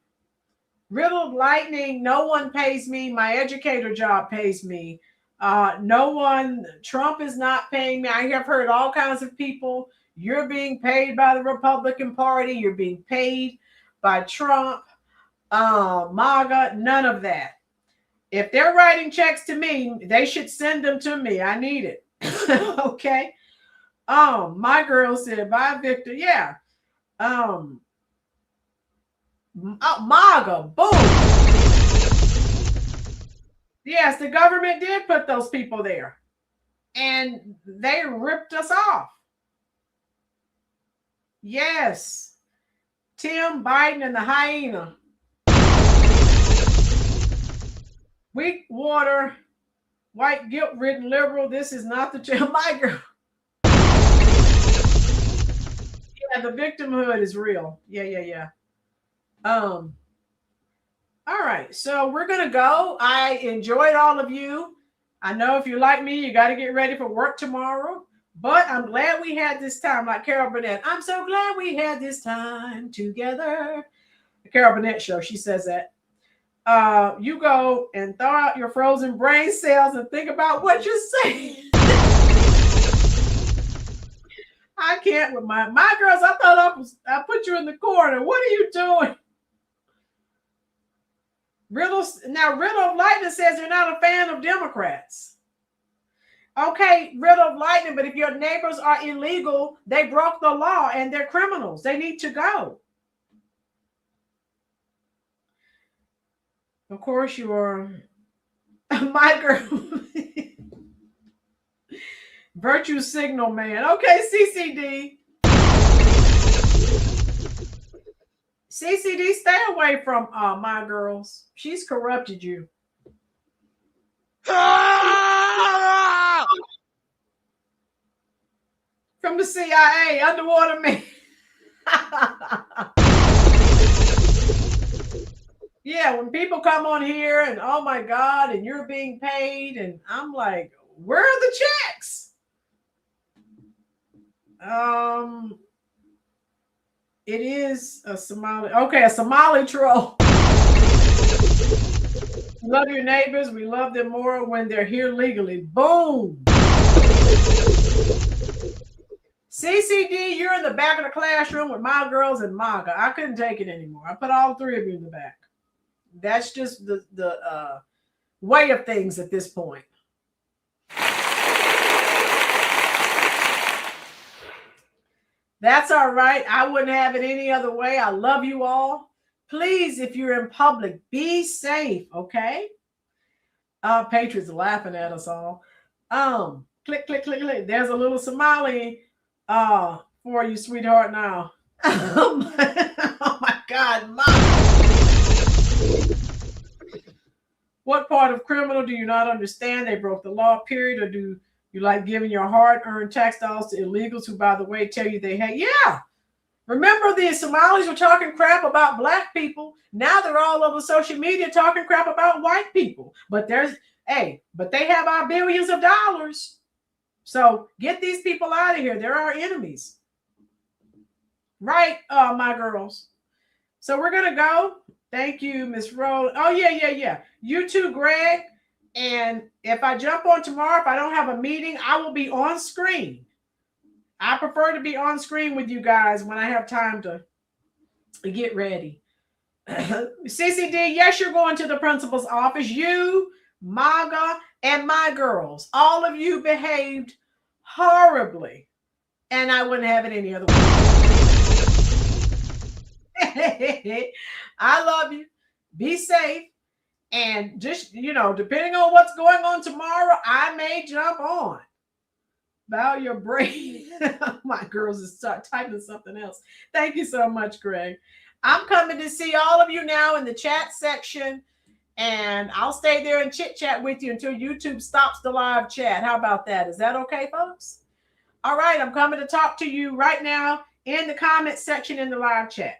Riddle of lightning, no one pays me. My educator job pays me. No one, Trump is not paying me. I have heard all kinds of people. You're being paid by the Republican Party. You're being paid by Trump, MAGA, none of that. If they're writing checks to me, they should send them to me. I need it. Okay. My girl said, bye, Victor. Yeah. MAGA, boom. Yes, the government did put those people there. And they ripped us off. Yes. Tim Biden and the hyena. Weak water, white guilt-ridden liberal. This is not the channel. My girl. Yeah, the victimhood is real. Yeah. All right, so we're gonna go. I enjoyed all of you. I know if you're like me, you got to get ready for work tomorrow. But I'm glad we had this time, like Carol Burnett. I'm so glad we had this time together. The Carol Burnett show, she says that. You go and throw out your frozen brain cells and think about what you're saying. I can't with my girls. I thought I put you in the corner. What are you doing? Riddle of Lightning says you're not a fan of Democrats. Okay, Riddle of Lightning, but if your neighbors are illegal, they broke the law and they're criminals. They need to go. Of course you are. My girl. Virtue signal man. Okay, CCD. CCD, stay away from my girls. She's corrupted you. From the CIA, underwater man. Yeah, when people come on here and oh my God, and you're being paid, and I'm like, where are the checks? It is a Somali. Okay, a Somali troll. We love your neighbors. We love them more when they're here legally. Boom. CCD, you're in the back of the classroom with my girls and MAGA. I couldn't take it anymore. I put all three of you in the back. That's just the way of things at this point. That's all right. I wouldn't have it any other way. I love you all. Please, if you're in public, be safe, okay? Patriots are laughing at us all. Click, click, click, click. There's a little Somali for you, sweetheart, now. Oh my God, Mom. What part of criminal do you not understand? They broke the law, period. Or do you like giving your hard-earned tax dollars to illegals who, by the way, tell you they hate? Yeah. Remember the Somalis were talking crap about black people. Now they're all over social media talking crap about white people. But but they have our billions of dollars. So get these people out of here. They're our enemies. Right, my girls. So we're going to go. Thank you, Miss Rolynn. Oh, yeah. You too, Greg. And if I jump on tomorrow, if I don't have a meeting, I will be on screen. I prefer to be on screen with you guys when I have time to get ready. CCD, yes, you're going to the principal's office. You, MAGA, and my girls, all of you behaved horribly. And I wouldn't have it any other way. I love you. Be safe. And just, depending on what's going on tomorrow, I may jump on. Bow your brain. My girls is typing something else. Thank you so much, Greg. I'm coming to see all of you now in the chat section, and I'll stay there and chit chat with you until YouTube stops the live chat. How about that? Is that okay, folks? All right, I'm coming to talk to you right now in the comment section in the live chat.